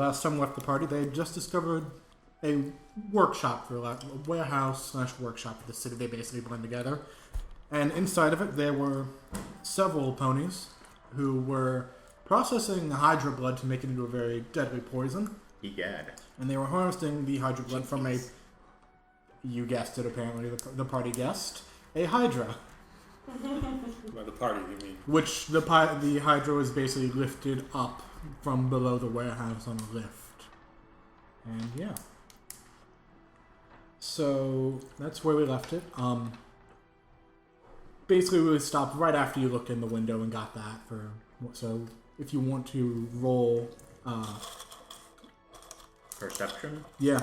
last time left the party, they had just discovered a workshop for a warehouse/workshop for the city. They basically blend together. And inside of it, there were several ponies who were processing Hydra blood to make it into a very deadly poison. Egad. And they were harvesting the Hydra blood from a, you guessed it apparently, the party guessed, a Hydra. By the party, you mean? Which the Hydra was basically lifted up from below the warehouse on a lift. And yeah. So that's where we left it. Basically we stopped right after you looked in the window and got that for, so if you want to roll, Perception? yeah.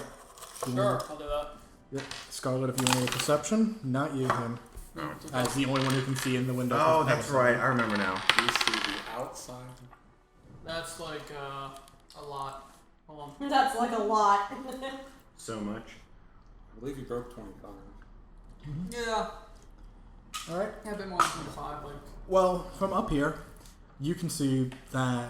Sure, I'll do that. Yeah. Scarlet, if you want to roll perception, not you, him. Oh. As the only one who can see in the window. Oh, that's right. I remember now. Do you see the outside? That's like a lot. Hold on. That's like a lot. So much. I believe you broke 25. Yeah. Alright. Yeah, a bit more than 25. Like. Well, from up here, you can see that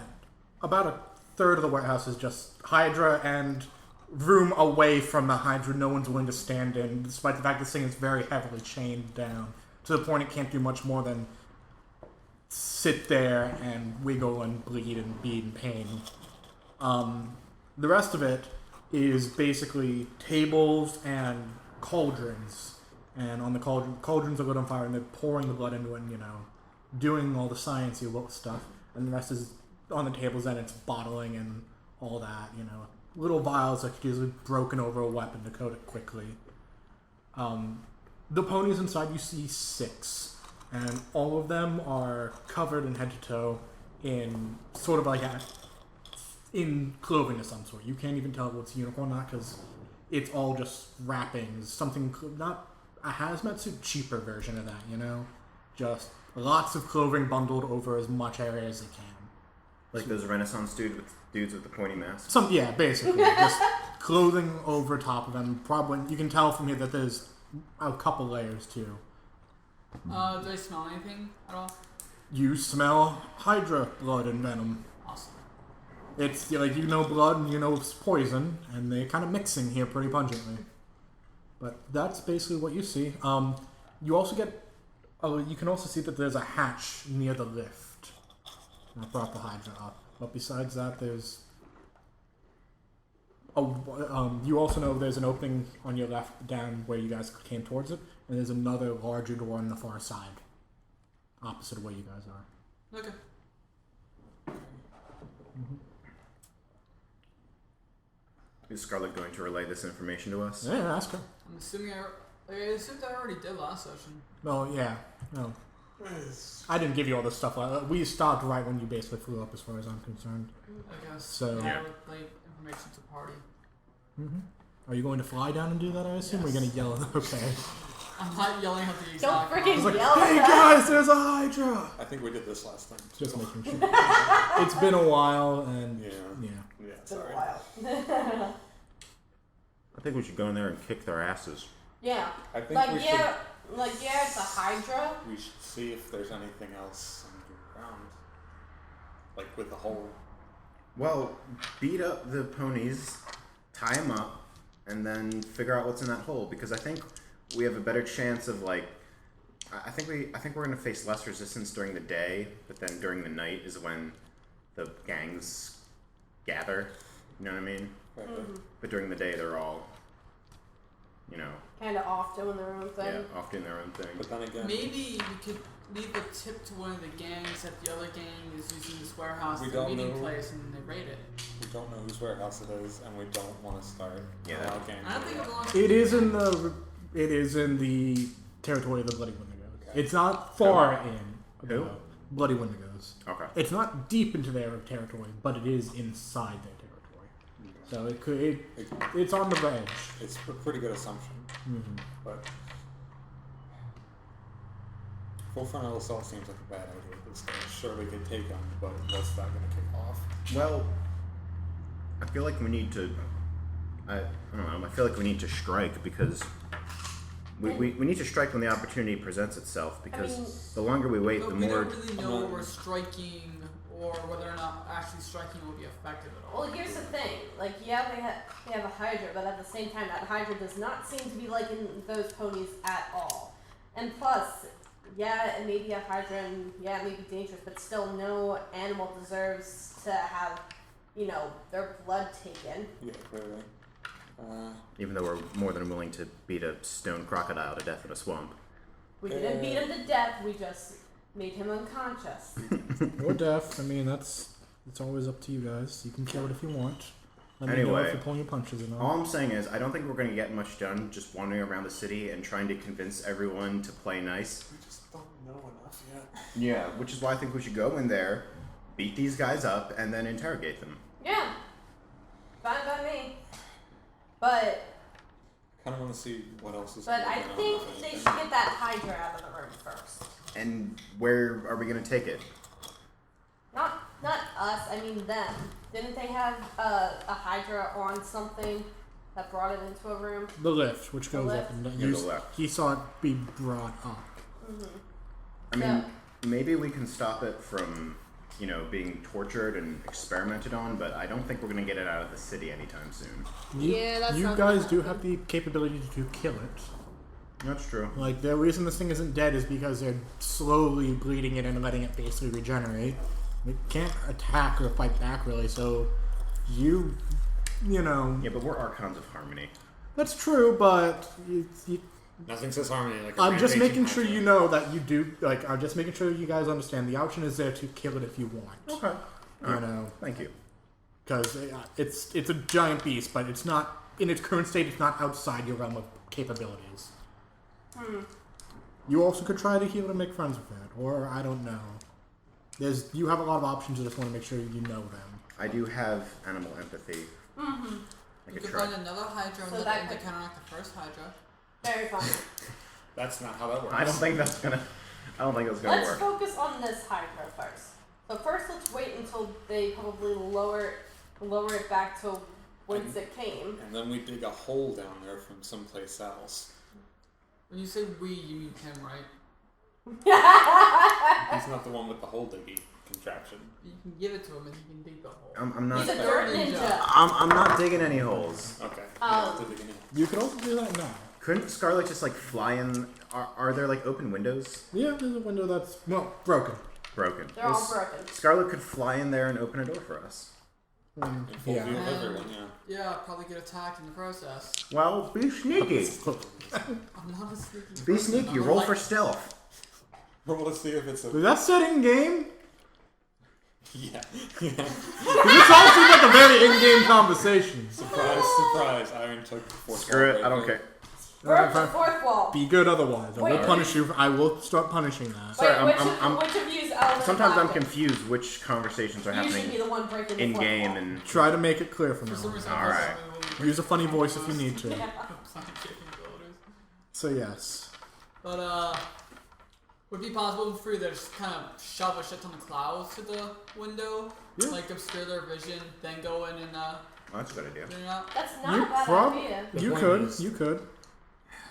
about a third of the warehouse is just Hydra and room away from the Hydra no one's willing to stand in, despite the fact this thing is very heavily chained down, to the point it can't do much more than sit there and wiggle and bleed and be in pain. The rest of it is basically tables and cauldrons, and on the cauldrons are lit on fire and they're pouring the blood into it and, doing all the sciencey stuff, and the rest is on the tables and it's bottling and all that, little vials that could usually be broken over a weapon to coat it quickly. The ponies inside, you see 6, and all of them are covered in head to toe in sort of like in clothing of some sort. You can't even tell what's unicorn or not because it's all just wrappings, something, not a hazmat suit, cheaper version of that, just lots of clothing bundled over as much area as they can. Like those Renaissance dudes with the pointy masks? Yeah, basically. Just clothing over top of them. Probably, you can tell from here that there's a couple layers too. Do I smell anything at all? You smell Hydra blood and venom. Awesome. It's like, blood and it's poison, and they're kind of mixing here pretty pungently. But that's basically what you see. You also get, you can also see that there's a hatch near the lift. I brought the Hydra up. But besides that, there's... you also know there's an opening on your left down where you guys came towards it, and there's another larger door on the far side, opposite of where you guys are. Okay. Mm-hmm. Is Scarlet going to relay this information to us? Yeah, ask her. I'm assuming I assumed I already did last session. Oh, yeah. No. I didn't give you all this stuff. We stopped right when you basically flew up, as far as I'm concerned. I guess. So, yeah. Like information to party. Mm-hmm. Are you going to fly down and do that, I assume? Yes. Or are you going to yell? Okay. I'm not yelling at the exact... Don't freaking yell hey guys, there's a Hydra! I think we did this last time. Just making sure. It's been a while, and... Yeah, it's been a while. I think we should go in there and kick their asses. Yeah. I think we should... it's a Hydra. We should see if there's anything else underground. Like with the hole. Well, beat up the ponies, tie them up, and then figure out what's in that hole. Because I think we have a better chance of I think we're gonna face less resistance during the day, but then during the night is when the gangs gather. You know what I mean? Right. Mm-hmm. But during the day, they're all, kind of off doing their own thing. Yeah, off doing their own thing. But then again, maybe we could leave a tip to one of the gangs that the other gang is using this warehouse We as a don't meeting know. place and they raid it. we don't know whose warehouse it is, and we don't want to start Yeah. a wild game. I don't think it belongs It is in the territory of the Bloody Wendigos. Okay. It's not far in. Who? Bloody Wendigos. Okay. It's not deep into their territory, but it is inside their territory. So it could. It's on the edge. It's a pretty good assumption. Mm-hmm. But full frontal assault seems like a bad idea at this stage. Sure, we could take them, but what's that going to kick off? Well, I feel like we need to. I don't know. I feel like we need to strike because we need to strike when the opportunity presents itself. Because the longer we wait, But the we more. don't really know what we're striking or whether or not actually striking will be effective at all. Well, here's the thing. Like, yeah, they have a Hydra, but at the same time, that Hydra does not seem to be liking those ponies at all. And plus, yeah, it may be a Hydra, and yeah, it may be dangerous, but still, no animal deserves to have, you know, their blood taken. Yeah, clearly. Even though we're more than willing to beat a stone crocodile to death in a swamp. We didn't beat him to death. We just made him unconscious. Or deaf. I mean, it's always up to you guys. You can kill it if you want. Let me know Anyway, if you're pulling your punches or not. All I'm saying is, I don't think we're going to get much done just wandering around the city and trying to convince everyone to play nice. We just don't know enough yet. Yeah, which is why I think we should go in there, beat these guys up, and then interrogate them. Yeah. Fine by me. But Kind of want to see what else is I going on. think they should get that Hydra out of the room first. And where are we going to take it? Not us, I mean them. Didn't they have a Hydra on something that brought it into a room? The lift, which The goes lift? up and down. Yeah, the lift. He saw it be brought up. I mean, maybe we can stop it from, you know, being tortured and experimented on, but I don't think we're going to get it out of the city anytime soon. Yeah, that's You not guys gonna do have the capability to kill it. That's true. Like, the reason this thing isn't dead is because they're slowly bleeding it and letting it basically regenerate. It can't attack or fight back, really, so you know... Yeah, but we're Archons of Harmony. That's true, but... Nothing says harmony like a I'm just rampaging making sure Hydra. you know that you do... Like, I'm just making sure you guys understand the option is there to kill it if you want. Okay. You know? Thank you. Because it's a giant beast, but it's not... In its current state, it's not outside your realm of capabilities. You also could try to heal and make friends with it, or I don't know. You have a lot of options. I just want to make sure you know them. I do have animal empathy. I You could could try. find another Hydra So and that let them could- counteract the first Hydra. Very fun. That's not how that works. I don't think that's gonna Let's work. focus on this Hydra first. So first, let's wait until they probably lower it back to whence it came. And then we dig a hole down there from someplace else. When you say we, you mean him, right? He's not the one with the hole diggy contraption. You can give it to him and he can dig the hole. I'm not. He's a dirt ninja. I'm not digging any holes. Okay. Oh. To dig in. You could also do that now. Couldn't Scarlet just like fly in? Are there like open windows? Yeah, there's a window that's broken. Broken. They're all broken. Scarlet could fly in there and open a door for us. In full Yeah. view of everyone, yeah. Yeah, probably get attacked in the process. Well, be sneaky. I'm not a sneaky Be person. sneaky. I'm Roll like- for stealth. Well, let's see if it's a... Is that setting game? Yeah. Because this all seems like a very in-game conversation. Surprise, surprise. Iron took the fourth Screw wall it. I don't right care. Broke the fourth wall. Be good otherwise. I Wait, will punish you. I will start punishing that. Sorry, Wait, I'm- which of you's out? Sometimes I'm confused which conversations are You should be happening the one breaking the in fourth game wall. and. Try to make it clear from For now some on. reason, All right. Use a funny voice if you need to. Scientific abilities. So yes. But would it be possible for you to just kind of shove a shit ton of clouds to the window, Yeah. like obscure their vision, then go in and Oh, that's a good idea. clean it up? That's not You a bad prob- idea. The You point could. is- You could.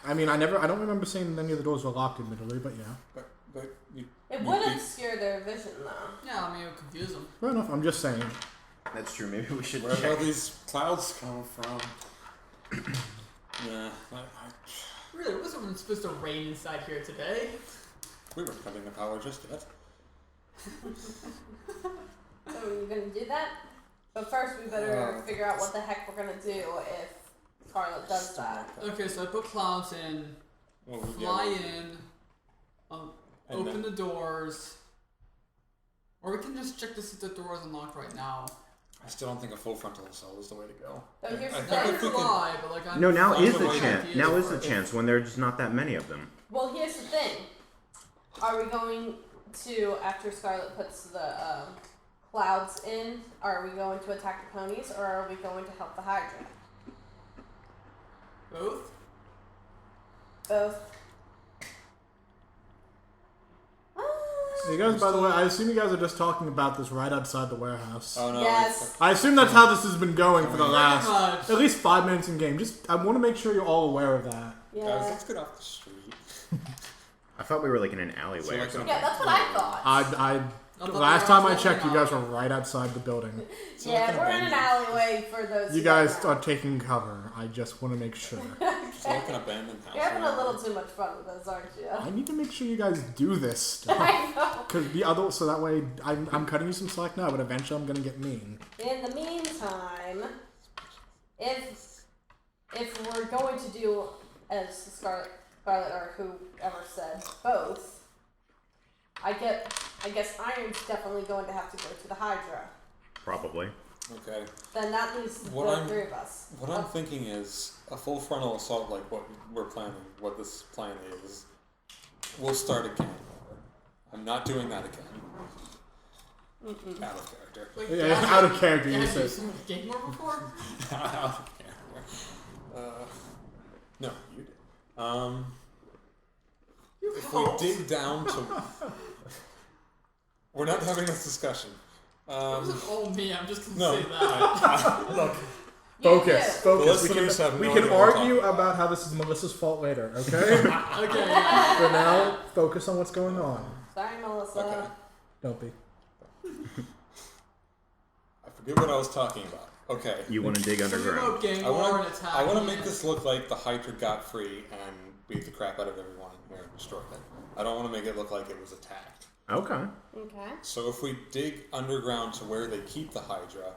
I mean, I don't remember saying any of the doors were locked admittedly, but yeah. But you, It you would beat- obscure their vision, though. Yeah, I mean, it would confuse them. Fair enough. I'm just saying. That's true. Maybe we should Where check. are these clouds coming from? Yeah, Really, it wasn't supposed to rain inside here today. we weren't cutting the power just yet. So are you gonna do that? But first, we better figure out what the heck we're gonna do if Scarlet does that. Okay, so I put clouds in, Well, fly in, And open then- the doors, or we can just check to see if the door is unlocked right now. I still don't think a full frontal assault is the way to go. So here's I the think That thing. if could we can- lie, but like I'm No, now Find is a the way to chance. ideas Now is for the it. chance when there's not that many of them. Well, here's the thing. Are we going to, after Scarlet puts the clouds in, are we going to attack the ponies, or are we going to help the Hydra? Both? Both. You guys, by the way, I assume you guys are just talking about this right outside the warehouse. Oh no. Yes. I assume that's how this has been going for the Pretty last much. at least 5 minutes in game. Just I want to make sure you're all aware of that. Guys, Yeah. let's get off the street. I thought we were like in an alleyway So or like something. Yeah, that's what I thought. I Last time I checked, you guys were right outside the building. So Yeah, we're in an alleyway for those. You who guys don't know. are taking cover. I just want to make sure. It's like an abandoned house. You're having a little too much fun with us, aren't you? I need to make sure you guys do this stuff. I know. Because the other, so that way I'm cutting you some slack now, but eventually I'm gonna get mean. In the meantime, if we're going to do, as Scarlet or whoever said, both, I guess Iron's definitely going to have to go to the Hydra. Probably. Okay. Then that leaves the three of us. What I'm thinking is a full frontal assault, like what we're planning, what this plan is. We'll start again. I'm not doing that again. Out of character. Wait, Yeah, out of character, you you said. seen the game more before? Out of character. No, you did. If we dig down to, we're not having this discussion. It wasn't all me, I'm just gonna No. say that. Look, Focus, The focus. listeners have We no can idea what we're argue talking about how this is Melissa's fault later, okay? Okay. For now, focus on what's going on. Sorry, Melissa. Okay. Don't be. I forget what I was talking about. Okay. You want to dig underground. Game I war want and to. attack. I want to make this look like the Hydra got free and beat the crap out of everyone in here and destroyed it. I don't want to make it look like it was attacked. Okay. Okay. So if we dig underground to where they keep the Hydra,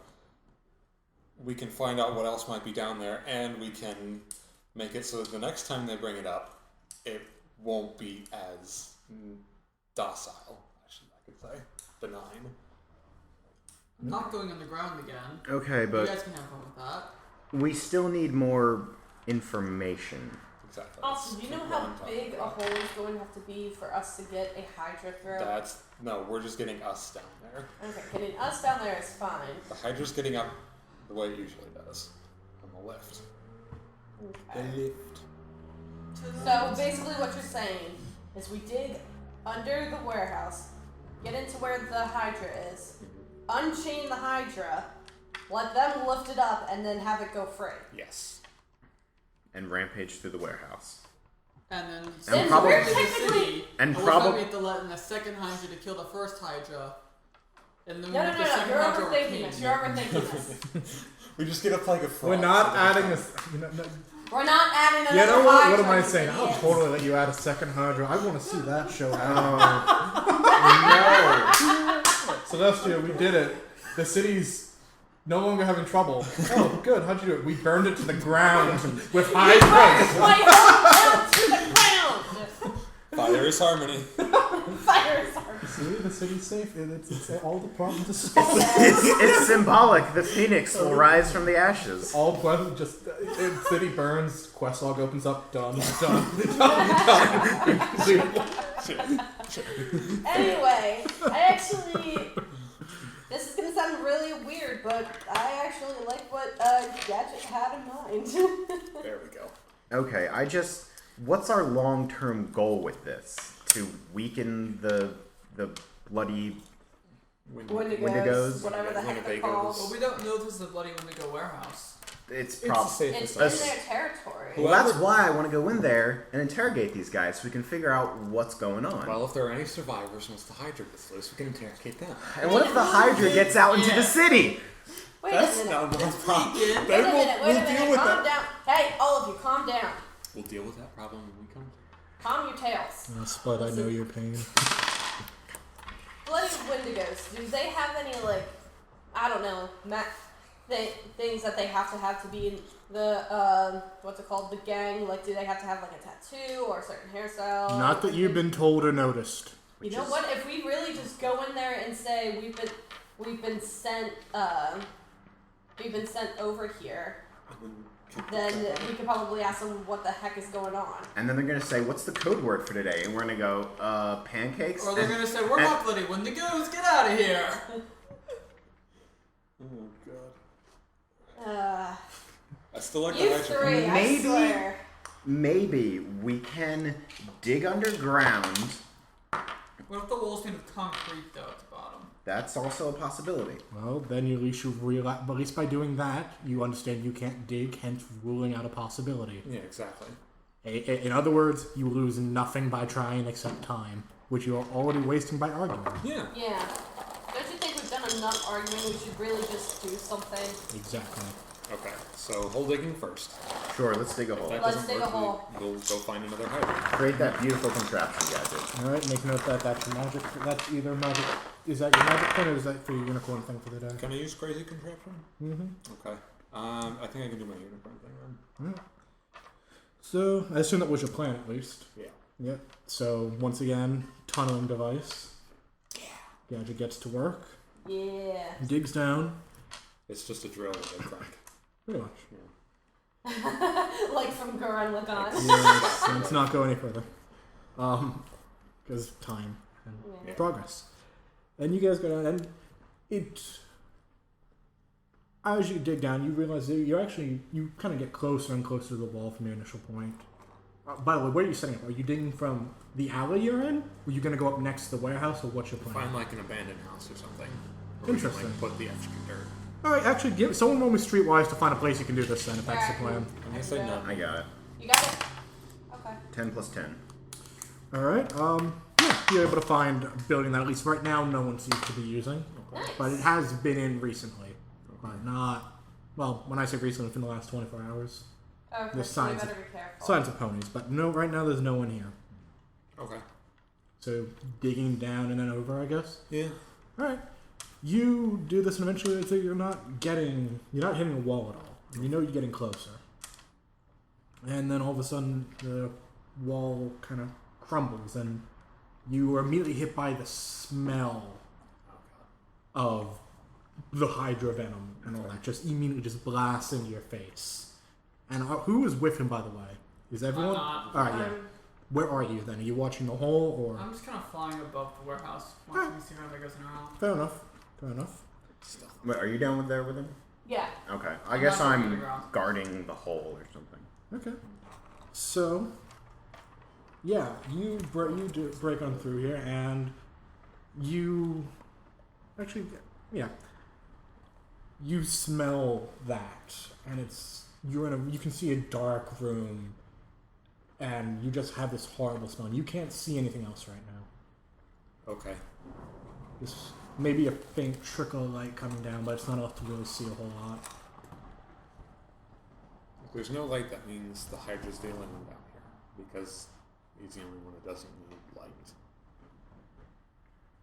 we can find out what else might be down there, and we can make it so that the next time they bring it up, it won't be as docile. I could say benign. I'm not going underground again. Okay, You but guys can have fun with that. we still need more information. Exactly. Also, do you know Keep how on talking big a about hole is going to have to be for us to get a Hydra through? No, we're just getting us down there. Okay, getting us down there is fine. The Hydra's getting up the way it usually does. On the lift. Okay. lift. So basically, what you're saying is we dig under the warehouse, get into where the Hydra is, unchain the Hydra, let them lift it up, and then have it go free. Yes. And rampage through the warehouse. And then And probably- we're to the technically- city. and we're probably- going to have to let in the second Hydra to kill the first Hydra. And then No, the second you're Hydra overthinking came. this. You're overthinking this. We just get a plague of frogs. We're not adding a. You know, no, We're not adding another you know what? Hydra. What am I saying? I'll idiots. totally let you add a second Hydra. I want to see that show. No. Celestia, we did it. The city's no longer having trouble. Oh, good. How'd you do it? We burned it to the ground with high praise. My hometown to the ground. Fire is harmony. Fire is our- See, the city's safe. It's all the problems are solved. It's symbolic. The phoenix will rise from the ashes. All pleasant. Just city burns. Quest log opens up. Done. Done. Anyway, I actually. This is gonna sound really weird, but I actually like what Gadget had in mind. There we go. Okay, what's our long-term goal with this? To weaken the bloody... Wendigos, whatever the heck they're Winnebagos. called. Well, we don't know this is the Bloody Wendigo warehouse. It's It's the probably... safest It's in place. their territory. Well, that's why I want to go in there and interrogate these guys so we can figure out what's going on. Well, if there are any survivors once the Hydra gets loose, we can interrogate them. And what if the Hydra gets out into the city? Wait a minute. not one problem. Wait a minute. Wait a minute. Calm down. Hey, all of you, calm down. We'll deal with that problem when we come. Calm your tails. Spud, I know your pain. Bloody Wendigos, do they have any, like, I don't know, things that they have to be in the, what's it called, the gang? Like, do they have to have, like, a tattoo or a certain hairstyle? Not that you've been told or noticed. You know what? If we really just go in there and say we've been sent over here, then we could probably ask them what the heck is going on. And then they're going to say, what's the code word for today? And we're going to go, pancakes? Or they're gonna say, we're not Bloody Wendigos, get out of here! Oh, God. I still like the You Hydra. three, I Maybe- swear. Maybe we can dig underground. What if the wall's made of concrete, though, at the bottom? That's also a possibility. Well, then at least you realize. But at least by doing that, you understand you can't dig, hence ruling out a possibility. Yeah, exactly. In other words, you lose nothing by trying except time. which you are already wasting by arguing. Yeah. Yeah. Don't you think we've done enough arguing? We should really just do something. Exactly. Okay, so hole digging first. Sure, let's dig a hole. If that Let's doesn't dig a work, hole. We'll go find another hydrant. Create that beautiful contraption, Gadget. All right, make note that that's your magic. That's either magic. Is that your magic thing, or is that for your unicorn thing for the day? Can I use crazy contraption? Mm-hmm. Okay. I think I can do my unicorn thing then. So I assume that was your plan, at least. Yeah. Yep. So once again, tunneling device. Yeah. Gadget gets to work. Yeah. Digs down. It's just a drill with a crank. Pretty much. Like from Gurren Lagann. Yes, and let's not go any further. Because time and Yeah. progress. And you guys go down, and as you dig down, you realize that you kind of get closer and closer to the wall from your initial point. By the way, where are you setting up? Are you digging from the alley you're in? Or are you going to go up next to the warehouse, or what's your plan? Find like an abandoned house or something. Where Interesting. We can, like, put the extra dirt. All right, actually, give someone roll me streetwise to find a place you can do this. Then, if that's the Yeah. plan. I'm gonna say none. I got it. You got it? Okay. 10 plus 10. All right. Yeah, you're able to find a building that at least right now no one seems to be using, Nice. but it has been in recently. But not. Well, when I say recently, within the last 24 hours. Okay, There's so you signs better of- be careful. Signs of ponies, but no. Right now, there's no one here. Okay. So digging down and then over, I guess. Yeah. All right. You do this, and eventually, you're not hitting a wall at all. You know you're getting closer, and then all of a sudden, the wall kind of crumbles, and you are immediately hit by the smell of the Hydra venom and all that. Just immediately just blasts into your face. And who is with him, by the way? Is everyone? I'm not. All right. Yeah. Where are you then? Are you watching the hole, or? I'm just kind of flying above the warehouse, watching to see how that goes around. Fair enough. Fair enough. Wait, are you down with there with him? Yeah. Okay. I I'm guess not going to I'm the ground. guarding the hole or something. Okay. So, yeah, you break on through here, and you actually, yeah, you smell that, and you can see a dark room, and you just have this horrible smell. You can't see anything else right now. Okay. Just maybe a faint trickle of light coming down, but it's not enough to really see a whole lot. If there's no light, that means the Hydra's the only one down here. Because he's the only one who doesn't need light.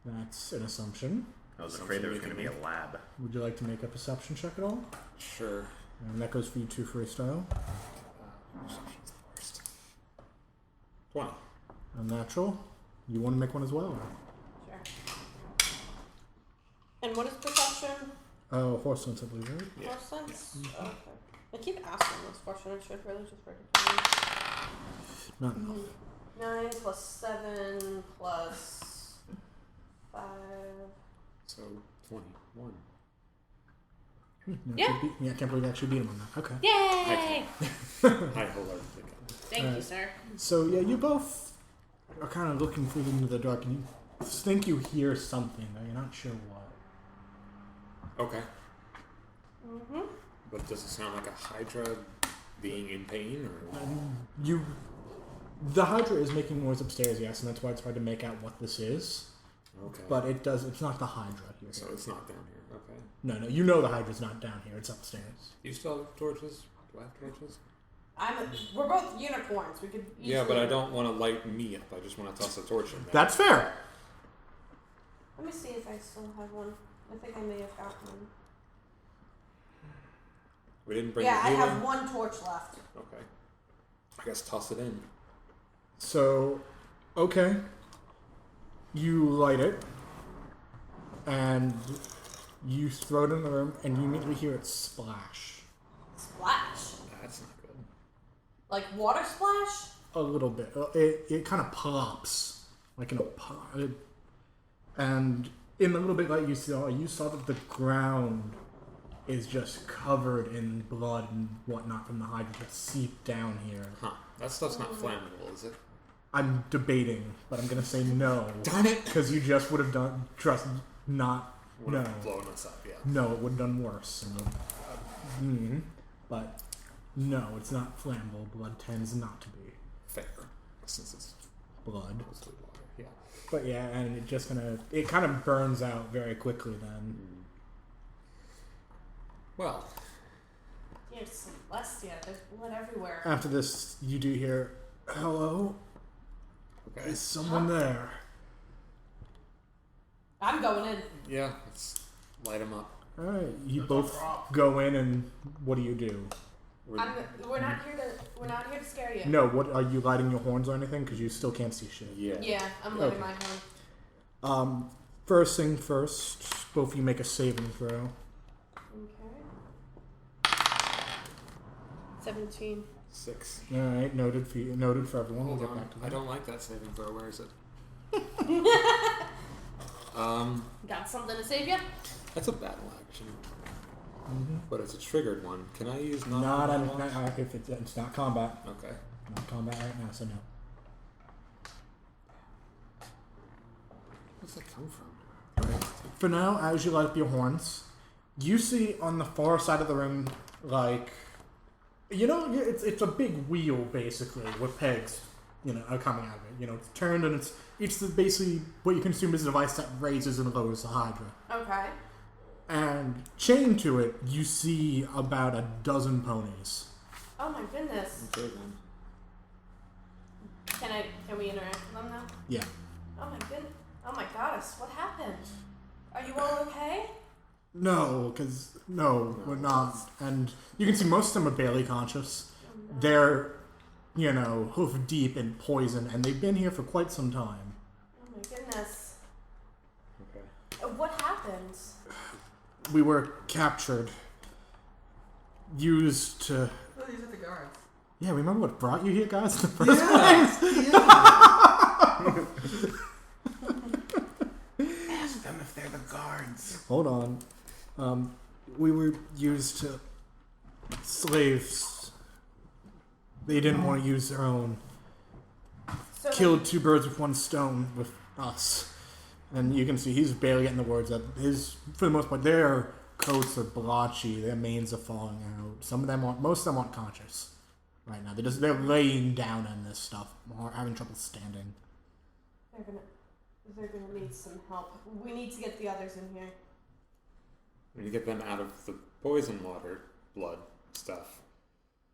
That's an assumption. I was afraid there was going to be a lab. Would you like to make a perception check at all? Sure. And that goes for you too, FreeStyle. Perception's the worst. 20. Unnatural. You want to make one as well? Or? Sure. And what is perception? Oh, horse sense, I believe, right? Yeah. Force sense? Oh, okay. I keep asking this question. I should really just write it down. Not enough. 9 plus 7 plus 5. So, 21. No, Yeah. I can't believe I actually beat him on that. Okay. Yay! Hi, hello again. Thank you, sir. So, yeah, you both are kind of looking through into the dark, and you think you hear something, though you're not sure what. Okay. Mm-hmm. But does it sound like a Hydra being in pain, or? The Hydra is making noise upstairs, yes, and that's why it's hard to make out what this is. Okay. But it's not the Hydra here. So it's not down here. Okay. No, you know the Hydra's not down here, it's upstairs. Do you still have torches? Do I have torches? We're both unicorns. We could. Yeah, but I easily- don't want to light me up. I just want to toss a torch in there. That's fair! Let me see if I still have one. I think I may have got one. We didn't bring Yeah, the I healer? have one torch left. Okay. I guess toss it in. So, okay. You light it, and you throw it in the room, and you immediately hear it splash. Splash. That's not good. Like water splash? A little bit. It kind of pops, like in a pot. And in the little bit that you saw that the ground is just covered in blood and whatnot from the Hydra that seeped down here. Huh. That stuff's not flammable, is it? I'm debating, but I'm gonna say no. Darn it! Because you just would have done, not, Would no. have blown us up, yeah. No, it would have done worse. But no, it's not flammable. Blood tends not to be Fair. Since it's blood. mostly water, yeah. But yeah, and it kind of burns out very quickly then. Well, There's Celestia. There's blood everywhere. After this, you do hear, "Hello? okay. Is someone there?" I'm going in. Yeah, let's light them up. All right, you That's both a prop. go in, and what do you do? We're not here to scare you. No, what are you lighting your horns or anything? Because you still can't see shit. Yeah. Yeah, I'm letting Okay. my horn. First thing first, both of you make a saving throw. Okay. 17. 6. All right, noted for everyone. We'll Hold get on. back to that. I don't like that saving throw. Where is it? Got something to save you? That's a battle action. But it's a triggered one. Can I use Not non-battle if it's not combat. Okay. Not combat right now, so no. Where does that come from? For now, as you light up your horns, you see on the far side of the room, like, it's a big wheel basically with pegs, are coming out of it. It's turned and it's basically what you can assume is a device that raises and lowers the Hydra. Okay. And chained to it, you see about a dozen ponies. Oh my goodness. Okay then. Can we interact with them now? Yeah. Oh my goodness. Oh my goddess. What happened? Are you all okay? No, we're not. And you can see most of them are barely conscious. They're, hoof deep in poison, and they've been here for quite some time. Oh my goodness. Okay. What happened? We were captured. Used to... Oh, these are the guards. Yeah, remember what brought you here, guys, in the first place? Ask them if they're the guards. Hold on. We were used to... slaves. They didn't want to use their own. So Killed two birds with one stone with us. And you can see he's barely getting the words up. For the most part, their coats are blotchy. Their manes are falling out. Most of them aren't conscious right now. They're laying down in this stuff, or having trouble standing. they're gonna need some help. We need to get the others in here. We need to get them out of the poison water, blood stuff.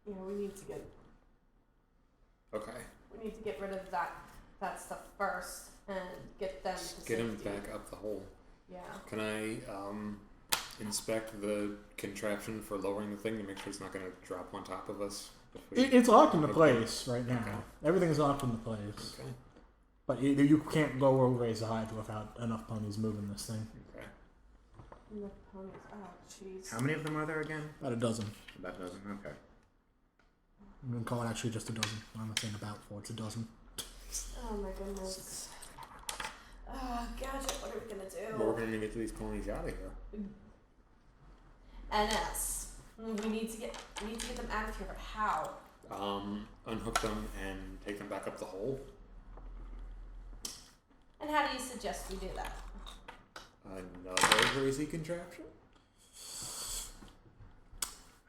Yeah, we need to get Okay. rid of that stuff first and get them to Get safety. him back up the hole. Yeah. Can I inspect the contraption for lowering the thing to make sure it's not going to drop on top of us? It's locked into Okay. place right now. Okay. Everything's locked into place. Okay. But you can't lower or raise the Hydra without enough ponies moving this thing. Okay. And the ponies. Oh, jeez. How many of them are there again? About a dozen. About a dozen. Okay. I'm going to call it actually just a dozen. I'm not saying about four, it's a dozen. Oh my goodness. Gadget, what are we gonna do? Well, we're going to get these ponies out of here. NS. We need to get them out of here, but how? Unhook them and take them back up the hole. And how do you suggest we do that? Another crazy contraption?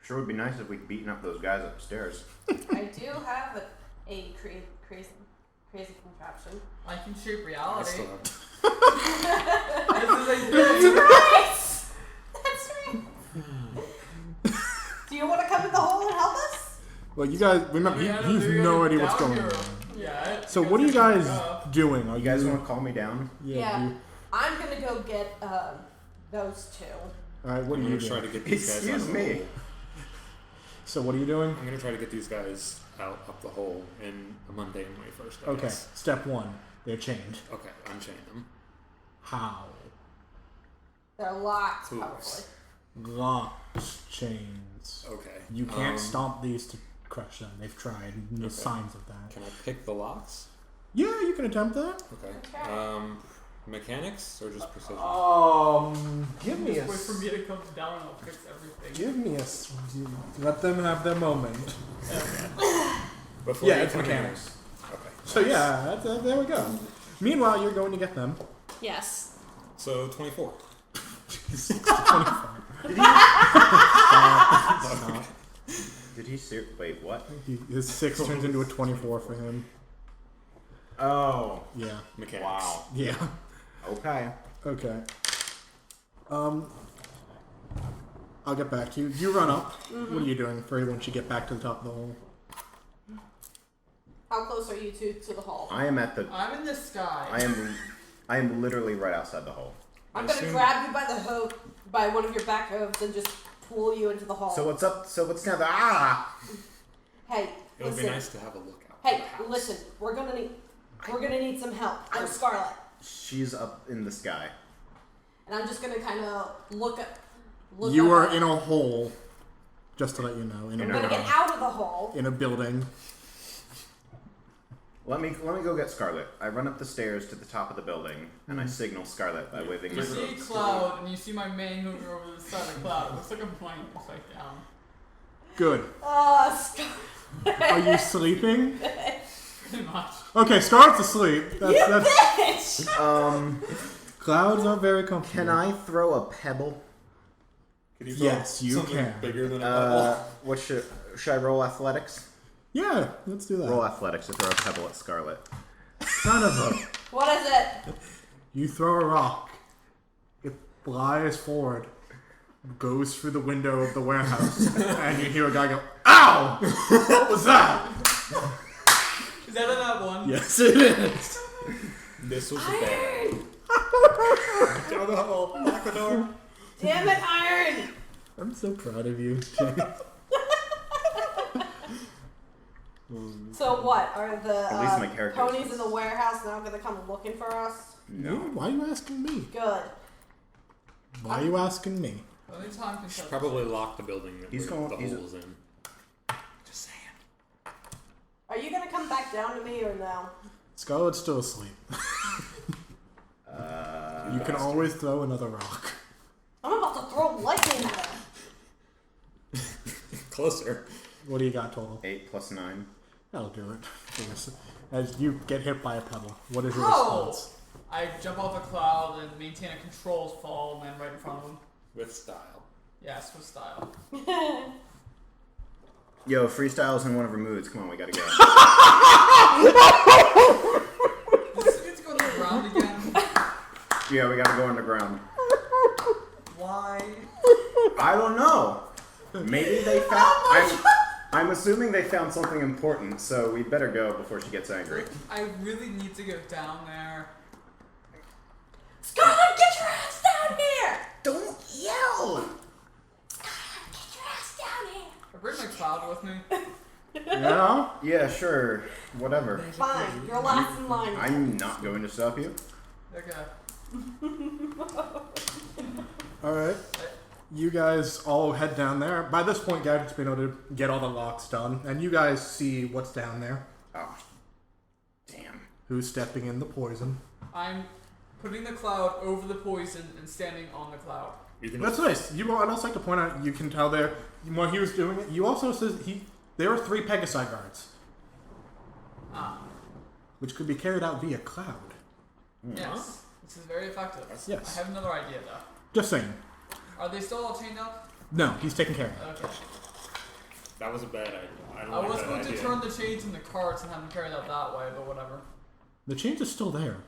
Sure would be nice if we'd beaten up those guys upstairs. I do have a crazy contraption. I can shape I reality. still have. This is Right! That's right. Do you want to come in the hole and help us? Well, you guys, remember, he's no idea what's going on. Yeah. So what are you guys doing? Are You guys want to calm me down? Yeah. I'm gonna go get those two. Alright, what are I'm you going to try doing? to get these guys out Excuse of the me. hole. So what are you doing? I'm going to try to get these guys out up the hole in a mundane way first, I Okay, guess. step one. They're chained. Okay, unchain them. How? They're locked, Hooves. probably. Locked chains. Okay. You can't stomp these to crush them. They've tried. No Okay. signs of that. Can I pick the locks? Yeah, you can attempt that. Okay. Okay. Mechanics or just precision? Give me Just wait for me to come down and I'll fix everything. Give me a. Let them have their moment. Before Yeah, you it's come in. mechanics. Okay. So yeah, there we go. Meanwhile, you're going to get them. Yes. So 24. Did he wait, what? His 6 turns into a 24 for him. Oh. Yeah. Mechanics. Wow. Yeah. Okay. Okay. I'll get back to you. You run up. What are you doing, Free, once you get back to the top of the hole? How close are you two to the hall? I am at the. I'm in the sky. I am literally right outside the hole. I'm gonna grab you by the by one of your back hooves and just pull you into the hall. So what's up? So what's down the? Ah! Hey, It would listen. be nice to have a lookout. Hey, listen. We're gonna need some help. I'm Scarlet, She's up in the sky. and I'm just gonna kind of look. You up. are in a hole, just to let you know. I'm gonna get out of the hole. in a building. Let me go get Scarlet. I run up the stairs to the top of the building, and I signal Scarlet by waving my You see gloves. Cloud, and you see my main moving over the side of Cloud. It looks like I'm pointing upside down. Good. Scarlet. Are you sleeping? Pretty much. Okay, Scarlet's asleep. That's Bitch! clouds are very comfortable. Can I throw a pebble? Could you throw Yes, you something can. bigger than a pebble? What should I roll athletics? Yeah, let's do that. Roll athletics to throw a pebble at Scarlet. Son of a... What is it? You throw a rock. It flies forward, goes through the window of the warehouse, and you hear a guy go, "Ow! What was that?" Is that that one? Yes, it is. This was a bad. Iron! Throw the hole. Lock the door. Damn it, Iron! I'm so proud of you, Jay. So what? Are At least my the character ponies is- in the warehouse now gonna come looking for us? No, why are you asking me? Good. Why are you asking me? Only time can Should tell. probably lock the building that He's the going- he's- hole's in. Just saying. Are you gonna come back down to me or no? Scarlet's still asleep. You can always throw another rock. I'm about to throw lightning at him. Closer. What do you got total? 8 plus 9. That'll do it. Yes. As you get hit by a pebble, what is your Oh! response? I jump off a cloud and maintain a controlled fall and land right in front of him. With style. Yes, with style. Yo, FreeStyle's in one of her moods. Come on, we gotta go. Does this get to go to the ground again? Yeah, we gotta go underground. Why? I don't know. Maybe they found. I'm assuming they found something important, so we better go before she gets angry. I really need to go down there. Scarlet, get your ass down here! Don't yell! Scarlet, get your ass down here! I bring my cloud with me. Yeah? Yeah, sure. Whatever. Fine, you're last in line. I'm not going to stop you. Okay. Alright. You guys all head down there. By this point, Gadget's been able to get all the locks done, and you guys see what's down there. Oh. Damn. Who's stepping in the poison. I'm putting the cloud over the poison and standing on the cloud. You can That's nice. I'd also like to point out, you can tell there, when he was doing it, you also says there were 3 Pegasi guards, Ah. which could be carried out via cloud. Yes. This is very effective. Yes. I have another idea though. Just saying. Are they still all chained up? No, he's taking care of it. Okay. That was a bad idea. I don't I like was that going to idea. turn the chains in the carts and have them carried out that way, but whatever. The chains are still there.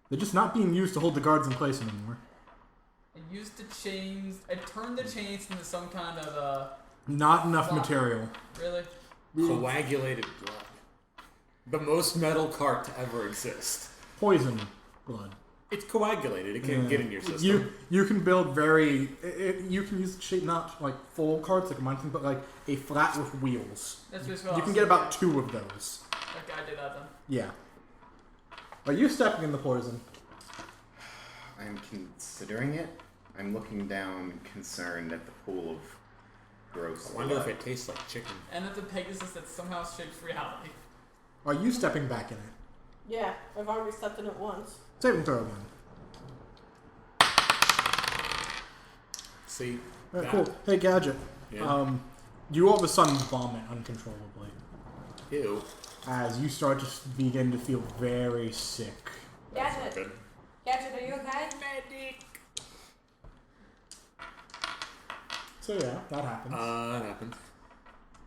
They're just not being used to hold the guards in place anymore. I used the chains. I turned the chains into some kind of Not enough Wow. material. really. Coagulated blood. The most metal cart to ever exist. Poison blood. It's coagulated. It can't get in your system. You can build you can use the shape not like full carts like a mine thing, but like a flat with wheels. That's basically You can get about 2 of those. Okay, I did that then. Yeah. Are you stepping in the poison? I'm considering it. I'm looking down, concerned at the pool of gross I wonder if blood. it tastes like chicken. And at the Pegasus that somehow shapes reality. Are you stepping back in it? Yeah, I've already stepped in it once. Saving throw then. See? Alright, that- cool. Hey Gadget. Yeah. You all of a sudden vomit uncontrollably Ew. as you start to begin to feel very sick. That's not Gadget, good. Gadget, are you okay? So yeah, that happens. That happened.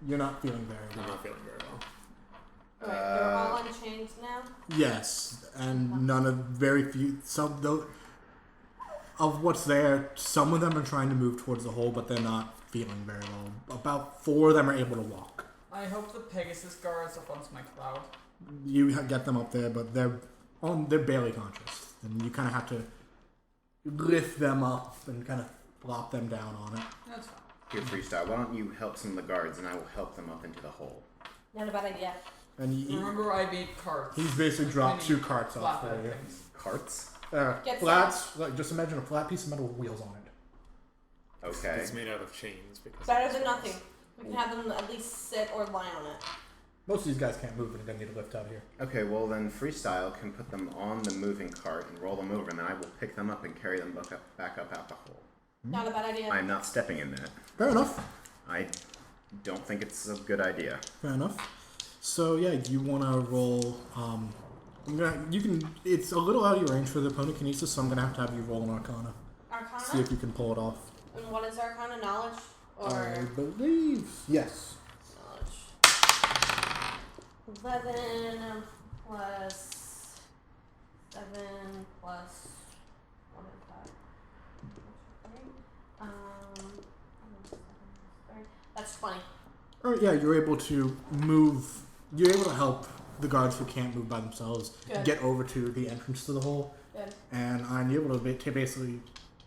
You're not feeling very I'm well. not feeling very well. Right, they're all unchained now? Yes, and none of very few. Some though of what's there. Some of them are trying to move towards the hole, but they're not feeling very well. About 4 of them are able to walk. I hope the Pegasus guards up onto my cloud. You get them up there, but they're barely conscious, and you kind of have to lift them up and kind of flop them down on it. That's fine. Here, FreeStyle, why don't you help some of the guards and I will help them up into the hole. Not a bad idea. And Remember, I made carts. he's basically dropped 2 carts off for Flatbed you. things. Carts? Get Flats, like just imagine a flat piece of metal with wheels on it. Okay. It's made out of chains. Because Better than nothing. We can have them at least sit or lie on it. Most of these guys can't move and are going to need a lift out here. Okay, well then FreeStyle can put them on the moving cart and roll them over, and then I will pick them up and carry them back up out the hole. Not a bad idea. I'm not stepping in that. Fair enough. I don't think it's a good idea. Fair enough. So yeah, you want to roll. You can. It's a little out of your range for the Ponykinesis, so I'm gonna have to have you roll an Arcana. Arcana? See if you can pull it off. And what is Arcana? Knowledge? Or I believe yes. knowledge. 11 plus 7 plus 1 and 5. That's 20. Alright, yeah, you're able to move. You're able to help the guards who can't move by themselves Good. get over to the entrance to the hole, Good. and I'm able to basically.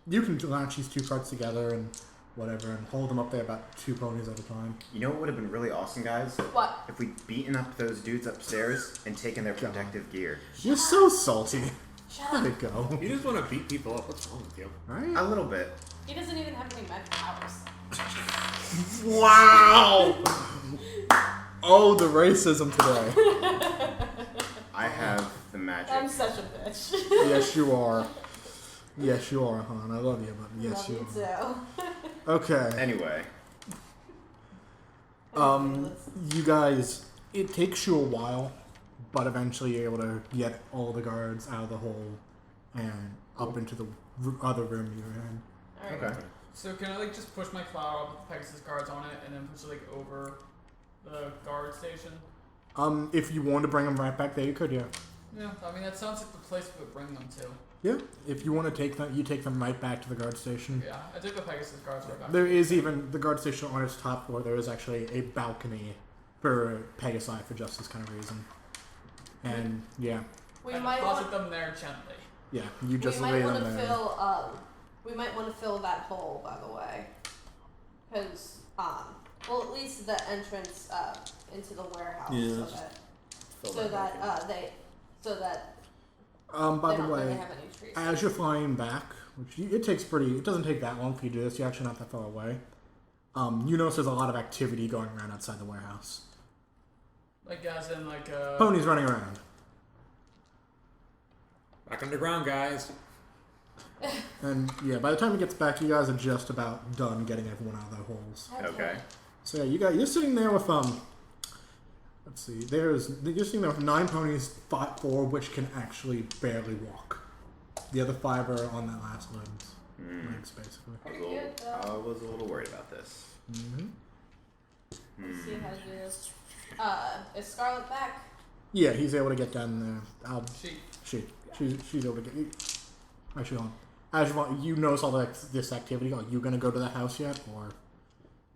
You can launch these 2 carts together and whatever, and hold them up there about 2 ponies at a time. You know what would have been really awesome, guys? What? If we'd beaten up those dudes upstairs and taken their protective gear. You're so salty. Shut Let up. it go. You just want to beat people up. What's wrong with you? Right? A little bit. He doesn't even have any magic powers. Wow! Oh, the racism today. I have the magic. I'm such a bitch. Yes, you are. Yes, you are, hon. I love you, but yes, Love you you are. too. Okay. Anyway, You guys, it takes you a while, but eventually you're able to get all the guards out of the hole and up into the other room you're in. Alright. okay. So can I just push my cloud up with the Pegasus guards on it, and then push it over the guard station? If you want to bring them right back there, you could, yeah. Yeah, I mean that sounds like the place we would bring them to. Yeah, if you want to take them, you take them right back to the guard station. Yeah, I took the Pegasus guards right back. There is even the guard station on its top floor. There is actually a balcony for Pegasi for just this kind of reason. And yeah, We I might deposit want. them there gently. yeah, you just we lay might want them to there. fill. We might want to fill that hole, by the way, because well, at least the entrance into the warehouse, Yeah. so that By they the don't really way, have any trees. as you're flying back, which it doesn't take that long for you to do this. You're actually not that far away. You notice there's a lot of activity going around outside the warehouse. Like as in like Ponies running around. Back underground, guys. And yeah, by the time it gets back, you guys are just about done getting everyone out of their holes. Okay. So yeah, you're sitting there with let's see, you're sitting there with 9 ponies, 4 which can actually barely walk. The other 5 are on that last legs, basically. I was a little worried about this. Mm-hmm. Let's see how to do this. Is Scarlet back? Yeah, he's able to get down there. She's able to get. Actually, hold on. As you notice all this activity, are you gonna go to the house yet, or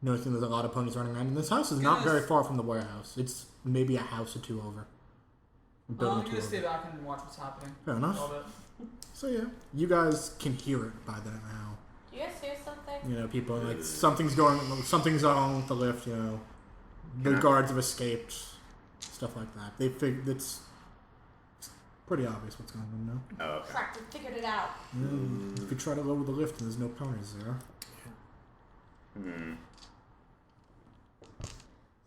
noticing there's a lot of ponies running around? And this house is not very far from the warehouse. It's maybe a house or 2 over. I'm Building gonna 2 stay over. back and watch what's happening. Fair enough. Love it. So yeah, you guys can hear it by then now. Do you guys hear something? You know, people are like something's wrong with the lift. You know, the guards have escaped, stuff like that. They it's pretty obvious what's going on now. Oh, okay. Cracked, we figured it out. If you try to lower the lift and there's no ponies there. Hmm.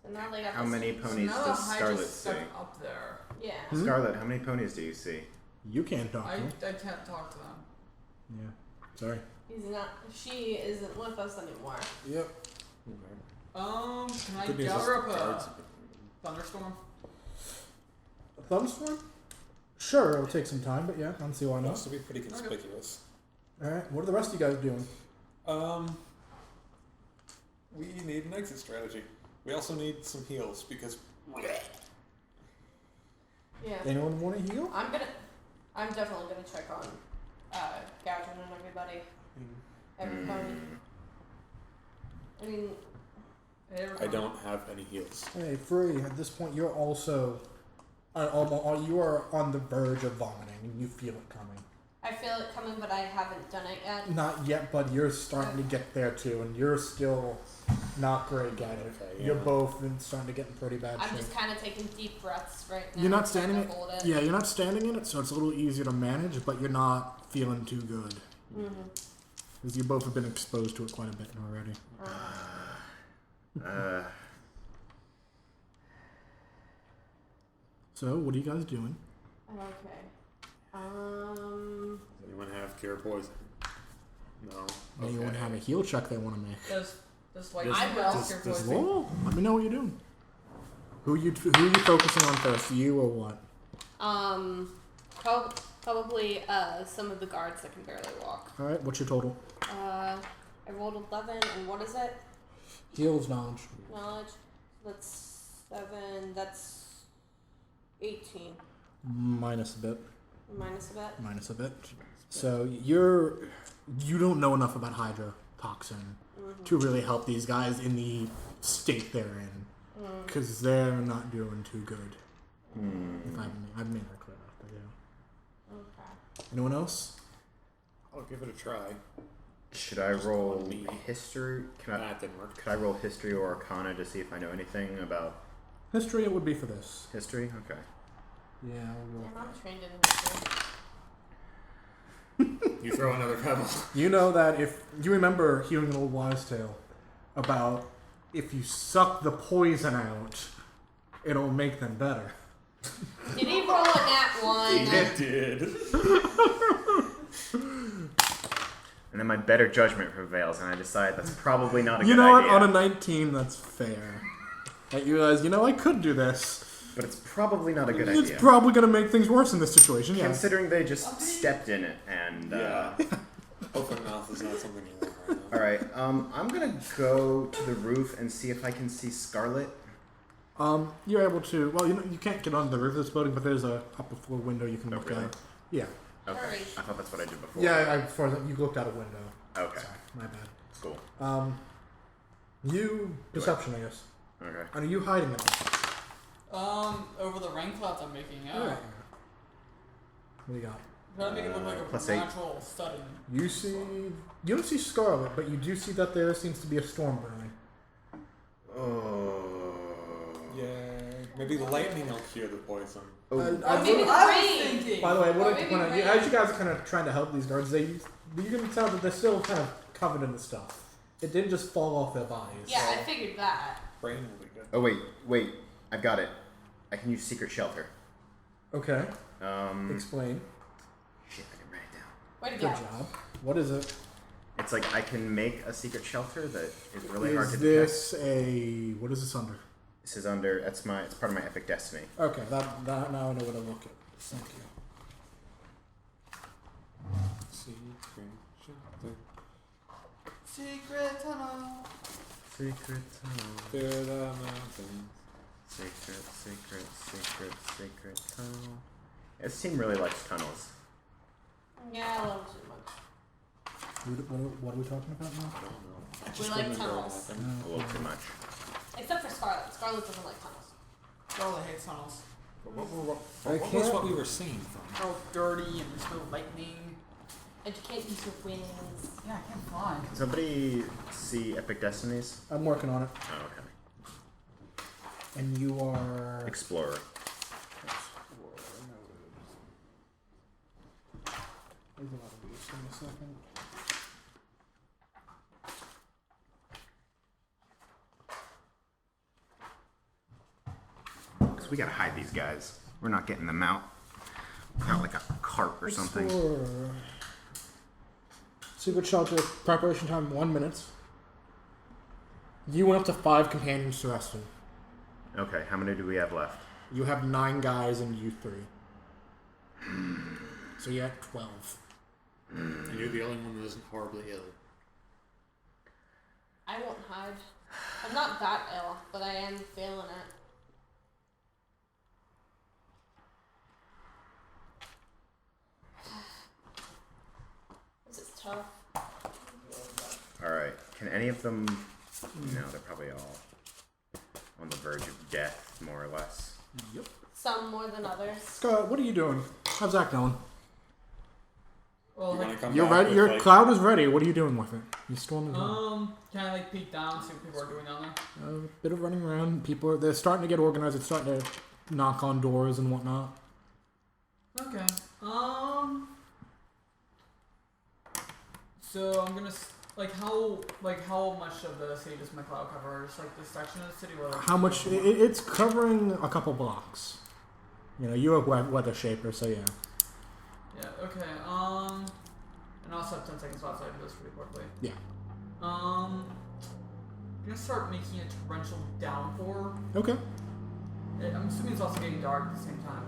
So now they got How this- many ponies so now does the Scarlet Hydra's see? stuck up there. Yeah. Scarlet, how many ponies do you see? You can't talk I to him. can't talk to them. Yeah. Sorry. He's not. She isn't with us anymore. Yep. Can I Good news is gather up guards- a thunderstorm? A thunderstorm? Sure, it'll take some time, but yeah, I don't see why not. Wants to be pretty conspicuous. Alright, what are the rest of you guys doing? We need an exit strategy. We also need some heals because Yeah. Anyone want to heal? I'm definitely gonna check on Gadget and everybody. Every pony. I mean, I don't have any heals. Hey, Free. At this point, you're also you are on the verge of vomiting, and you feel it coming. I feel it coming, but I haven't done it yet. Not yet, but you're starting to get there too, and you're still not great at it. Okay, You're yeah. both starting to get in pretty bad I'm shape. just kind of taking deep breaths right now. You're not trying standing to hold it. Yeah, you're not standing in it, so it's a little easier to manage, but you're not feeling too good. Because you both have been exposed to it quite a bit already. So, what are you guys doing? Okay. Does anyone have cure poison? No. Anyone have a heal check they want to make? Does like Does- I will. does- Your does- voice. Roll. Let me know what you're doing. Who you focusing on first? You or what? Probably some of the guards that can barely walk. All right. What's your total? I rolled 11, and what is it? Heals knowledge. Knowledge. That's 7. That's 18. Minus a bit. Minus a bit. Minus a bit. So you don't know enough about Hydra toxin to really help these guys in the state they're in, because they're not doing too good. If I've made that clear enough, but yeah. Okay. Anyone else? I'll give it a try. Should I roll me. history? That didn't work. Could I roll history or arcana to see if I know anything about History, it would be for this. history? Okay. Yeah. We'll I'm not trained in history. You throw another pebble. You know that if you remember hearing an old wives' tale about if you suck the poison out, it'll make them better. Did he roll a nat 1? It did. And then my better judgment prevails, and I decide that's probably not a You good know idea. what? On a 19, that's fair. Like you guys, I could do this. But it's probably not a good It's idea. probably going to make things worse in this situation, yeah. Considering they just stepped in it, and Yeah. Open mouth is not something you want right now. all right, I'm gonna go to the roof and see if I can see Scarlet. You're able to, well, you can't get on the roof of this building, but there's a upper floor window you can look really? at. Yeah. Okay, Hurry. I thought that's what I did before. Yeah, as far as you looked out a window. Okay, Sorry, my bad. cool. You, perception, I guess. Okay. Are you hiding it? Over the rain clouds I'm making, yeah. Alright. What do you got? Trying to make it look like a +8. natural study. You don't see Scarlet, but you do see that there seems to be a storm brewing. Oh. Yeah. Maybe the lightning will cure the poison. Oh. Or maybe I the was rain. thinking. By the way, Or maybe rain. as you guys are kind of trying to help these guards, you can tell that they're still kind of covered in the stuff. It didn't just fall off their bodies. Yeah, I figured that. Brain will be good. Oh wait, I've got it. I can use secret shelter. Okay. Um. Explain. Shit, I can write it down. Way to Good go. job. What is it? It's like I can make a secret shelter that is really hard to Is detect. this what is this under? This is under. It's part of my epic destiny. Okay, that now I know where to look at. Thank you. Secret tunnel. Secret tunnel. Through the mountains. Secret tunnel. This team really likes tunnels. Yeah, a little too much. What are we talking about now? I don't know. I We just like remember what tunnels. happened. A little too much. Except for Scarlet. Scarlet doesn't like tunnels. Scarlet hates tunnels. But what I was can't- what we were seeing from? Oh, dirty and there's no lightning. And you can't use your wings. Yeah, I can't fly. Can somebody see epic destinies? I'm working on it. Oh, okay. And you are. Explorer. There's a lot of these. Give me a second. Because we gotta hide these guys. We're not getting them out. Out like a cart or something. Explorer. Secret shelter. Preparation time 1 minute. You went up to 5 companions to Larsen. Okay, how many do we have left? You have 9 guys and you 3. So you had 12. And you're the only one that isn't horribly ill. I won't hide. I'm not that ill, but I am feeling it. tough. Alright, can any of them... No, they're probably all on the verge of death, more or less. Yep. Some more than others. Scarlet, what are you doing? How's that going? Well, You like, wanna come You're back ready. with, Your like- cloud is ready. What are you doing with it? You storming? can I like peek down and see what people are doing down there? A bit of running around. They're starting to get organized. It's starting to knock on doors and whatnot. Okay. So I'm gonna how much of the city does my cloud cover? Just like this section of the city, or like How much? It's covering a couple blocks. You know, you're a weather shaper, so yeah. Yeah. Okay. And I also have 10 seconds left, so I can do this pretty quickly. Yeah. I'm gonna start making a torrential downpour. Okay. I'm assuming it's also getting dark at the same time.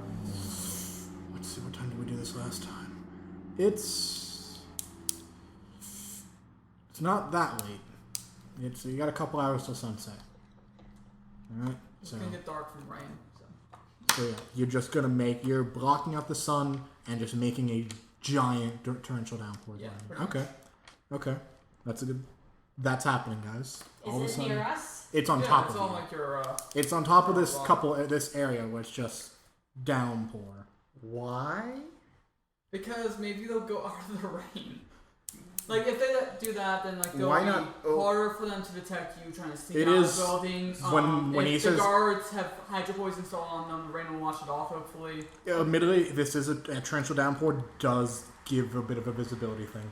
Let's see. What time did we do this last time? It's not that late. You got a couple hours till sunset. All right. It's So. gonna get dark from rain. So. So yeah, you're blocking out the sun and just making a giant torrential downpour. Yeah, going. pretty Okay. That's happening, guys. All of a Is it sudden, near us? it's on Yeah, top it's of on you. like your. It's on top of this block. this area where it's just downpour. Why? Because maybe they'll go out of the rain. Like if they do that, then like they'll Why be not? Oh. harder for them to detect you trying to sneak It out is of buildings. when if he the says- guards have Hydra poison installed on them, the rain will wash it off. Hopefully. Admittedly, this is a torrential downpour does give a bit of a visibility thing.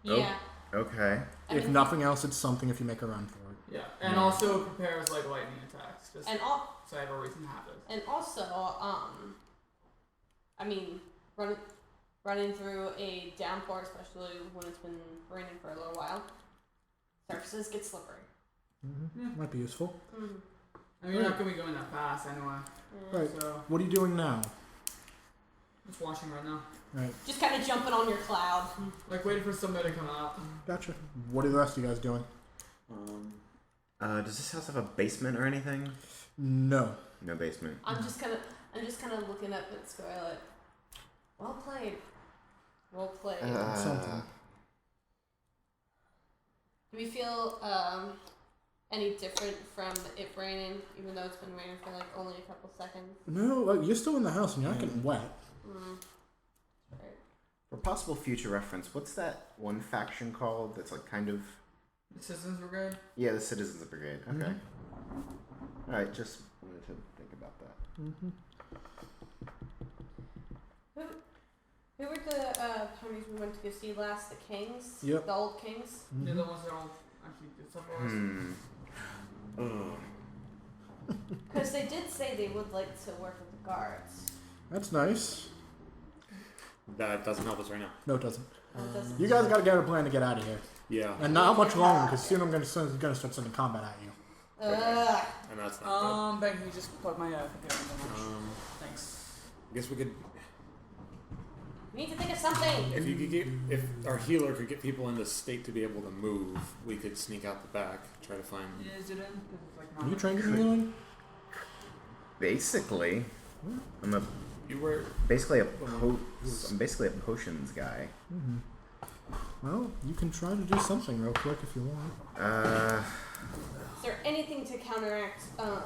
Yeah. Okay. I If mean, nothing else, it's something if you make a run for it. Yeah, and also prepares like lightning attacks, just and so I have a reason to have it. and also, I mean, running through a downpour, especially when it's been raining for a little while, surfaces get slippery. Yeah. Might be useful. Mm. I mean, you're not gonna be going that fast anyway. Right. So What are you doing now? just watching right now, Right. Just kind of jumping on your cloud. like waiting for somebody to come out. Gotcha. What are the rest of you guys doing? Does this house have a basement or anything? No. No basement. I'm just kind of looking up at Scarlet. Well played. Well played. Something. Do we feel any different from it raining, even though it's been raining for like only a couple seconds? No, you're still in the house and you're not getting wet. Right. For possible future reference, what's that one faction called that's like kind of... The Citizens Brigade. Yeah, the Citizens Brigade. Okay. Mm-hmm. Alright, just wanted to think about that. Mm-hmm. Who were the ponies we went to go see last? The Kings? Yep. The old Kings? They're the ones that all actually did stuff for us. Because they did say they would like to work with the guards. That's nice. That doesn't help us right now. No, it doesn't. That doesn't- You guys got to get a plan to get out of here. Yeah, And not much longer, because soon I'm going to start sending combat at you. Ugh. and that's not Ben, can you just plug my computer in? Thanks. I guess we could, We need to think of something. if you could get, if our healer could get people in the state to be able to move, we could sneak out the back, try to find. Is it in? 'Cause it's like Are you not- trained in healing? Basically, I'm You were. basically a potions guy. Mm-hmm. Well, you can try to do something real quick if you want. Is there anything to counteract Hydra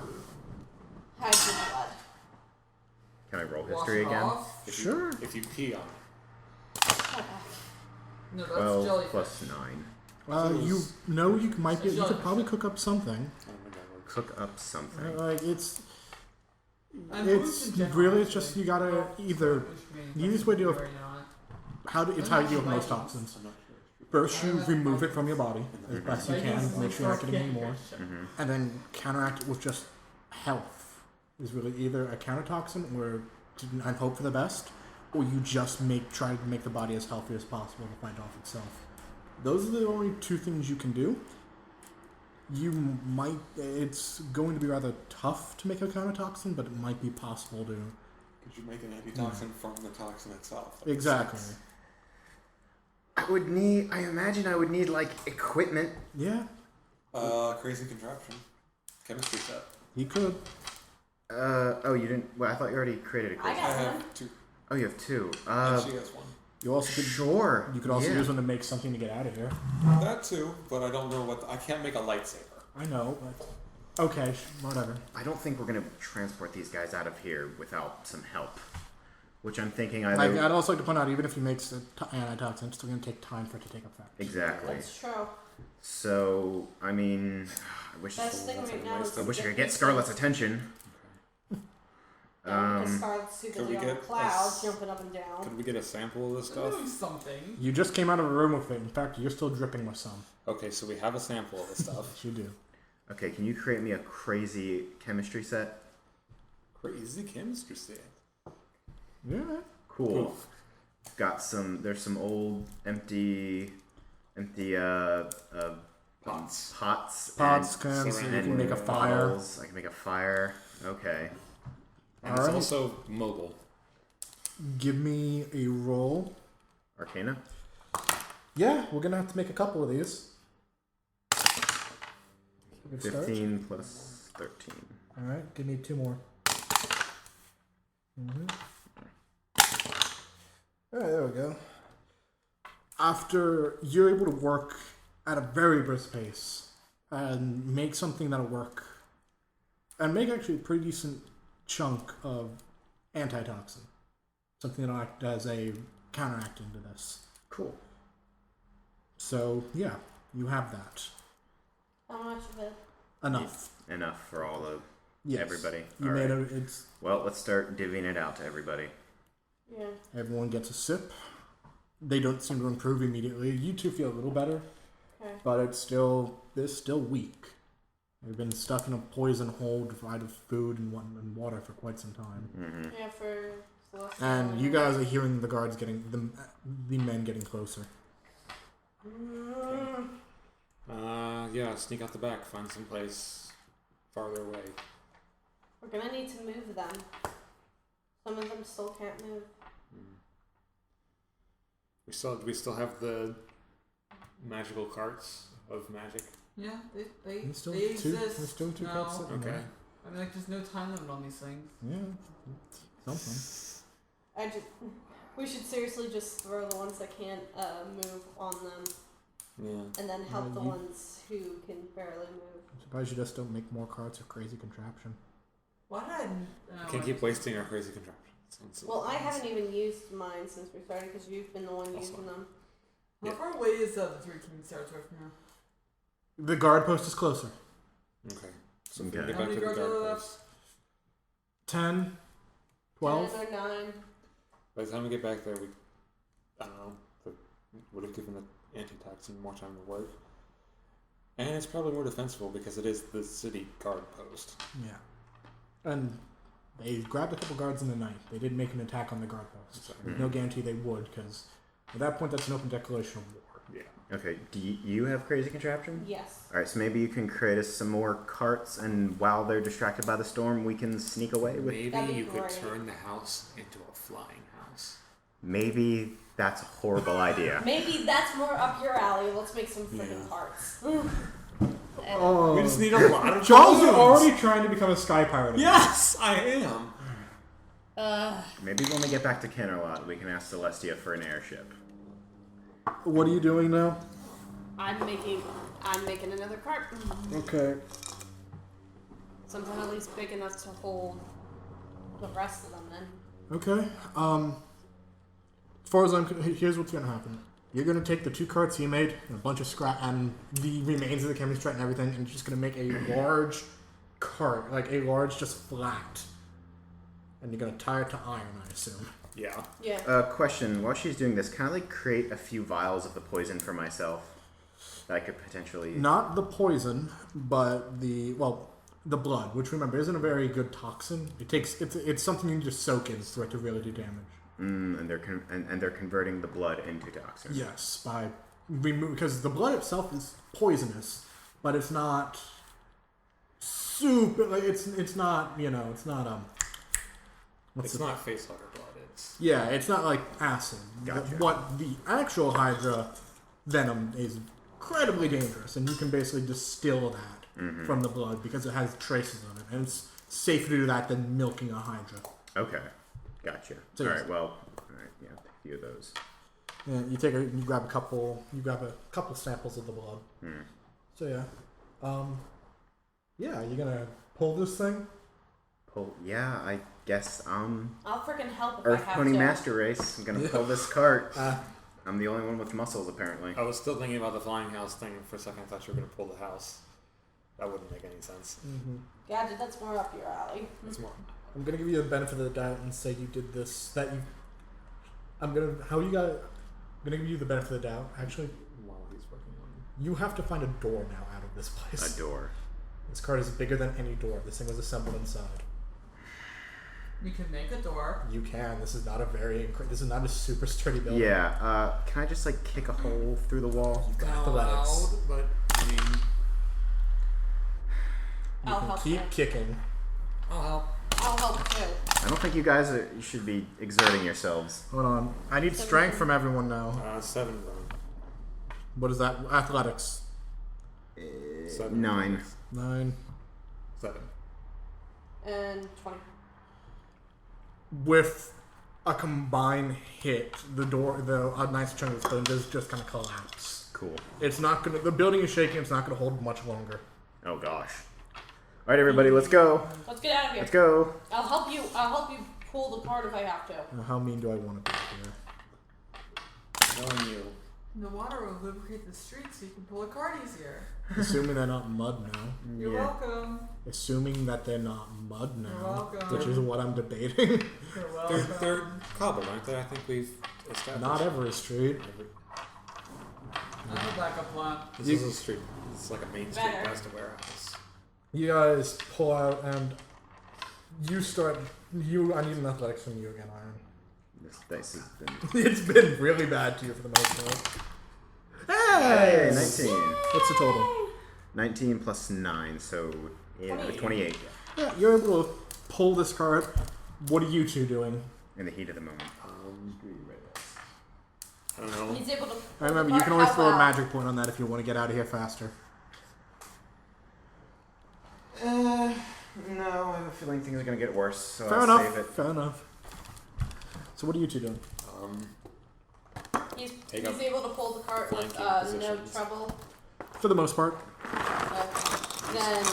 blood? Can I roll Wash history it again? off? If Sure. You, if you pee on it. No, that's 12 jellyfish. plus 9. You know you might be. It's You could jellyfish. probably cook up something. Oh my god, works. Cook up something. Like it's. And It's in general, really it's just actually. you gotta Well, either which means the easiest way to deal with very on it. it's how you deal with most toxins. I'm not sure. First, you remove it from your body as best you Vikings can, make sure you're not getting any more, Mm-hmm. and then counteract it with just health. Is really either a countertoxin or and hope for the best, or you just try to make the body as healthy as possible to fight off itself. Those are the only two things you can do. It's going to be rather tough to make a countertoxin, but it might be possible to. Could you make an antitoxin from the toxin itself? That makes Exactly. sense. I imagine I would need like equipment. Yeah, Crazy contraption. Chemistry set. he could. Oh, you didn't. Well, I thought you already created a I quiz. I got one. have two. Oh, you have 2. And she has one. You also could Sure. You could also yeah. use one to make something to get out of here. That too, but I don't know what. I can't make a lightsaber. I know, but okay, whatever. I don't think we're gonna transport these guys out of here without some help. Which I'm thinking I'd also like to point out, even if he makes the antitoxin, it's still going to take time for it to take effect. Exactly. That's true. So, I mean, I wish Best thing right now is I wish I could get Scarlet's attention. Because Scarlet's too could busy we on get the clouds, jumping up and down. Could we get a sample of this stuff? Doing something. You just came out of a room with it. In fact, you're still dripping with some. Okay, so we have a sample of the stuff. Yes, you do. Okay, can you create me a crazy chemistry set? Crazy chemistry set. Yeah. Cool. Got some. There's some old empty Pots. Pots Cans, so you ceramic can make a fire. bottles. I can make a fire. Okay. And All it's right. also mobile. Give me a roll. Arcana. Yeah, we're going to have to make a couple of these. Good start. 15 plus 13. All right, give me 2 more. All right, there we go. After you're able to work at a very brisk pace and make something that'll work, and make actually a pretty decent chunk of antitoxin, something that'll act as a counteracting to this. Cool. So yeah, you have that. How much of it? Enough. Enough for all of Yes. everybody. You All made right. it's Well, let's start divvying it out to everybody. Yeah. everyone gets a sip. They don't seem to improve immediately. You two feel a little better, Okay. but they're still weak. They've been stuck in a poison hole devoid of food and water for quite some time. Mm-hmm. Yeah, for Celestial. And you guys are hearing the guards getting the men getting closer. Yeah, sneak out the back, find some place farther away. We're gonna need to move them. Some of them still can't move. We still have the magical carts of magic. Yeah, they There's still they two. exist. There's still two No. cups sitting Okay. there. I mean, like, there's no time limit on these things. Yeah, something. We should seriously just throw the ones that can't move on them, Yeah. and then help the you- ones who can barely move. I'm surprised you just don't make more cards of crazy contraption. Why did I? Can't keep wasting our crazy contraptions. Well, I haven't even used mine since we started because you've been the one That's using them. How far away is the Three Kings territory from here? The guard post is closer. Okay. So Okay. if we get How back many to the guards are guard left? post. 10, 12. 10 or 9. By the time we get back there, we, I don't know, would have given the antitoxin more time to work. And it's probably more defensible because it is the city guard post. Yeah. And they grabbed a couple guards in the night. They didn't make an attack on the guard post. So, There's no guarantee they would, because at that point that's an open declaration of war. yeah. Okay, do you have crazy contraption? Yes. Alright, so maybe you can create us some more carts, and while they're distracted by the storm, we can sneak away with... Maybe That'd be you could great. turn the house into a flying house. Maybe that's a horrible idea. Maybe that's more up your alley. Let's make some freaking Yeah. parts. Oh, We just need a lot of Charles is balloons. already trying to become a sky pirate. again. Yes, I am. Maybe when we get back to Kennerlot, we can ask Celestia for an airship. What are you doing now? I'm making another cart. Okay. Something at least big enough to hold the rest of them in. Okay. As far as here's what's gonna happen. You're gonna take the 2 carts he made and a bunch of scrap and the remains of the chemistry and everything, and you're just gonna make a large cart, like a large, just flat, and you're gonna tie it to iron, I assume. Yeah. Yeah. Question, while she's doing this, can I like create a few vials of the poison for myself that I could potentially... Not the poison, but the blood, which remember isn't a very good toxin. It's something you can just soak in for it to really do damage. and they're converting the blood into toxin. Yes, because the blood itself is poisonous, but it's not super. Like it's not it's not It's not face hugger blood. It's yeah, it's not like acid. Gotcha. What the actual Hydra venom is incredibly dangerous, and you can basically distill that from the blood because it has traces of it, and it's safer to do that than milking a Hydra. Okay, gotcha. So All yes. right, well, yeah, a few of those. Yeah, you grab a couple samples of the blood. So yeah, yeah, you're gonna pull this thing. Yeah, I guess I'll freaking help if Earth I have Pony to. Master Race. I'm gonna pull this cart. I'm the only one with muscles, apparently. I was still thinking about the flying house thing for a second. I thought you were going to pull the house. That wouldn't make any sense. Gadget, that's more up your alley. It's more. I'm gonna give you the benefit of the doubt and say you did this. I'm gonna give you the benefit of the doubt. Actually, While he's working on you have to find a door now out of this place. A door. This cart is bigger than any door. This thing was assembled inside. We can make a door. You can. This is not this is not a super sturdy building. Yeah. Can I just like kick a hole through the wall? Athletics. but I mean, You I'll can help keep you. kicking. I'll help. I'll help too. I don't think you guys you should be exerting yourselves. Hold on. I need strength from everyone now. 7 run. What is that? Athletics. 9. 9. 7. And 20. With a combined hit, a nice chunk of this building does just kind of collapse. Cool. It's not gonna. The building is shaking. It's not gonna hold much longer. Oh gosh. All right, everybody, let's go. Let's get out of here. Let's go. I'll help you pull the cart if I have to. Now, how mean do I want to be here? Knowing you. The water will lubricate the streets so you can pull a cart easier. Assuming they're not mud now. You're welcome. Assuming that they're not mud now, You're welcome. which is what I'm debating. You're welcome. They're cobbled, aren't they? I think we've established. Not every street. I have a backup plan. This is a street. It's like a main street Better. past a warehouse. You guys pull out and you start. I need an athletics from you again, Iron. This dice has been. It's been really bad to you for the most part. Hey, Hey! 19. What's the total? 19 plus 9, so 28. Yeah, you're able to pull this cart. What are you two doing? In the heat of the moment. I don't know. He's able to. I remember you can always throw a magic point on that if you want to get out of here faster. No, I have a feeling things are gonna get worse, so Fair I'll enough. save it. Fair enough. So what are you two doing? He's Take up able to pull the cart with flanking no positions. trouble. For the most part. Then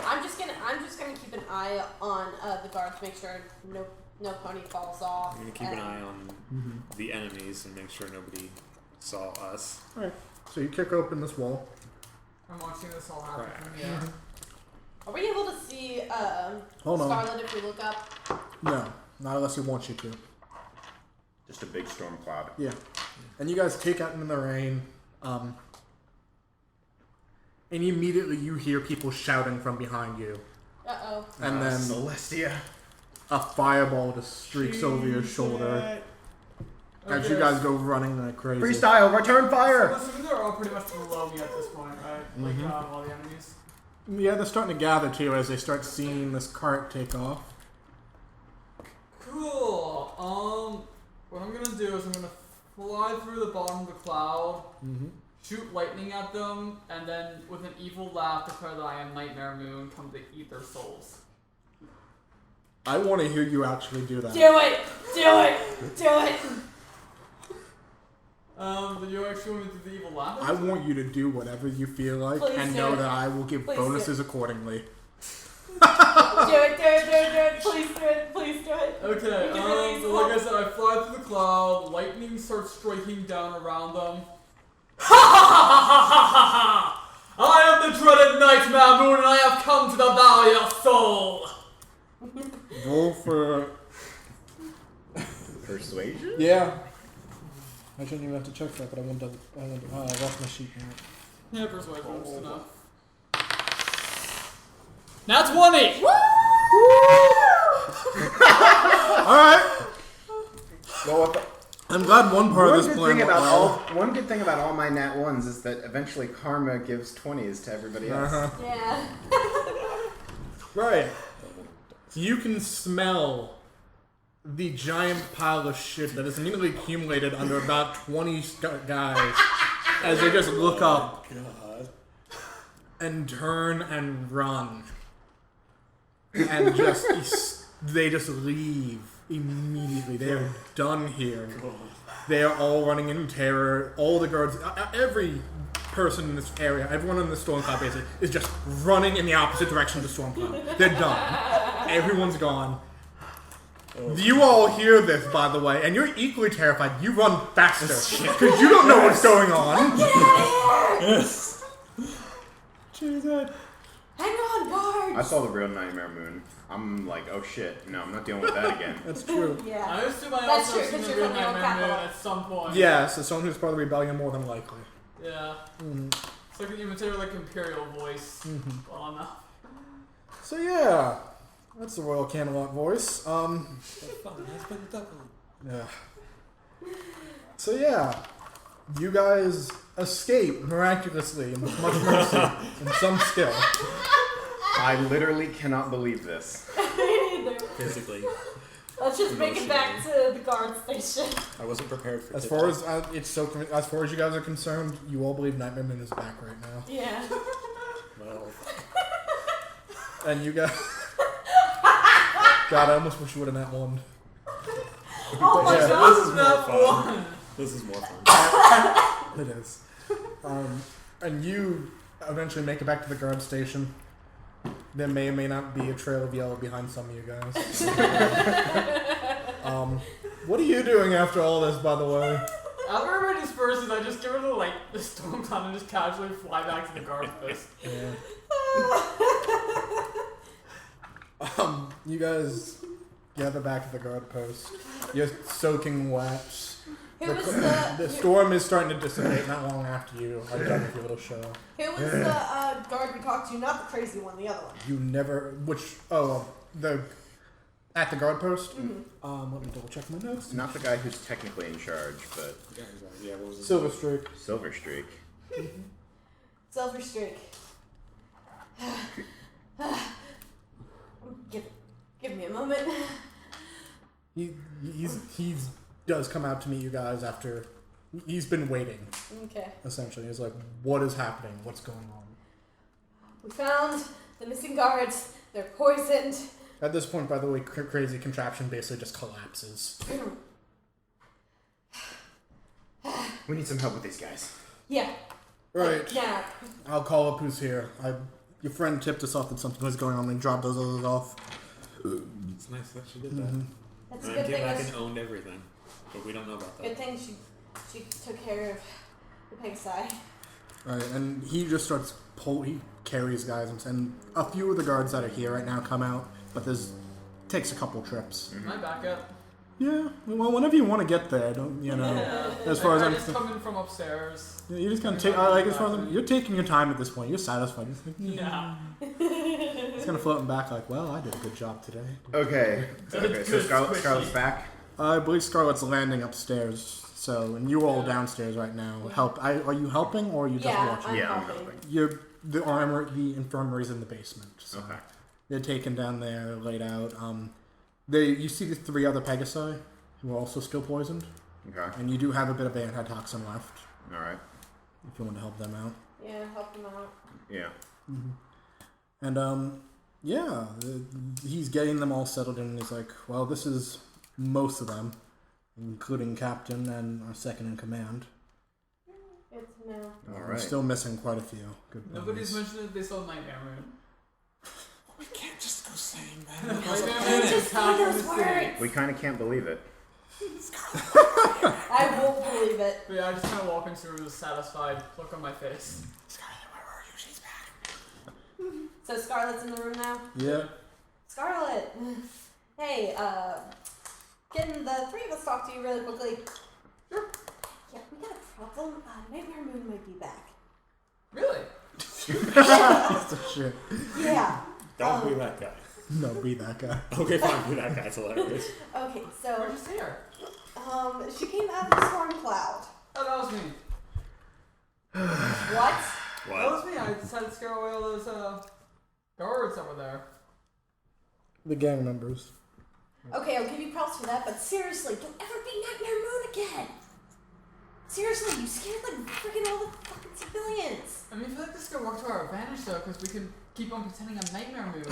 I'm just gonna keep an eye on the guard to make sure no pony falls off. I'm gonna keep an eye on the enemies and make sure nobody saw us. Alright. So you kick open this wall. I'm watching this all happen Right. from the air. Are we able to see Hold on. Scarlet if we look up? No, not unless he wants you to. Just a big storm cloud. Yeah. And you guys kick out in the rain. And immediately you hear people shouting from behind you. Uh-oh. And then Celestia. a fireball just streaks over your shoulder. As you guys go running like crazy. FreeStyle, return I'm fire! assuming they're all pretty much below me at this point, right? Like all the enemies. Yeah, they're starting to gather too as they start seeing this cart take off. Cool. What I'm gonna do is I'm gonna fly through the bottom of the cloud, shoot lightning at them, and then with an evil laugh declare that I am Nightmare Moon, come to eat their souls. I want to hear you actually do that. Do it! Do it! Do it! Do you actually want me to do the evil laugh? I want you to do whatever you feel like Please and do know it. that I will give Please bonuses accordingly. Do it! Do it! Do it! Do it! Please do it! Please do it! Okay, We can really so like I said, I fly through the cloud, lightning starts striking down around them. I am the dreaded Nightmare Moon and I have come to devour your soul! Roll for... Persuasion? Yeah. I shouldn't even have to check that, but I lost my sheet now. Yeah, persuasion, just enough. Now 20! Alright! Well, I'm glad one part of this plan went well. one good thing about all my nat ones is that eventually karma gives 20s to everybody else. Yeah. Right. You can smell the giant pile of shit that is immediately accumulated under about 20 guys as they just look up and turn and run. And just, they just leave immediately. They're done here. They are all running in terror. All the guards, every person in this area, everyone in the storm cloud basically, is just running in the opposite direction of the storm cloud. They're done. Everyone's gone. You all hear this, by the way, and you're equally terrified. You run faster because you don't know what's going on. Yes. Jesus. Hang on, guards! I saw the real Nightmare Moon. I'm like, oh shit, no, I'm not dealing with that again. That's true. Yeah. I assume I That's also true, seen 'cause the you're real from the old Nightmare Moon capital. at some point. Yeah, so someone who's part of the rebellion more than likely. Yeah. Mm-hmm. It's like an imitator, like Imperial voice. Well enough. So yeah, that's the Royal Camelot voice. Yeah. So yeah, you guys escape miraculously with much mercy and some skill. I literally cannot believe this. Physically. Let's just make it back to the guard station. I wasn't prepared for As far as as far as you guys are concerned, you all believe Nightmare Moon is back right now, Yeah. Well, and you guys. God, I almost wish you would have that one. Oh my Yeah. god! this is more fun. This is more fun. It is. And you eventually make it back to the guard station. There may or may not be a trail of yellow behind some of you guys. What are you doing after all this, by the way? After everybody disperses, I just give it a the storm cloud and just casually fly back to the guard post. Yeah. You guys gather back at the guard post. You're soaking wet. Who was The storm is starting to dissipate not long after you are done with your little show. Who was the guard we talked to? Not the crazy one, the other one. You never, at the guard post. Let me double check my notes. Not the guy who's technically in charge, but Yeah, what was it? Silver Streak. Silver Streak. Silver Streak. Give me a moment. He does come out to meet you guys after he's been waiting. Okay. Essentially, he's like, "What is happening? What's going on?" We found the missing guards. They're poisoned. At this point, by the way, crazy contraption basically just collapses. We need some help with these guys. Yeah. Right. Yeah. I'll call up who's here. Your friend tipped us off that something was going on. They dropped those others off. It's nice that she did that. That's a And good came thing. back and owned everything. But we don't know about that. Good thing she took care of the pigsty. Right, and he just starts he carries guys, and a few of the guards that are here right now come out, but takes a couple trips. Can I back up? Yeah, well, whenever you want to get there, don't you know? Yeah. As far as I I'm just come in from upstairs. you just kind of take as far as you're taking your time at this point. You're satisfied. You're thinking, Yeah. It's kind of floating back like, well, I did a good job today. Okay. Okay, so Good Scarlet's squishy. back. I believe Scarlet's landing upstairs. So, and you all downstairs right now. Are you helping or are you just Yeah, watching? I'm Yeah, I'm helping. helping. The infirmary's in the basement. So Okay. they're taken down there, laid out. You see the 3 other Pegasi who are also still poisoned, Okay. and you do have a bit of antitoxin left All right. if you want to help them out. Yeah, help them out. Yeah. And he's getting them all settled in. And he's like, well, this is most of them, including Captain and our second in command. Good to know. All We're right. still missing quite a few. Good Nobody's boys. mentioned that they saw Nightmare Moon. We can't just go saying that. Nightmare I Moon is just half say of those the city. words. We kind of can't believe it. I won't believe it. But yeah, I just kind of walk into with a satisfied look on my face. Scarlet, where were you? She's back. So Scarlet's in the room now? Yeah. Scarlet! Hey, can the 3 of us talk to you really quickly? Sure. Yeah, we got a problem. Nightmare Moon might be back. Really? That's the shit. Yeah. Don't be that guy. No, be that guy. Okay, fine, be that guy. It's hilarious. Okay, Or so, just here. she came out of the storm cloud. Oh, that was me. What? That was me. I decided to scare away all those guards that were there. The gang members. Okay, I'll give you props for that, but seriously, don't ever be Nightmare Moon again! Seriously, you scared like freaking all the fucking civilians! I mean, I feel like this is gonna work to our advantage though, because we can keep on pretending I'm Nightmare Moon,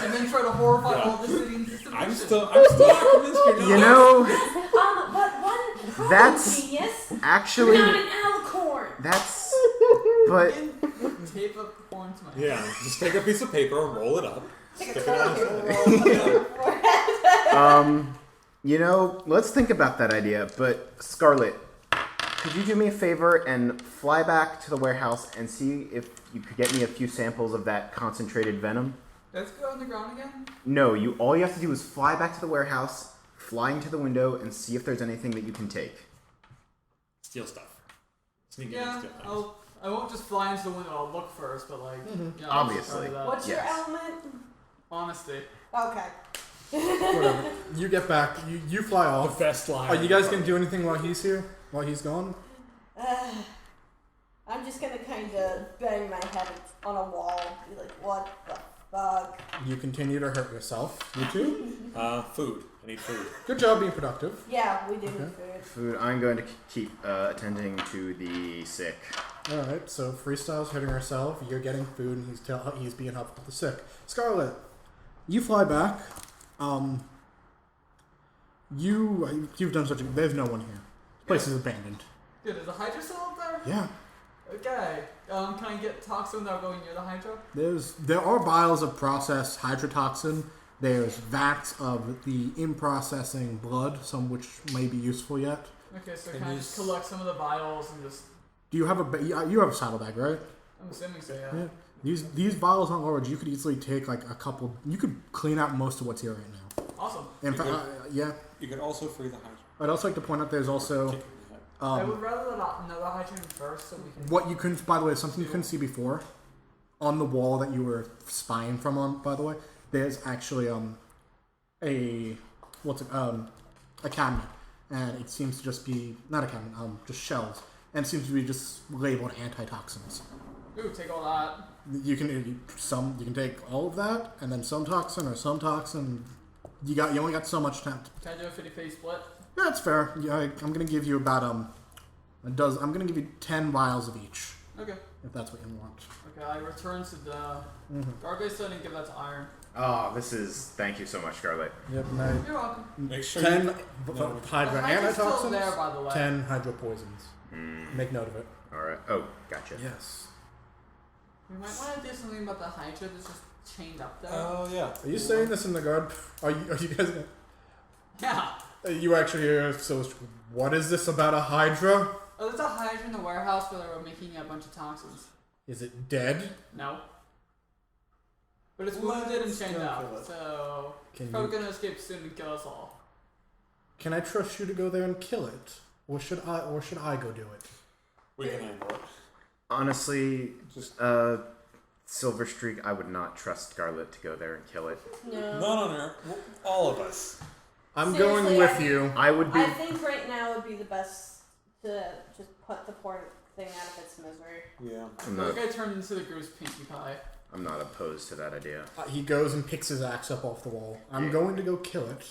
and then try to horrify all the city and I'm still not convinced you're not. You know, But That's Genius. actually You're not an alicorn. that's. But Tape up the horn to my Yeah, just take a piece of paper, roll it up, Take stick a it on. toilet paper roll. Put it on your forehead. you know, let's think about that idea. But Scarlet, could you do me a favor and fly back to the warehouse and see if you could get me a few samples of that concentrated venom? Let's go underground again. No, all you have to do is fly back to the warehouse, fly into the window, and see if there's anything that you can take. Steal stuff. Sneak in and Yeah, steal things. I won't just fly into the window. I'll look first, but like, yeah, I'll Obviously. try that. What's your Yes. element? Honesty. Okay. Whatever. You get back. You fly The off. best line. Are you guys gonna do anything while he's here? While he's gone? I'm just gonna kind of bang my head on a wall, be like, "What the fuck?" You continue to hurt yourself. You too. Food. I need food. Good job being productive. Yeah, we do Okay. need food. Food. I'm going to keep attending to the sick. All right. So FreeStyle's hurting herself. You're getting food, and he's being helpful to the sick. Scarlet, you fly back. You've done such a. There's no one here. This place is abandoned. Dude, is the Hydra still up there? Yeah. Okay. Can I get toxin without going near the Hydra? There are vials of processed hydrotoxin. There's vats of the in-processing blood, some which may be useful yet. Okay, so Can can I you just collect some of the vials and just? Do you have you have a saddlebag, right? I'm assuming so. Yeah. Yeah. These vials aren't large. You could easily take like a couple. You could clean out most of what's here right now. Awesome. In fact, yeah. You can also free the Hydra. I'd also like to point out there's also Kick it in the head. I would rather not know the Hydra first, so we can. what you couldn't. By the way, something you couldn't see before, on the wall that you were spying from. On by the way, there's actually a cabinet, and it seems to just be not a cabinet, just shelves, and it seems to be just labeled antitoxins. Ooh, take all that. You can take all of that, and then some toxin or some toxin. You only got so much time. Can I do a 50-50 split? Yeah, that's fair. Yeah, I'm gonna give you about I'm gonna give you 10 vials of each, Okay. if that's what you want. Okay, I return to the garbage setting and give that to Iron. Oh, thank you so much, Scarlet. Yep, and You're welcome. Make sure 10 you, Hydra The Hydra's still there, antitoxins, by the way. 10 Hydra poisons. Make note of it. Alright. Oh, gotcha. Yes. We might want to do something about the Hydra that's just chained up there. oh yeah. Are you saying this in the guard? Are you guys? Yeah. You actually so? What is this about a Hydra? Oh, there's a Hydra in the warehouse where they were making a bunch of toxins. Is it dead? No. But it's wounded and Let's chained go up, kill it. so Can probably you? gonna escape soon and kill us all. Can I trust you to go there and kill it, or should I? Or should I go do it? We can handle it. Honestly, Just Silver Streak, I would not trust Scarlet to go there and kill it. No. none on her. All of us. I'm Seriously, going with I- you. I would be. I think right now would be the best to just put the poor thing out of its misery. Yeah. I'm The not, guy turned into the Goose Pinkie Pie. I'm not opposed to that idea. He goes and picks his axe up off the wall. I'm going to go kill it.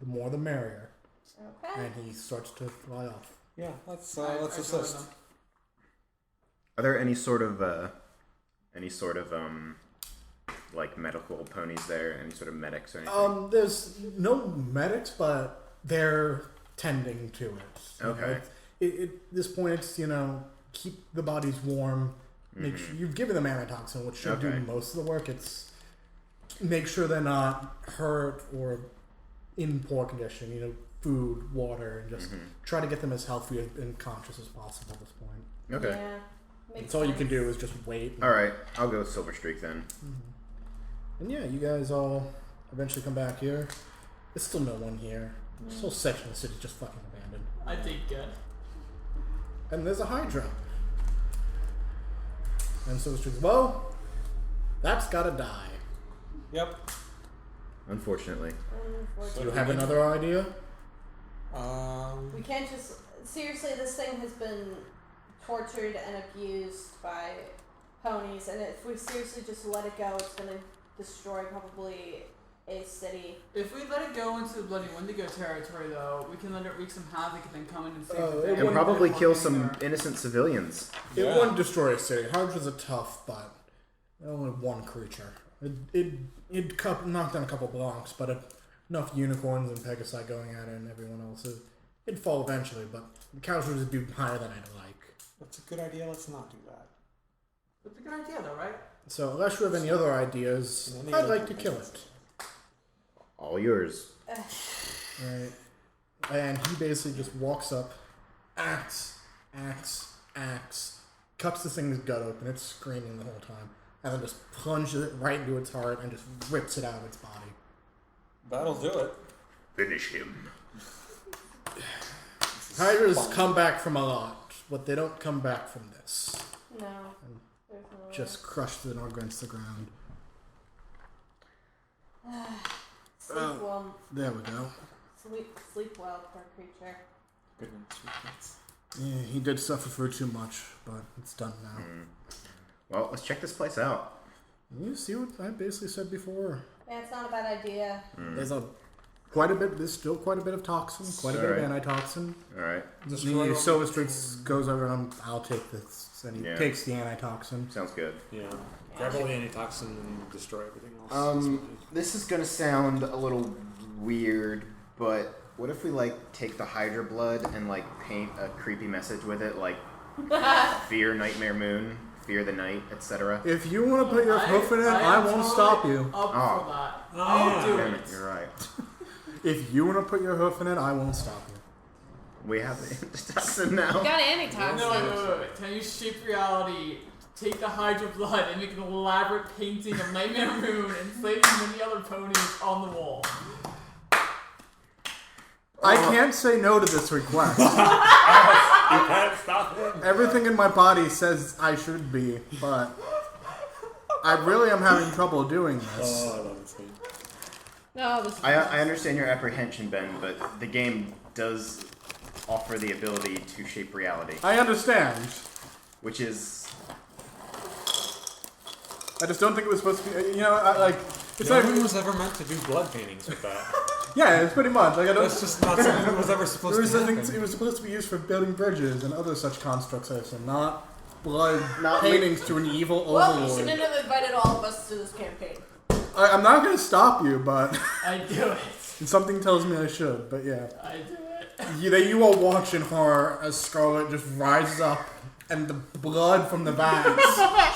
The more, the merrier. Okay. And he starts to fly off. Yeah. Let's I joined assist. them. Are there any sort of like medical ponies there? Any sort of medics or anything? There's no medics, but they're tending to it. You Okay. know, at this point, it's keep the bodies warm. Make sure you've given them antitoxin, which should do Okay. most of the work. It's make sure they're not hurt or in poor condition. Food, water, and just try to get them as healthy and conscious as possible at this point. Okay. Yeah. Makes That's all you can sense. do is just wait. All right. I'll go with Silver Streak then. And yeah, you guys all eventually come back here. There's still no one here. This whole section of the city is just fucking abandoned. I did good. And there's a Hydra. And so it's just, well, that's gotta die. Yep. Unfortunately. Do you have another idea? We can't just seriously. This thing has been tortured and abused by ponies, and if we seriously just let it go, it's gonna destroy probably a city. If we let it go into the bloody Wendigo territory, though, we can let it wreak some havoc and then come in and save Oh, the it day. And wouldn't probably Before kill getting some there. innocent civilians. It Yeah. wouldn't destroy a city. Hydras are tough, but they're only one creature. It'd knock down a couple blocks, but enough unicorns and Pegasi going at it and everyone else, It'd fall eventually, but the couch would just be higher than I'd like. That's a good idea. Let's not do that. That's a good idea, though, right? So, unless you have any other ideas, I'd like to kill it. All yours. Right. And he basically just walks up, axe, cuts the thing's gut open, it's screaming the whole time, and then just plunges it right into its heart and just rips it out of its body. That'll do it. Finish him. Hydras come back from a lot, but they don't come back from this. No. There's no Just crushed it against the ground. Sleep well. There we go. Sleep well, poor creature. Good night's sleep. Yeah, he did suffer for too much, but it's done now. Well, let's check this place out. You see what I basically said before. Yeah, it's not a bad idea. There's still quite a bit of toxin, quite a bit of antitoxin. Alright. The Silver Streaks goes over and I'll take this, and he takes the antitoxin. Sounds good. Yeah. Grab all the antitoxin and destroy everything else. This is gonna sound a little weird, but what if we take the Hydra blood and paint a creepy message with it, like fear Nightmare Moon, fear the night, etc. If you want to put your hoof in it, I won't totally stop you. Up for that. Oh, I'll do Damn it. it, you're right. If you want to put your hoof in it, I won't stop you. We have the antitoxin now. You got antitoxin. No. Can you shape reality? Take the Hydra blood and make an elaborate painting of Nightmare Moon and slate many other ponies on the wall. I can't say no to this request. you can't stop him. Everything in my body says I should be, but I really am having trouble doing this. Oh, I love this thing. No, this is I understand your apprehension, Ben, but the game does offer the ability to shape reality, I understand. which is I just don't think it was supposed to be. It's No not. one was ever meant to do blood paintings with that. Yeah, it's pretty much. I don't. That's just not something that was ever supposed to happen. It was supposed to be used for building bridges and other such constructs, I assume, not blood Not paintings to an evil well, you overlord. shouldn't have invited all of us to this campaign. I'm not going to stop you, but I do it. something tells me I should. But yeah, I do it. you all watch in horror as Scarlet just rises up and the blood from the vats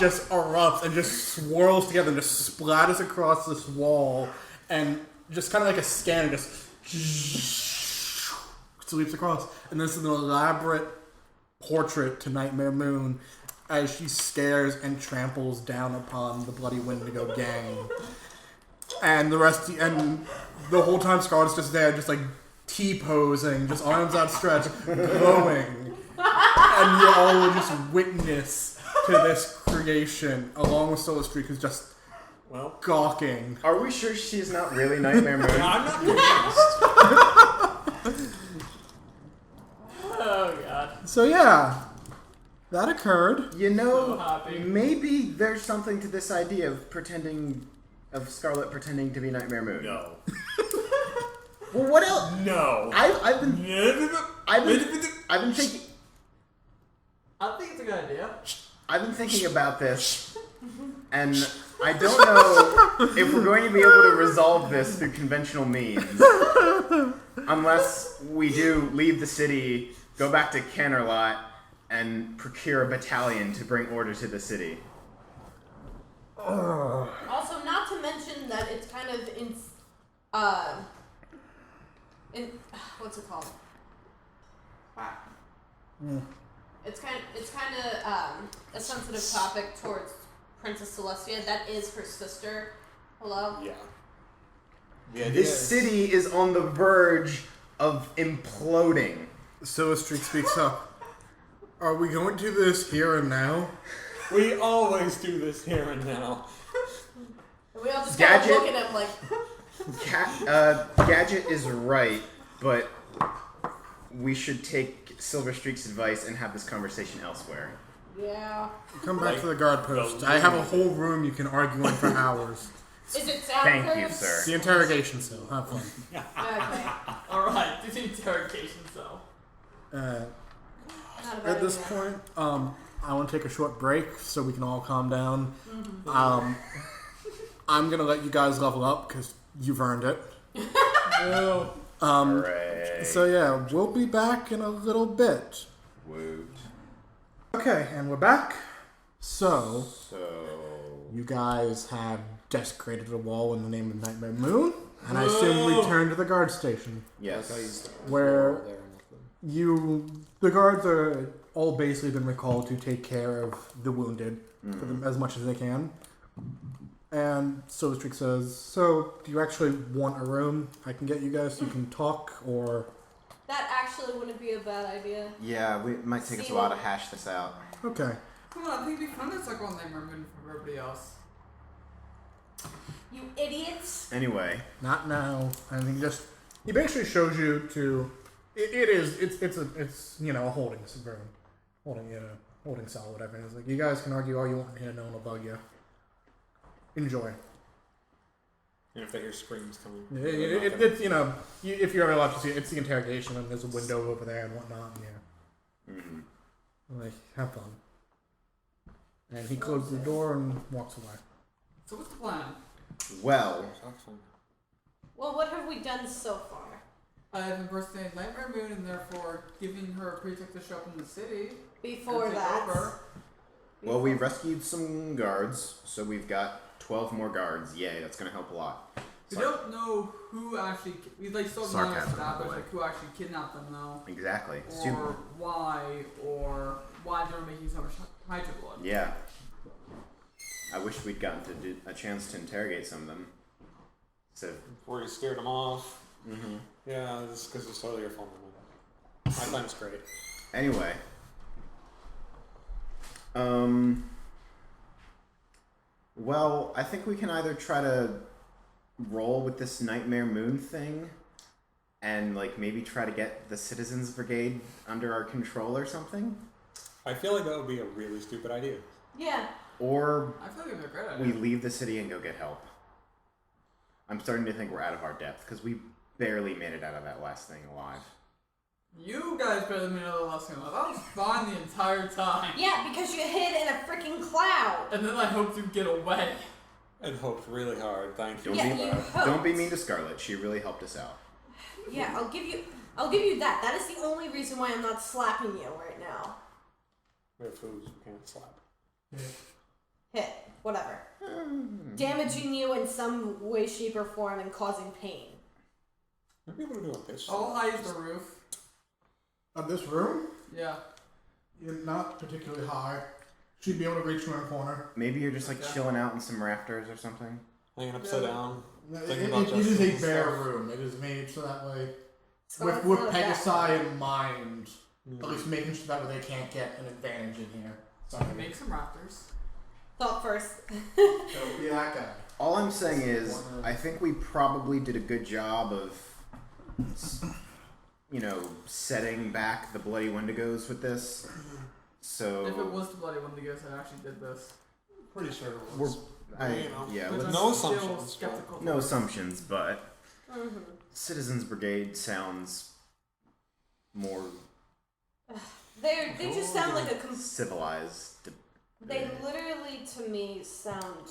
just erupts and just swirls together and just splatters across this wall and just kind of like a scanner just sweeps across. And this is an elaborate portrait to Nightmare Moon as she stares and tramples down upon the Bloody Wendigo gang. And the whole time Scarlet's just there, just T-posing, just arms outstretched, glowing. And you all will just witness to this creation, along with Solar Streak, who's just gawking. Are we sure she's not really Nightmare Moon? I'm not convinced. Oh god. So yeah, that occurred. So happy. Maybe there's something to this idea of Scarlet pretending to be Nightmare Moon. No. Well, what else? No. I've been thinking. I think it's a good idea. I've been thinking about this, and I don't know if we're going to be able to resolve this through conventional means, unless we do leave the city, go back to Canterlot, and procure a battalion to bring order to the city. Also, not to mention that it's kind of what's it called? Wow. It's kind of a sensitive topic towards Princess Celestia. That is her sister. Hello. Yeah. This city is on the verge of imploding. Solar Streak speaks up. Are we going to do this here and now? We always do this here and now. We all just kind of Gadget. look at him like. Gadget is right, but we should take Silver Streak's advice and have this conversation elsewhere. Yeah. Come back to the guard post. I have a whole room you can argue in for hours. Is it soundproof? Thank you, sir. The interrogation cell. Have fun. Okay. Alright, do the interrogation cell. Not a bad At this idea. point, I want to take a short break so we can all calm down. I'm gonna let you guys level up because you've earned it. No. Hooray. Yay. So yeah, we'll be back in a little bit. Woot. Okay, and we're back. So, So... you guys have desecrated the wall in the name of Nightmare Moon, and I assume returned to the guard station. Yes. Where the guards are all basically been recalled to take care of the wounded for them as much as they can. And Sostrick says, so, do you actually want a room I can get you guys so you can talk, or... That actually wouldn't be a bad idea. Yeah, it might take us a while to hash this out. Okay. Come on, I think it'd be fun to talk about Nightmare Moon from everybody else. You idiots! Anyway. Not now. I mean, he basically shows you to... It's a holding room. Holding cell, whatever. It's like, you guys can argue all you want here, no one will bug you. Enjoy. And if they hear screams coming, It's if you're ever allowed to see it, it's the interrogation, and there's a window over there and whatnot. And like, have fun. And he closes the door and walks away. So what's the plan? Well, Well, what have we done so far? I have impersonated Nightmare Moon and therefore giving her a pretext to show up in the city. Before and take that. over. well, we rescued some guards, so we've got 12 more guards. Yay, that's gonna help a lot. We don't know who actually. We still have not Sarcasm, by the established way. who actually kidnapped them though, Exactly. or why they're making so much Hydra blood. Yeah. I wish we'd gotten to do a chance to interrogate some of them. So. before you scared them off. Mm-hmm. Yeah, this is because it's totally your fault. My plan's great. Anyway. Well, I think we can either try to roll with this Nightmare Moon thing and, like, maybe try to get the Citizens Brigade under our control or something. I feel like that would be a really stupid idea. Yeah. Or I feel like it's a great idea. we leave the city and go get help. I'm starting to think we're out of our depth because we barely made it out of that last thing alive. You guys better than me know the last thing. I was fine the entire time. Yeah, because you hid in a freaking cloud. And then I hoped you'd get away. And hoped really hard. Thank you. Don't be mean to Scarlet. She really helped us out. Yeah, I'll give you that. That is the only reason why I'm not slapping you right now. We have foods we can't slap. Hit. Whatever. Damaging you in some way, shape, or form and causing pain. Maybe able to do a pitch. All high is the roof. Of this room? Yeah. You're not particularly high. She'd be able to reach around a corner. Maybe you're just like chilling out in some rafters or something. Hanging upside down. It is a bare room. It is made so that way, Scarlet's with not a bad Pegasi in mind, at least making sure that way they can't get an advantage in here. So Make some raptors. Thought first. Don't be that guy. All I'm saying is, I think we probably did a good job of, setting back the bloody Wendigos with this. So If it was the bloody Wendigos that actually did this. Pretty sure it was. yeah, But with I'm no still assumptions, skeptical. no assumptions, but Mm-hmm. Citizens Brigade sounds more They just sound like a civilized. They literally, to me, sound.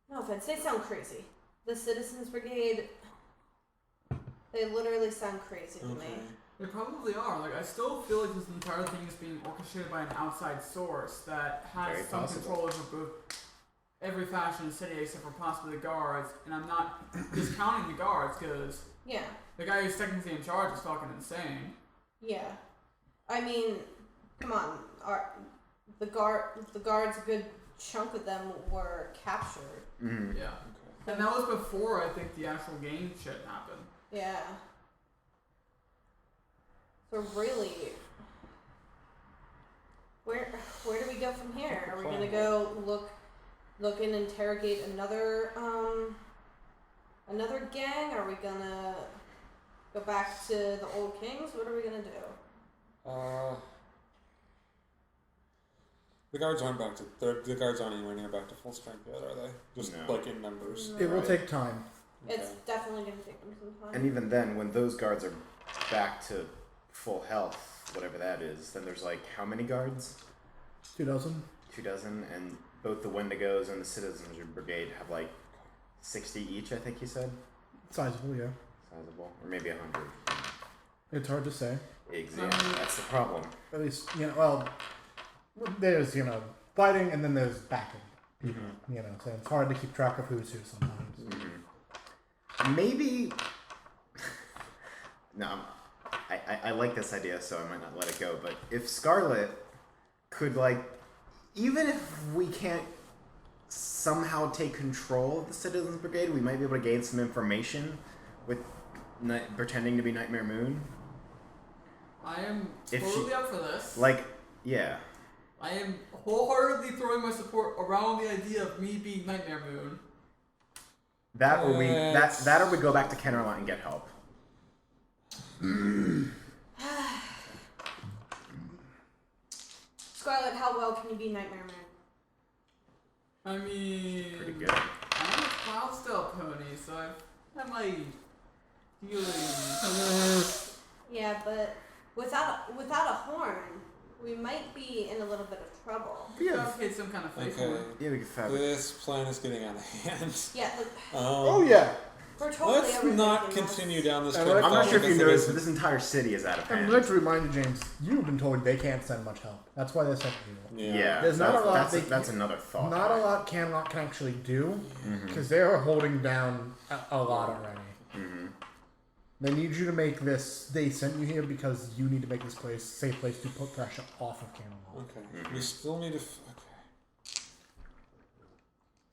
No offense, they sound crazy. The Citizens Brigade. They literally sound crazy to me. They probably are. Like, I still feel like this entire thing is being orchestrated by an outside source that has Very some possible. control over both every faction in the city except for possibly the guards. And I'm not discounting the guards because Yeah, the guy who's technically in charge is fucking insane. yeah. I mean, come on. The guards, a good chunk of them were captured. Mm-hmm. Yeah. And that was before I think the actual game shit happened. Yeah. So really, where do we go from here? Are we gonna go look and interrogate another gang? Are we gonna go back to the old kings? What are we gonna do? The guards aren't back to. The guards aren't anywhere near back to full strength yet, are they? Just No. like in numbers. It will Right. take time. It's Okay. definitely gonna take them some time. And even then, when those guards are back to full health, whatever that is, then there's like how many guards? 2,000. 24, and both the Wendigos and the Citizens Brigade have like 60 each, I think you said. Sizable, yeah. sizable, or maybe 100. It's hard to say. Exactly. That's the problem. At least, well, there's, fighting and then there's backing. Mm-hmm. So it's hard to keep track of who's who sometimes. Mm-hmm. Maybe. No, I like this idea, so I might not let it go. But if Scarlet could, even if we can't somehow take control of the Citizens Brigade, we might be able to gain some information with pretending to be Nightmare Moon. I am totally up for this. Yeah. I am wholeheartedly throwing my support around the idea of me being Nightmare Moon. That or we go back to Kennerlot and get help. Scarlet, how well can you be Nightmare Moon? I mean, Pretty good. I'm a FreeStyle pony, so I my feelings. Yeah, but without a horn, we might be in a little bit of trouble. Fabricate some kind of fake Okay. one. Yeah, we can fabricate. This plan is getting out of hand. Yeah, Yeah. we're totally Let's overthinking not this. continue down this I'm train. of I'm not thought sure if you because it noticed, but isn't- this entire city is out of I'd hand. like to remind you, James, you've been told they can't send much help. That's why they sent you. Yeah, There's not a lot That's another thought. Not a lot Canlock can actually do, Mm-hmm. because they're holding down a lot already. Mm-hmm. They need you to make this. They sent you here because you need to make this place a safe place to put pressure off of Canlock. Okay. We still need to. Okay.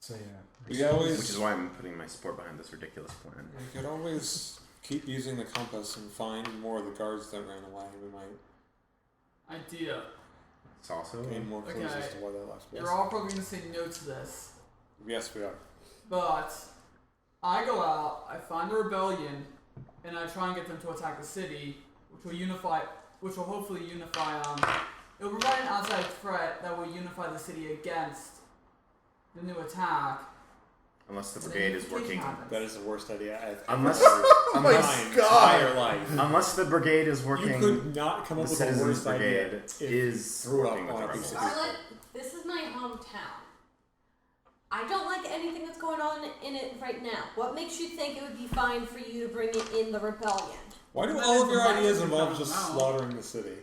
So yeah. We always. Which is why I'm putting my support behind this ridiculous plan. We could always keep using the compass and find more of the guards that ran away. We might Idea. It's also gain more clues Okay. as to why they left. You're all probably gonna say no to this, Yes, we are. but I go out, I find the rebellion, and I try and get them to attack the city, which will hopefully unify. It will provide an outside threat that will unify the city against the new attack. unless the and then brigade is unification working. happens. That is the worst idea I've Unless, ever Oh my heard in my God. entire life. unless the brigade is working. You could not come the up with a Citizens worse idea. Brigade if is you threw it working up with on the a piece of rebels. paper. Scarlet, this is my hometown. I don't like anything that's going on in it right now. What makes you think it would be fine for you to bring it in the rebellion? Why do That all is of your the ideas maximum involve amount. just slaughtering the city?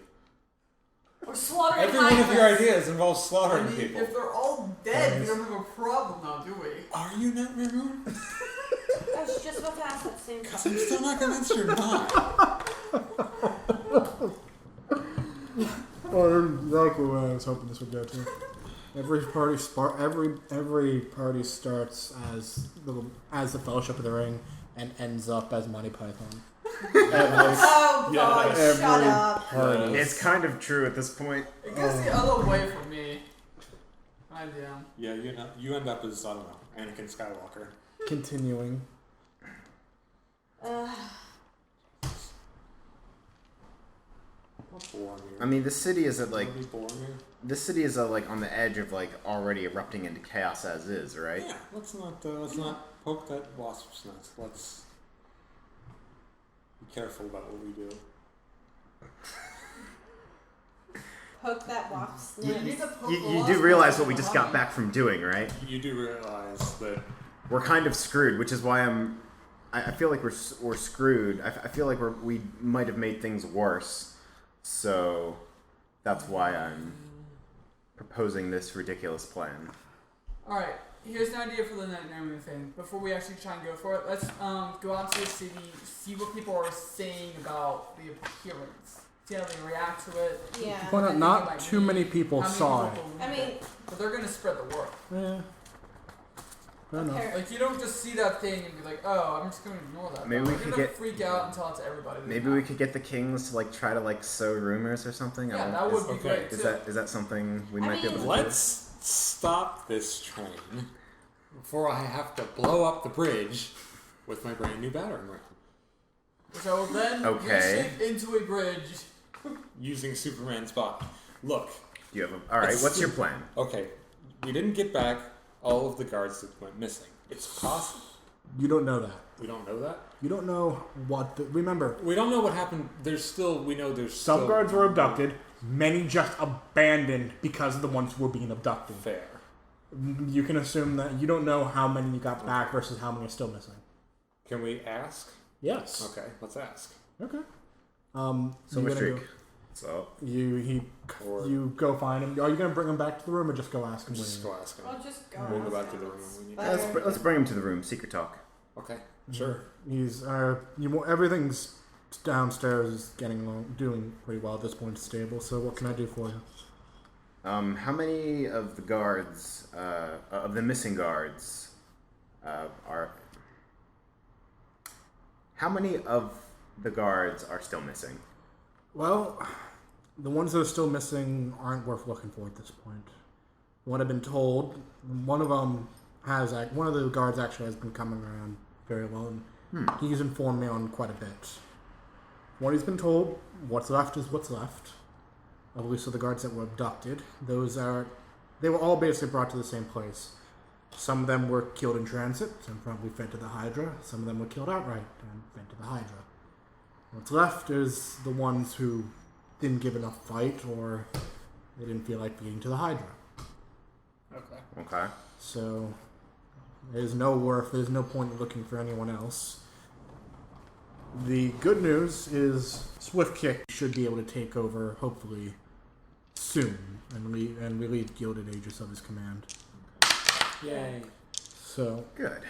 Or slaughtering Every one of your Hydras? ideas involves I slaughtering mean, people. if they're all dead, we don't have a problem now, do we? Are you Nightmare Moon? I was just about to ask that same Because question. I'm still not convinced you're not. Oh, exactly what I was hoping this would go to. Every party starts as the Fellowship of the Ring and ends up as Monty Python. Oh god, Yes. shut up. Party. It's kind of true at this point. It goes the other way for me. Idea. Yeah, you end up as, I don't know, Anakin Skywalker. Continuing. I mean, the city is at Boromir? this city is on the edge of already erupting into chaos as is, right? Yeah, let's not poke that wasp's nest. Let's be careful about what we do. Poke that wasp's You, nest. need to poke you, the you wasp do realize what nest we with just the got honey. back from doing, right? You do realize that We're kind of screwed, which is why I feel like we're screwed. I feel like we might have made things worse, so that's why I'm proposing this ridiculous plan. Alright, here's an idea for the Nightmare Moon thing. Before we actually try and go for it, let's go out to the city, see what people are saying about the appearance. See how they react to it. Yeah. Point out, I think it not might too be- many people how many saw people it. believe I mean, it. But they're gonna spread the word. Yeah. Fair enough. okay. Like, you don't just see that thing and be like, oh, I'm just gonna ignore that. Maybe No, we you're could gonna get- freak out and tell it to everybody. that Maybe you we know. could get the kings to sow rumors or something. I Yeah, don't- that would be okay. great is too. that is that something we I might be able to mean- do? let's stop this train before I have to blow up the bridge with my brand new battering ram Which I will then Okay. reshape into a bridge. using Superman's body. Look, Do you have all right? It's What's your simple. plan? okay, we didn't get back all of the guards that went missing. It's possible. You don't know that. We don't know that. You don't know what. Remember, We don't know what happened. We know there's some still guards were abducted. Many just abandoned because of the ones who were being abducted. fair. You can assume that you don't know how many you got back versus how many are still missing. Can we ask? Yes. Okay, let's ask. Okay. Silver you're gonna streak. So Or you go find him. Are you gonna bring him back to the room or just go ask him? just where go ask him. I'll just go. We'll go ask back to him. the room when we need But- to. let's bring him to the room. Secret talk. Okay, sure. He's everything's downstairs is doing pretty well at this point. Stable. So what can I do for you? How many of the guards, of the missing guards, are? How many of the guards are still missing? Well, the ones that are still missing aren't worth looking for at this point. What I've been told, one of the guards actually has been coming around very well, and he's informed me on quite a bit. What he's been told, what's left is what's left. At least of the guards that were abducted. They were all basically brought to the same place. Some of them were killed in transit, some probably fed to the Hydra. Some of them were killed outright and fed to the Hydra. What's left is the ones who didn't give enough fight or they didn't feel like feeding to the Hydra. Okay. So there's no point in looking for anyone else. The good news is Swift Kick should be able to take over, hopefully, soon, and relieve Gilded Aegis of his command. Yay. So, Good.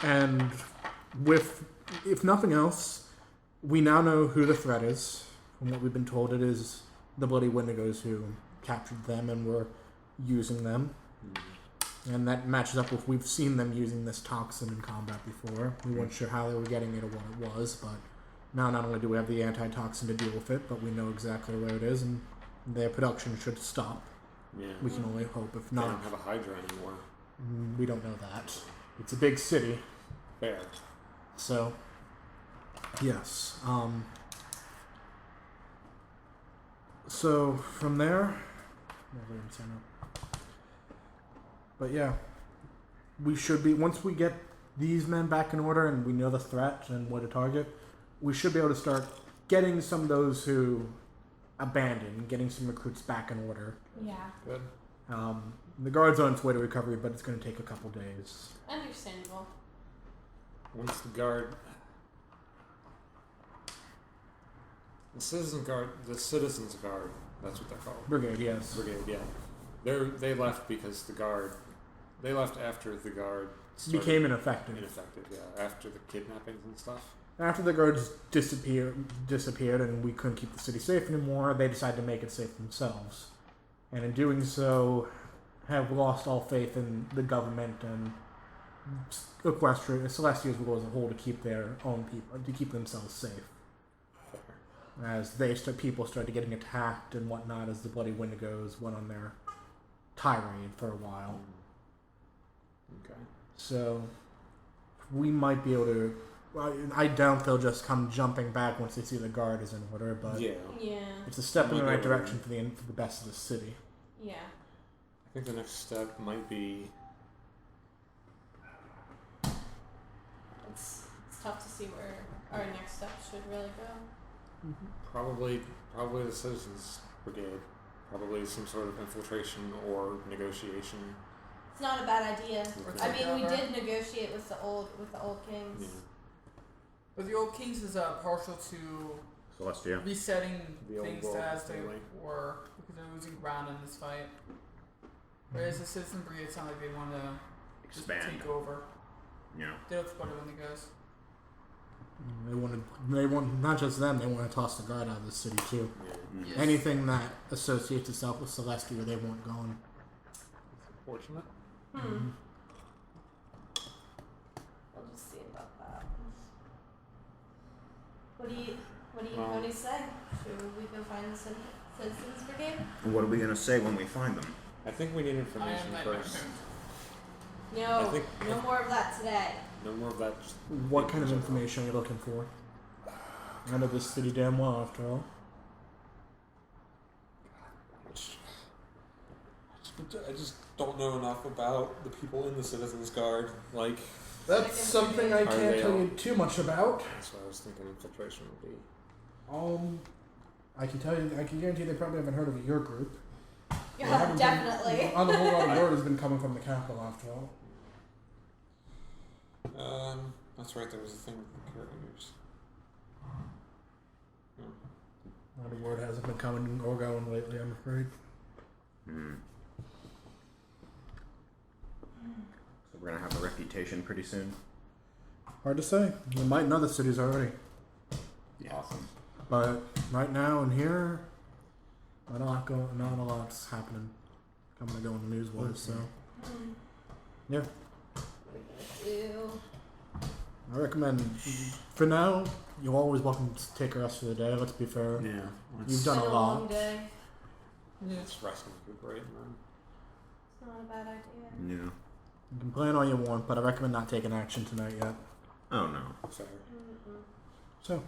and if nothing else, we now know who the threat is. From what we've been told, it is the Bloody Wendigos who captured them and were using them. And that matches up with, we've seen them using this toxin in combat before. We weren't sure how they were getting it or what it was, but now not only do we have the antitoxin to deal with it, but we know exactly where it is, and their production should stop. Yeah. We can only hope. If They not, don't have a Hydra anymore. we don't know that. It's a big city, Fair. so yes. So from there, but yeah, we should be, once we get these men back in order and we know the threat and what to target, we should be able to start getting some of those who abandoned, getting some recruits back in order. Yeah. Good. The guard's on its way to recovery, but it's going to take a couple days. Understandable. Once the guard, the citizens guard, that's what they're called. Brigade, yes. Brigade, yeah. They left because they left after the guard Became ineffective. Yeah, after the kidnappings and stuff. After the guards disappeared and we couldn't keep the city safe anymore, they decided to make it safe themselves. And in doing so, have lost all faith in the government and Celestia's rule as a whole to keep their own people, to keep themselves safe. As people started getting attacked and whatnot, as the Bloody Wendigos went on their tirade for a while. Okay. So, we might be able to. Well, I doubt they'll just come jumping back once they see the guard is in order, but Yeah. Yeah. it's a step in the Might be right able to- direction for the best of the city. Yeah. I think the next step might be It's tough to see where our next step should really go. probably the citizens brigade. Probably some sort of infiltration or negotiation. It's not a bad idea. with I them. mean, we did negotiate with the old kings. Yeah. But the old kings is partial to Celestia. resetting The old things world as they family. were because they're losing ground in this fight. Whereas the citizen brigade sound like they want to just Expand. take over. Yeah. They look better when it goes. They want not just them. They want to toss the guard out of the city too. Yeah. Yes. Anything that associates itself with Celestia, they want gone. Fortunate. Hmm. We'll just see about that. What do you Well- ponies say? Should we go find the citizens brigade? What are we gonna say when we find them? I think we need I information am like first. No, I think- no more of that today. No more of that. Just What kind of information are you looking for? I know this city damn well, after all. I just don't know enough about the people in the Citizens Guard. Like, That's something I Are can't they tell all- you too much about. that's what I was thinking infiltration would be. I can guarantee they probably haven't heard of your group. They Yeah, haven't definitely. Been, on the whole lot of word has been coming from the capital, after all. That's right, there was a thing with the couriers. Not a word hasn't been coming or going lately, I'm afraid. So we're gonna have a reputation pretty soon. Hard to say. We might in other cities already. Yeah. Awesome. But right now in here, not a lot's happening. Coming to go in the news wise, so yeah. Ew. I recommend for now, you're always welcome to take a rest for the day, let's be fair. Yeah. You've done Been a a long lot. day. Yeah, it's rest and recuperate, man. It's not a bad idea. Yeah. You can plan all you want, but I recommend not taking action tonight yet. Oh no. Fair. So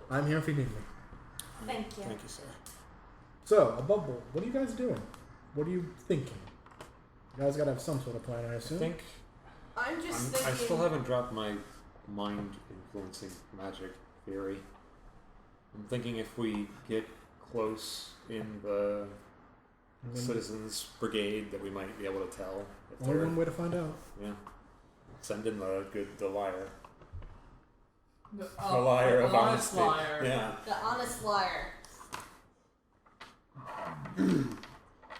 I'm here if you need me. Thank you. Thank you, sir. So, above board, what are you guys doing? What are you thinking? You guys gotta have some sort of plan, I I assume. think I'm just thinking. I still haven't dropped my mind influencing magic theory. I'm thinking if we get close in the citizens brigade that we might be able to tell if Only they're, one way to find out. yeah. Send in the liar. The, The liar an of honest honesty. liar. Yeah. The honest liar.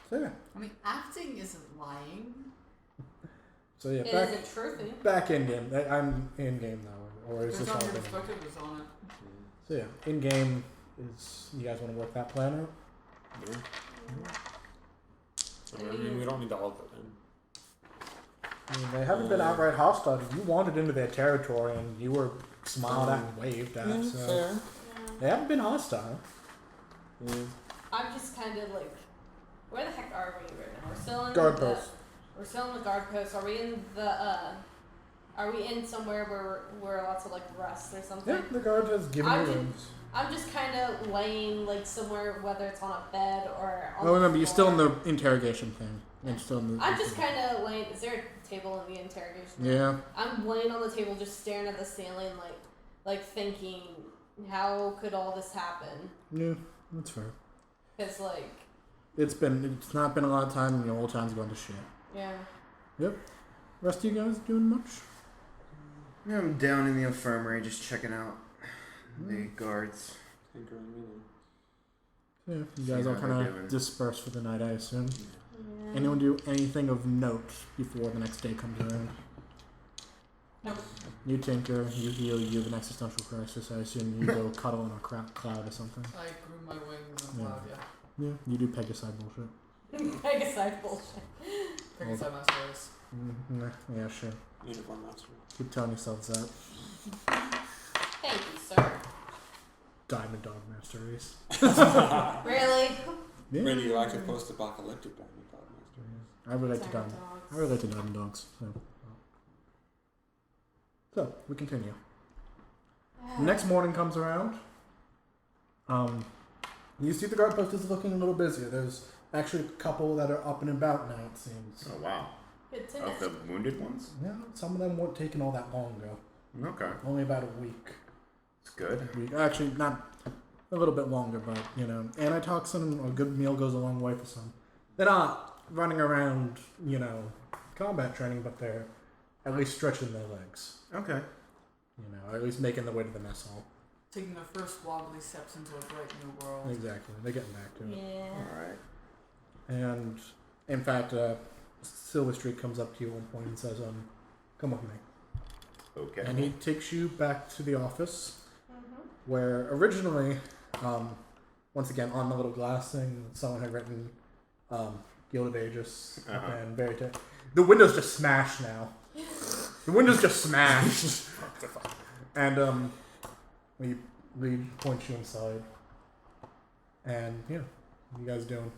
So yeah. I mean, acting isn't lying. So yeah, It back isn't truthing. back in game. I'm in game now, or is There's this all on your been? perspective is on it. So yeah, in game is you guys want to work that plan out? Yeah. I mean, we don't need to all go in. I mean, they haven't been outright hostile. You wandered into their territory and you were smiled at and waved at. So Fair. Yeah. they haven't been hostile. Yeah. I'm just kind of like, where the heck are we right now? We're still in Guard the, post. We're still in the guard post. Are we in the? Are we in somewhere where we're allowed to like rest or something? Yeah, the guard has given I'm you just- rooms. I'm just kind of laying like somewhere, whether it's on a bed or. On Well, remember, the you're still in floor. the interrogation thing. You're still in the. I'm just kind of laying. Is there a table in the interrogation room? Yeah. I'm laying on the table, just staring at the ceiling, like thinking, how could all this happen? Yeah, that's fair. Because like, It's not been a lot of time, and your whole time's gone to shit. yeah. Yep. Rest of you guys doing much? Yeah, I'm down in the infirmary just checking out the guards. Tinkering, Yeah, you See guys all how kind they're of doing. disperse for the night, I assume. Yeah. Anyone do anything of note before the next day comes around? Nope. You tinker, you heal, you have an existential crisis. I assume you go cuddle in a cloud or something. I grew my wings and Yeah. cloud, yeah. Yeah, you do Pegasi bullshit. I guess I bullshit. Pick a side master race. Yeah, sure. Unicorn master. Keep telling yourselves that. Thank you, sir. Diamond Dog Master Race. Really? Yeah. Radioactive post-apocalyptic diamond dog master. I relate to Diamond Diamond. dogs. I relate to Diamond Dogs. So we continue. Next morning comes around. You see the guard post is looking a little busier. There's actually a couple that are up and about now, it seems. Oh wow. Good to Of know. the wounded ones? Yeah, some of them weren't taken all that long ago. Okay. Only about a week. It's good. Actually, not a little bit longer, but you know, antitoxin or a good meal goes a long way for some. They're not running around, you know, combat training, but they're at least stretching their legs. Okay. You know, at least making their way to the mess hall. Taking their first wobbly steps into a bright new world. Exactly. They're getting back to it. Yeah. Alright. And in fact, Silver Streak comes up to you at one point and says, come with me. Okay. And he takes you back to the office Mm-hmm. where originally, once again, on the little glass thing, someone had written Gilded Aegis Uh-huh. and Verite. The window's just smashed now. The window's just smashed. And we point you inside. And yeah, what you guys doing?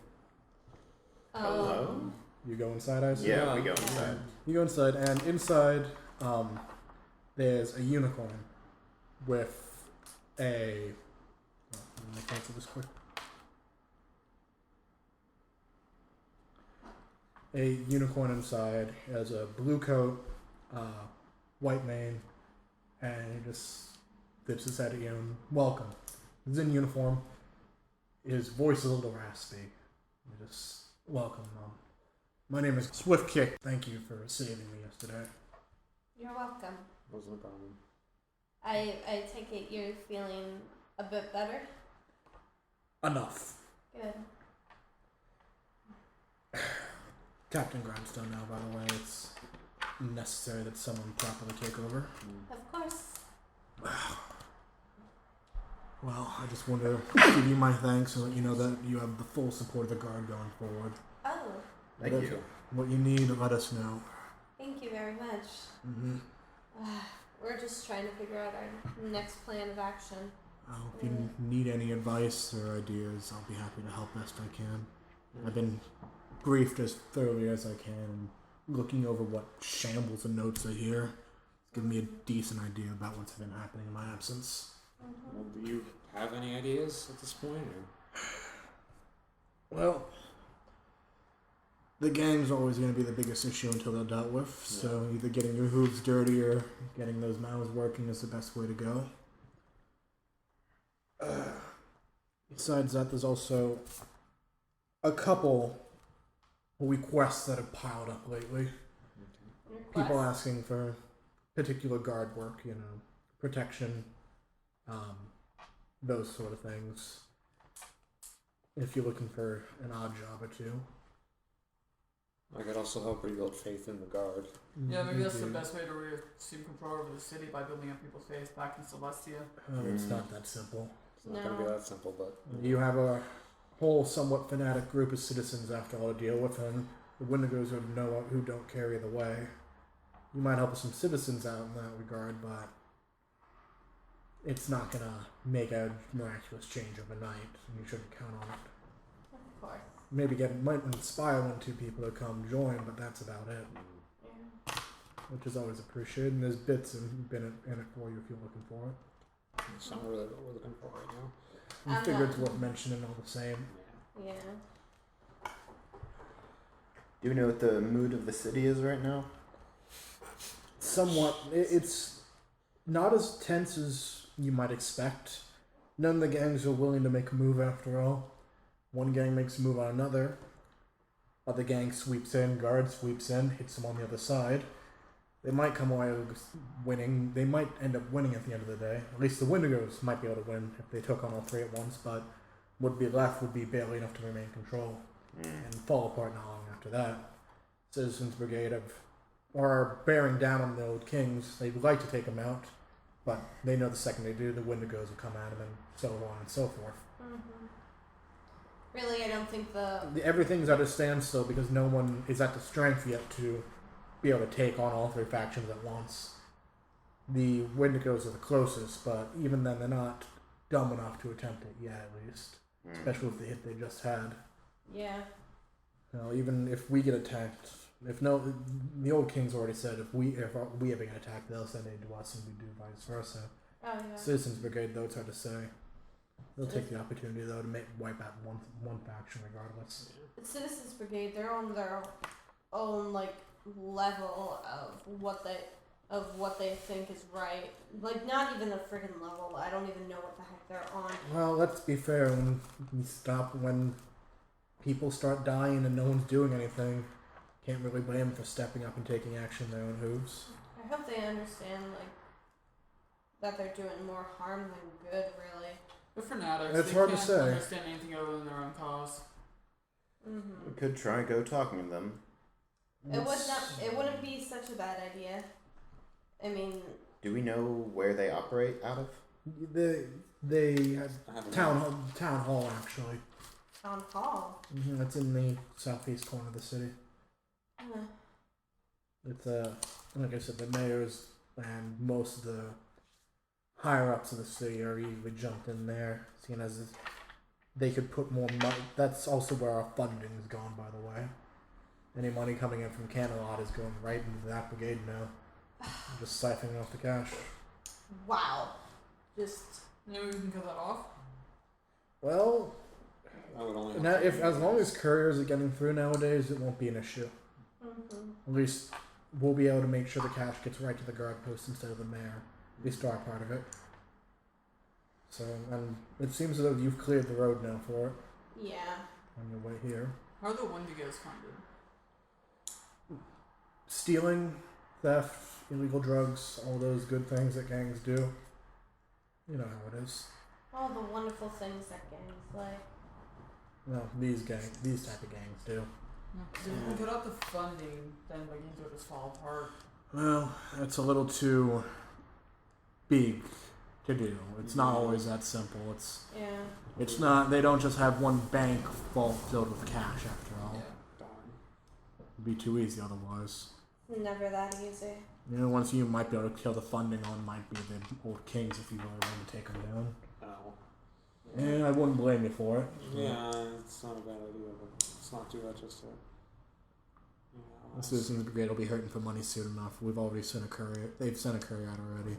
Hello? You go inside, I assume? Yeah, we go inside. You go inside, and inside, there's a unicorn with a. Oh, let me cancel this quick. A unicorn inside has a blue coat, white mane, and he just dips his head at you and welcome. He's in uniform. His voice is a little raspy. He just welcome. My name is Swift Kick. Thank you for saving me yesterday. You're welcome. Wasn't a problem. I take it you're feeling a bit better? Enough. Good. Captain Grindstone now, by the way, it's necessary that someone properly take over. Of course. Well, I just want to give you my thanks and let you know that you have the full support of the Guard going forward. Oh, Thank Whatever- you. What you need, let us know. thank you very much. Mm-hmm. We're just trying to figure out our next plan of action. If you need any advice or ideas, I'll be happy to help best I can. I've been briefed as thoroughly as I can, and looking over what shambles and notes I hear. It's given me a decent idea about what's been happening in my absence. Mm-hmm. Well, do you have any ideas at this point? Or? Well, the gang's always going to be the biggest issue until they're dealt with, so either getting your hooves dirty or getting those mouths working is the best way to go. Besides that, there's also a couple requests that have piled up lately. People asking for particular guard work, protection, those sort of things. If you're looking for an odd job or two. I could also help rebuild faith in the Guard. Yeah, maybe that's the Mhm. best way to resume control over the city, by building up people's faith back in Celestia. Oh, it's not that simple. It's not going to be that simple, but... You have a whole somewhat fanatic group of citizens after all to deal with, and the Wendigos who don't carry the way. You might help some citizens out in that regard, but it's not going to make a miraculous change overnight, and you shouldn't count on it. Of course. Maybe might inspire 1 or 2 people to come join, but that's about it, Yeah. which is always appreciated, and there's bits in it for you if you're looking for it. It's not really what we're looking for right now. I I'm figure not- it's worth mentioning all the same. Yeah. Do you know what the mood of the city is right now? Somewhat. It's not as tense as you might expect. None of the gangs are willing to make a move after all. One gang makes a move on another. Other gang sweeps in, guard sweeps in, hits them on the other side. They might come away winning. They might end up winning at the end of the day. At least the Wendigos might be able to win if they took on all 3 at once, but what would be left would be barely enough to remain control and fall apart not long after that. Citizens Brigade are bearing down on the old kings. They'd like to take them out, but they know the second they do, the Wendigos will come at them and so on and so forth. Mm-hmm. Really, I don't think Everything's at a standstill because no one is at the strength yet to be able to take on all 3 factions at once. The Wendigos are the closest, but even then they're not dumb enough to attempt it yet, at least. Especially with the hit they just had. Yeah. Even if we get attacked, the old king's already said if we ever get attacked, they'll send aid to us, and we do vice versa. Oh yeah. Citizens Brigade, though, it's hard to say. They'll take the opportunity though to wipe out one faction regardless. Citizens Brigade, they're on their own level of what they think is right. Not even a friggin' level. I don't even know what the heck they're on. Well, let's be fair. When people start dying and no one's doing anything, can't really blame them for stepping up and taking action in their own hooves. I hope they understand that they're doing more harm than good. Really. They're fanatics. It's they hard to can't say. understand anything other than their own cause. Mm-hmm. We could try go talking to them. It wouldn't be such a bad idea. I mean, Do we know where they operate out of? They I haven't town hall actually. town hall. It's in the southeast corner of the city. Uh, It's like I said, the mayors and most of the higher ups of the city are usually jumped in there, seeing as they could put more money. That's also where our funding is gone, by the way. Any money coming in from Canalot is going right into that brigade now. Just siphoning off the cash. wow. Just. Maybe we can cut that off. Well, I would only now, as long as couriers are getting through nowadays, it won't be an issue. Mm-hmm. At least we'll be able to make sure the cash gets right to the guard post instead of the mayor. At least our part of it. So, and it seems as though you've cleared the road now for it Yeah. on your way here. How are the Wendigos funded? Stealing, theft, illegal drugs, all those good things that gangs do. You know how it is. All the wonderful things that gangs like. No, these type of gangs do. If we cut out the funding, then the games would just fall apart. Well, it's a little too big to do. It's not always that simple. Yeah. It's not. They don't just have one bank filled with cash. After all, it'd be too easy otherwise. Never that easy. You know, once you might be able to kill the funding on might be the old kings if you really want to take them down. Oh. And I wouldn't blame you for it. Yeah, it's not a bad idea, but let's not do that just yet. The Citizens Brigade will be hurting for money soon enough. We've already sent a courier. They've sent a courier out already.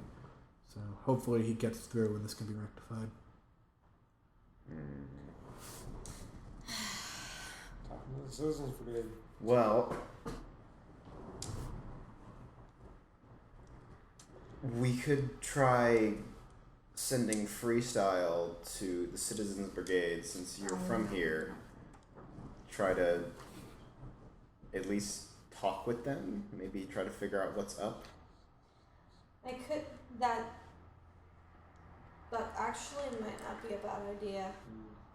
So hopefully he gets through and this can be rectified. Talking to the Citizens Brigade. Well, we could try sending FreeStyle to the Citizens Brigade since you're from here. Try to at least talk with them. Maybe try to figure out what's up. I could that actually might not be a bad idea.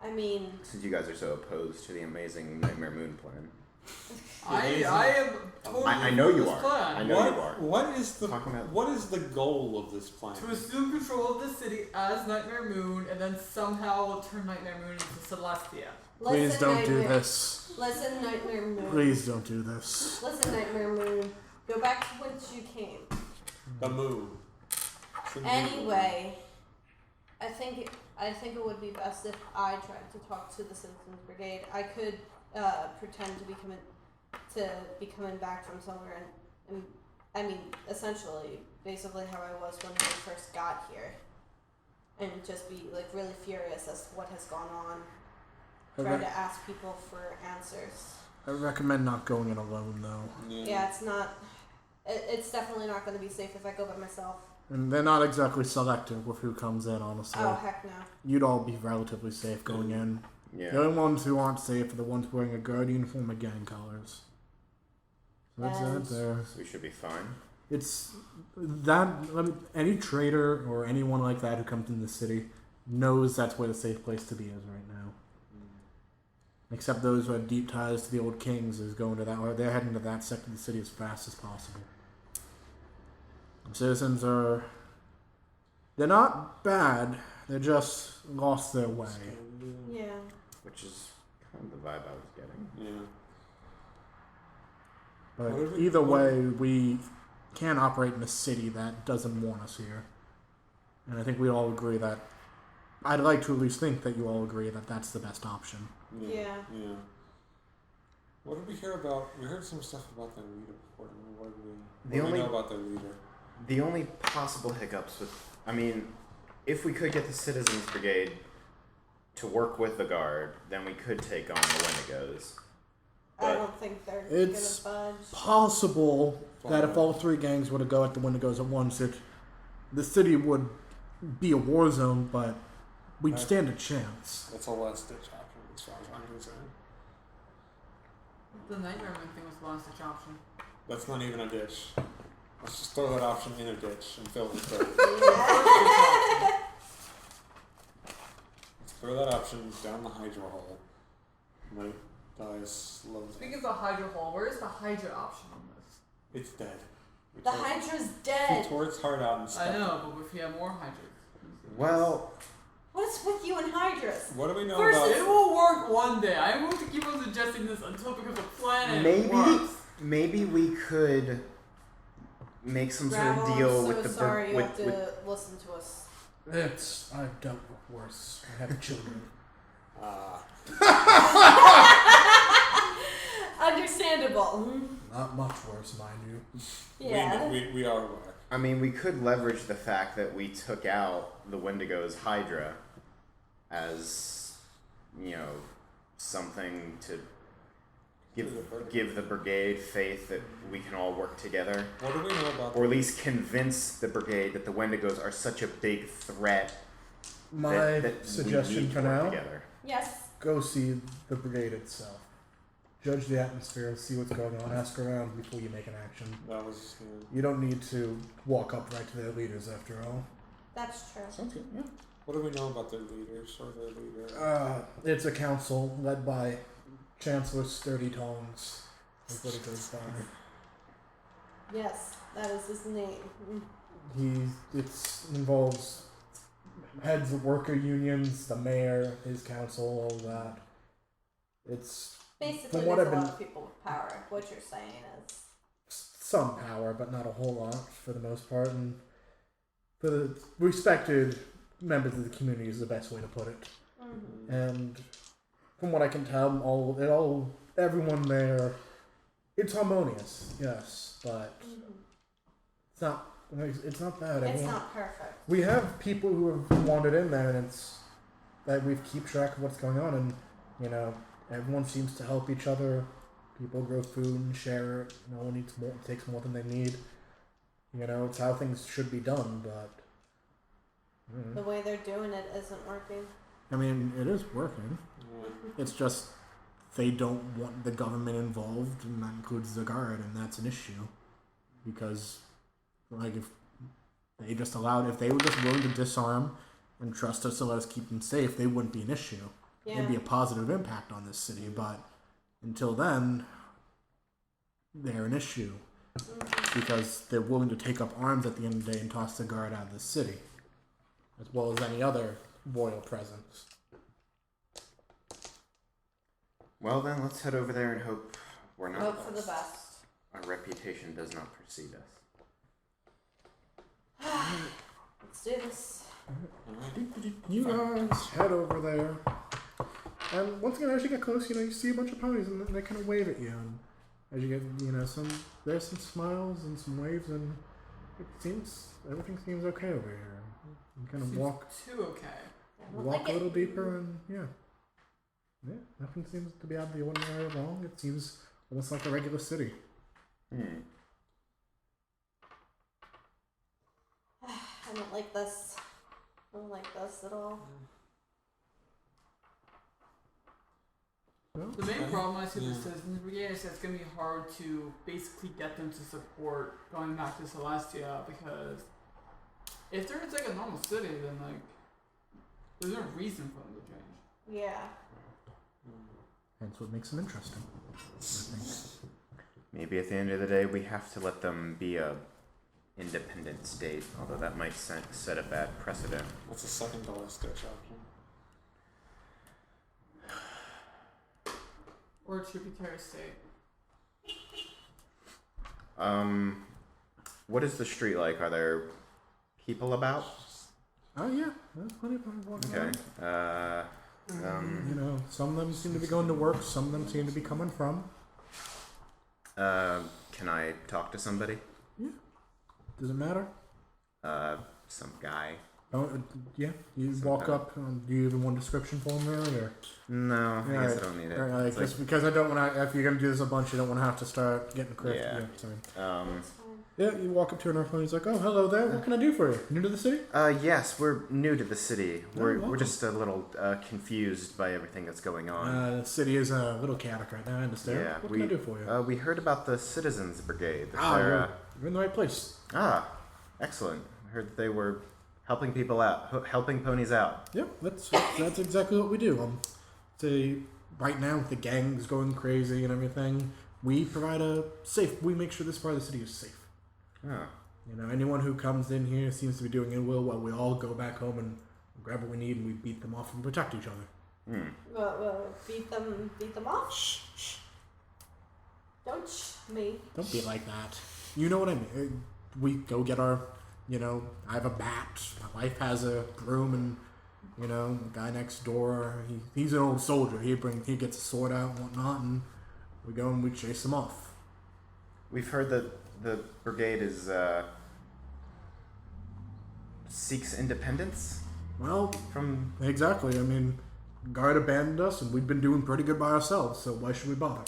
I mean, Since you guys are so opposed to the amazing Nightmare Moon plan. I am totally I know you for this are. plan. I know you are. What is the Talking about- what is the goal of this plan? To assume control of the city as Nightmare Moon, and then somehow turn Nightmare Moon into Celestia. Please listen, don't do Nightmare. this. Listen, Nightmare Moon. Please don't do this. Listen, Nightmare Moon. Go back to whence you came. The moon. It's the moon. Anyway, I think it would be best if I tried to talk to the Citizens Brigade. I could pretend to be coming back from somewhere, and I mean, essentially, basically how I was when I first got here, and just be like really furious as to what has gone on. Try to ask people for answers. I recommend not going in alone though. Yeah, it's not. It's definitely not going to be safe if I go by myself. And they're not exactly selective with who comes in, honestly. Oh heck no. You'd all be relatively safe going in. Yeah. The only ones who aren't safe are the ones wearing a guard uniform and gang colors. So that's And- that there. So we should be fine. It's that. Any trader or anyone like that who comes in the city knows that's where the safe place to be is right now. Except those who have deep ties to the old kings is going to that, or they're heading to that sector of the city as fast as possible. Citizens are. They're not bad. They just lost their way. Yeah. Which is kind of the vibe I was getting. Yeah. But What if we- either what- way, we can't operate in a city that doesn't want us here. And I think we all agree that. I'd like to at least think that you all agree that that's the best option. Yeah. Yeah. What did we hear about? We heard some stuff about their leader before. What do we know about their leader? The only possible hiccups with, I mean, if we could get the Citizens Brigade to work with the Guard, then we could take on the Wendigos. I But don't think they're It's gonna budge. possible that if all three gangs were to go at the Wendigos at once, the city would be a war zone, but we'd stand a chance. That's a last ditch option as far as I'm concerned. The Nightmare Moon thing was the last ditch option. That's not even a ditch. Let's just throw that option in a ditch and fill it with dirt. Let's throw that option down the Hydra hole. Might die slowly. Speaking of the Hydra hole, where is the Hydra option on this? It's dead. We The tore- Hydra's We dead. tore its heart out and stuff. I know, but if you have more Hydras. Well, What's with you and Hydras? What do we know First, about? it will work one day. I'm going to keep on suggesting this until it becomes a plan and it works. maybe we could make some sort Grandma, of deal I'm so with the sorry you with, have to with listen to us. I've dealt with worse. I have children. Understandable. Not much worse, mind you. Yeah. We are aware. I mean, we could leverage the fact that we took out the Wendigo's Hydra as, you know, something to give the brigade faith that we can all work together, What do we know about? or at least convince the brigade that the Wendigos are such a big threat My that we suggestion need for to work now: together. Yes. go see the brigade itself. judge the atmosphere, see what's going on, ask around before you make an action. That was good. You don't need to walk up right to their leaders, after all. That's true. Sounds good, yeah. What do we know about their leaders or their leader? It's a council led by Chancellor Sturdy Tongs. Is what it goes by. Yes, that is his name. It involves heads of worker unions, the mayor, his council, all that. It's Basically, from what there's I've a been lot of people with power. What you're saying is. some power, but not a whole lot for the most part, and for the respected members of the community is the best way to put it. Mm-hmm. And from what I can tell, everyone there, it's harmonious, yes, but it's not. It's not bad. It's not perfect. We have people who have wandered in there, and it's that we keep track of what's going on, and everyone seems to help each other. People grow food and share it. No one needs more. Takes more than they need. It's how things should be done, but The way they're doing it isn't working. I mean, it is working. It's just they don't want the government involved, and that includes the guard, and that's an issue. Because, if they if they were just willing to disarm and trust us to let us keep them safe, they wouldn't be an issue. Yeah. It'd be a positive impact on this city, but until then, they're an issue. Because they're willing to take up arms at the end of the day and toss the guard out of the city. As well as any other royal presence. Well, then, let's head over there and hope we're not Hope for the lost. best. Our reputation does not precede us. Let's do this. You guys head over there. And once again, as you get close, you see a bunch of ponies, and they kind of wave at you. And as you get, there's some smiles and some waves, and everything seems okay over here. You kind of Seems walk too okay. a little deeper, and nothing seems to be out of the ordinary at all. It seems almost like a regular city. I don't like this. I don't like this at all. The main problem I see with the Citizens Brigade is that it's going to be hard to basically get them to support going back to Celestia, because if they're like a normal city, then there's no reason for them to change. Yeah. Hence what makes them interesting, I think. Maybe at the end of the day, we have to let them be a independent state, although that might set a bad precedent. What's the second to last ditch option? Or a tributary state. What is the street like? Are there people about? Oh yeah, there's plenty of people walking Okay. around. Some of them seem to be going to work, some of them seem to be coming from. Can I talk to somebody? Does it matter? Some guy. Oh, yeah. You walk up. Do you even want a description for him really, or? No, I guess I don't need it. It's Just because I don't want to. If you're gonna do this a bunch, you don't want to have to start getting correct. Yeah. Sorry. That's fine. Yeah, you walk up to an earth and he's like, "Oh, hello there. What can I do for you? New to the city?" Yes, we're new to the city. We're welcome. just a little confused by everything that's going on. The city is a little chaotic right now. I understand. Yeah, What can I do for you? we heard about the Citizens Brigade. You're in the right place. Excellent. I heard that they were helping people out, helping ponies out. Yeah, that's exactly what we do. Right now with the gangs going crazy and everything, we provide we make sure this part of the city is safe. Oh. Anyone who comes in here seems to be doing ill will while we all go back home and grab what we need and we beat them off and protect each other. Well, beat them off? Shh. Don't me. Don't be like that. You know what I mean. We go get our, I have a bat. My wife has a broom, and the guy next door, he's an old soldier. He gets a sword out and whatnot, and we go and we chase him off. We've heard that the brigade seeks independence. Well, From exactly. I mean, guard abandoned us, and we've been doing pretty good by ourselves. So why should we bother?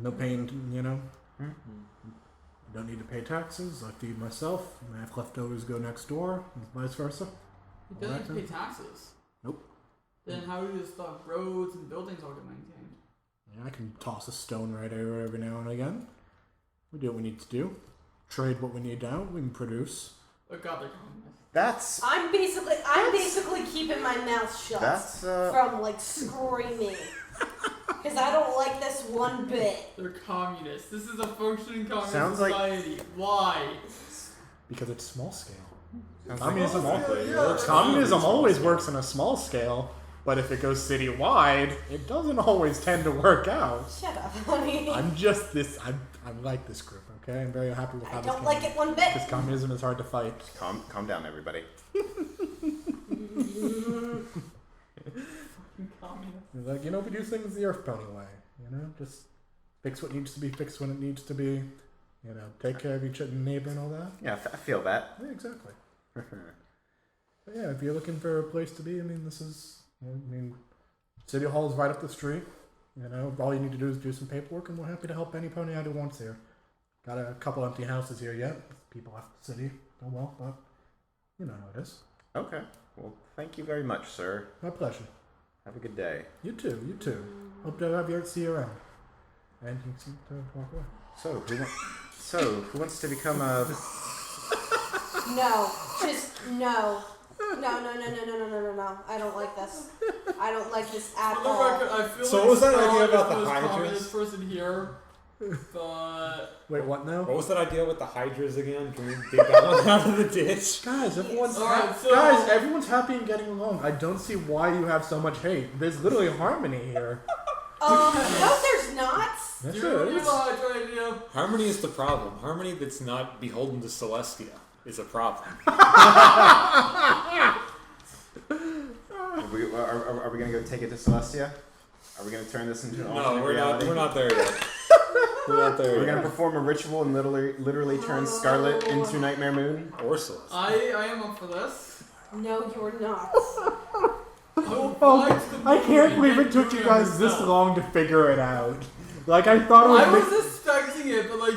No pain, Don't need to pay taxes. I feed myself. I have leftovers go next door, and vice versa. It doesn't have to pay taxes. Nope. Then how do the roads and buildings all get maintained? Yeah, I can toss a stone right over every now and again. We do what we need to do. Trade what we need out. We can produce. Oh god, they're coming. That's I'm basically keeping my mouth shut from like screaming because I don't like this one bit. They're communists. This is a functioning communist Sounds like- society. Why? Because it's small scale. communism. Communism always works on a small scale, but if it goes citywide, it doesn't always tend to work out. Shut up, honey. I'm like this group, okay? I'm very happy with how I this don't like it one bit. Because communism is hard to fight. Calm down, everybody. Communists. Like, we do things the Earth Pony way. Just fix what needs to be fixed when it needs to be. Take care of each other, neighbor, and all that. Yeah, I feel that. Yeah, exactly. But yeah, if you're looking for a place to be, this is. City Hall is right up the street. All you need to do is do some paperwork, and we're happy to help any pony out who wants here. Got a couple empty houses here yet. People left the city. Oh well, but you know how it is. Okay. Well, thank you very much, sir. My pleasure. Have a good day. You too. You too. Hope to have you see you around. And you can walk away. Who wants to become a? No, just no. No. I don't like this. I don't like this at For the all. record, I feel So like what was that Scarlet idea about is the most Hydras? communist person here, but Wait, what now? What was that idea with the Hydras again? Can we dig that one out of the ditch? Guys, everyone's Alright, so- guys, everyone's happy and getting along. I don't see why you have so much hate. There's literally harmony here. No, there's not. Yes, you're there the is. Hydra idea. Harmony is the problem. Harmony that's not beholden to Celestia is a problem. Are we gonna go take it to Celestia? Are we gonna turn this into an No, alternate reality? we're not there yet. We're not there We're yet. gonna perform a ritual and literally turn Scarlet into Nightmare Moon. Or Celestia. I am up for this. No, you're not. I can't believe it took you guys this long to figure it out. Like I thought I was expecting it, but like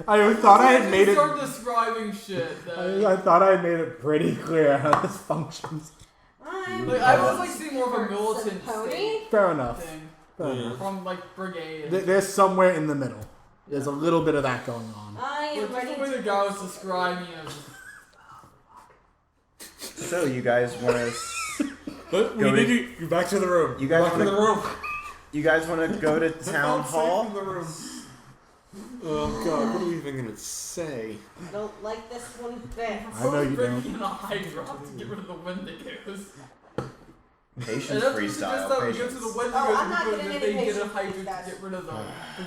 I thought I had made it. Start describing shit. That, I thought I had made it pretty clear how this functions. like I was like seeing more of a militant Pony? state Fair enough. thing Fair enough. from like brigade. There's somewhere in the middle. There's a little bit of that going on. I But am ready just the way the to. guy was describing it. So you guys want to? But we need to. You're back to the room. You guys back to the wanna- room. You guys want to go to town hall? From the room. Oh god, what are we even gonna say? I don't like this one bit. I know you Bringing don't. in a Hydra to get rid of the Wendigos. Patience And that's freestyle. just how we get to Patience. the Wendigos Oh, I'm not because getting if any they get a patience, Hydra please, to guys. get rid of the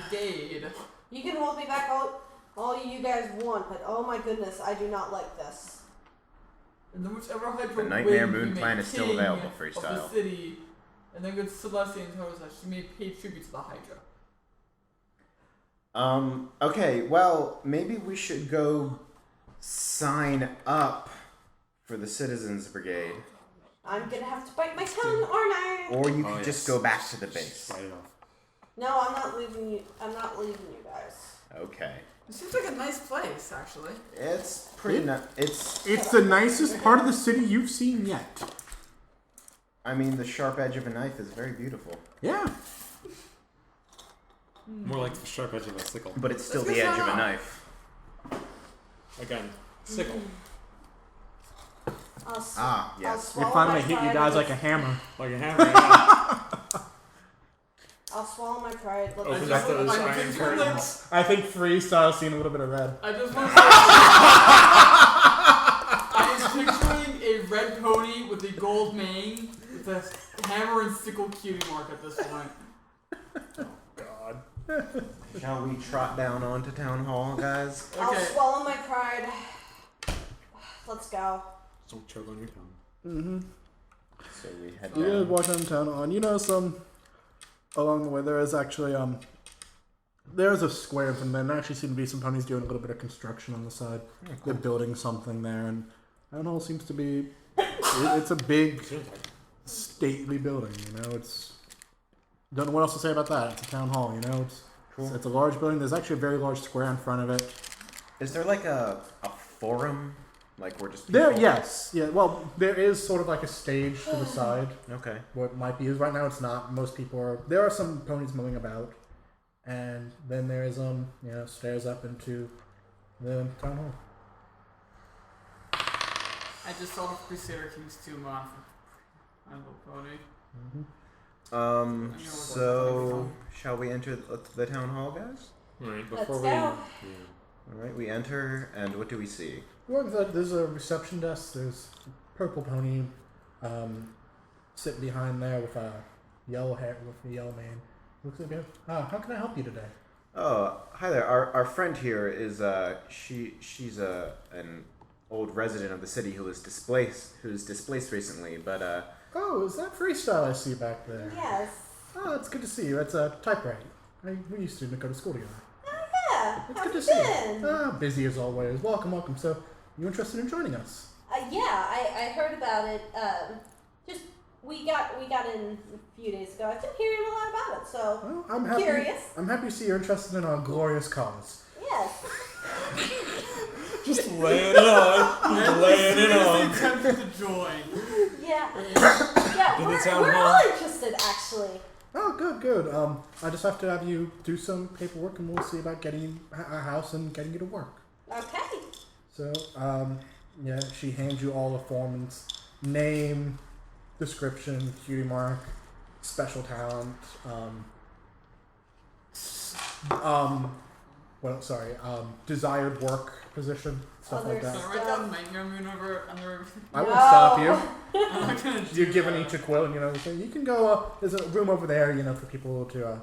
brigade. You can hold me back all you guys want, but oh my goodness, I do not like this. And then whichever Hydra The Nightmare wins, Moon we plan make is still king available, of FreeStyle. the city, and then goes to Celestia and tells us she may pay tribute to the Hydra. Okay, well, maybe we should go sign up for the Citizens Brigade. I'm gonna have to bite my tongue, aren't I? Or you Oh, could just yes. go back to the base. Fight it off. No, I'm not leaving you. I'm not leaving you guys. Okay. It seems like a nice place, actually. It's pretty It's the nicest part of the city you've seen yet. I mean, the sharp edge of a knife is very beautiful. Yeah. More like the sharp edge of a sickle. But it's still Let's the go edge of a sign up. knife. Again, sickle. I'll Ah, yes. swallow If I'm my gonna hit you pride guys with- like a hammer. Like a hammer. Yeah. I'll swallow my pride. Look, Open I up those I'm iron picturing curtains. I think FreeStyle's seen a little bit of red. I just want to say, I am picturing a red pony with a gold mane with a hammer and sickle cutie mark at this point. God. Shall we trot down onto town hall, guys? I'll Okay. swallow my pride. Let's go. Don't choke on your tongue. Mm-hmm. So we head You guys down. walk downtown on. Some along the way there is actually there's a square from there, and there actually seem to be some ponies doing a little bit of construction on the side. They're building something there, and town hall seems to be it's a big stately building, it's don't know what else to say about that. It's a town hall, it's Cool. it's a large building. There's actually a very large square in front of it. Is there like a forum Like we're just There, people? yes, yeah. Well, there is sort of like a stage to the side. Okay. What might be used right now, it's not. Most people are. There are some ponies milling about, and then there is stairs up into the town hall. I just saw the Crusader King's tomb on Little Pony. So shall we enter the town hall, guys? Right, Let's before go. All right, we enter, and what do we see? Well, there's a reception desk. There's a purple pony sitting behind there with yellow hair, with a yellow mane. Looks like how can I help you today? Oh, hi there. Our friend here is she's an old resident of the city who's displaced recently, but Oh, is that FreeStyle I see back there? Yes. Oh, it's good to see you. It's a typewriter. We used to go to school together. Yeah. It's How's good to it see been? you. Ah, busy as always. Welcome. So, you interested in joining us? Yeah, I heard about it. We got in a few days ago. I've been hearing a lot about it, so Well, I'm happy. curious. I'm happy to see you're interested in our glorious cause. Yes. Just laying it on. Laying it on. Tempted to join. Yeah. In the We're town all hall. interested, actually. Oh, good. I just have to have you do some paperwork, and we'll see about getting a house and getting you to work. Okay. So, she hands you all the forms: name, description, cutie mark, special talent, desired work position, stuff like Others. that. So write down Nightmare Moon over under everything. I won't stop you. I'm not gonna do You're given that. each a quill, and so you can go. There's a room over there, for people to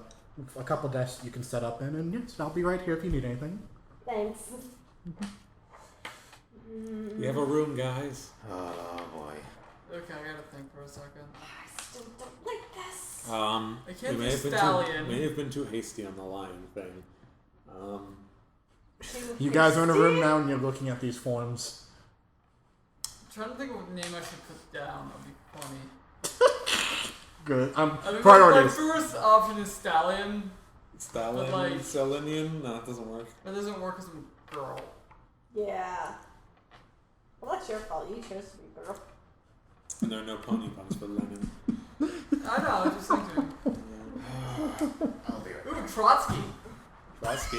a couple desks you can set up in, and yes, I'll be right here if you need anything. Thanks. We have a room, guys. Oh boy. Okay, I gotta think for a second. I still don't like this. I can't We be may stallion. have been too hasty on the lion thing. You guys are in a room now, and you're looking at these forms. I'm trying to think of what name I should put down. That'd be funny. Good. I mean, Priorities. my first option is stallion. Stalin, But, like- Selenian? No, it doesn't work. That doesn't work as a girl. Yeah. Well, that's your fault. You chose to be a girl. And there are no pony puns for Lenin. I know. I was just thinking. I'll be right Ooh, Trotsky. Trotsky.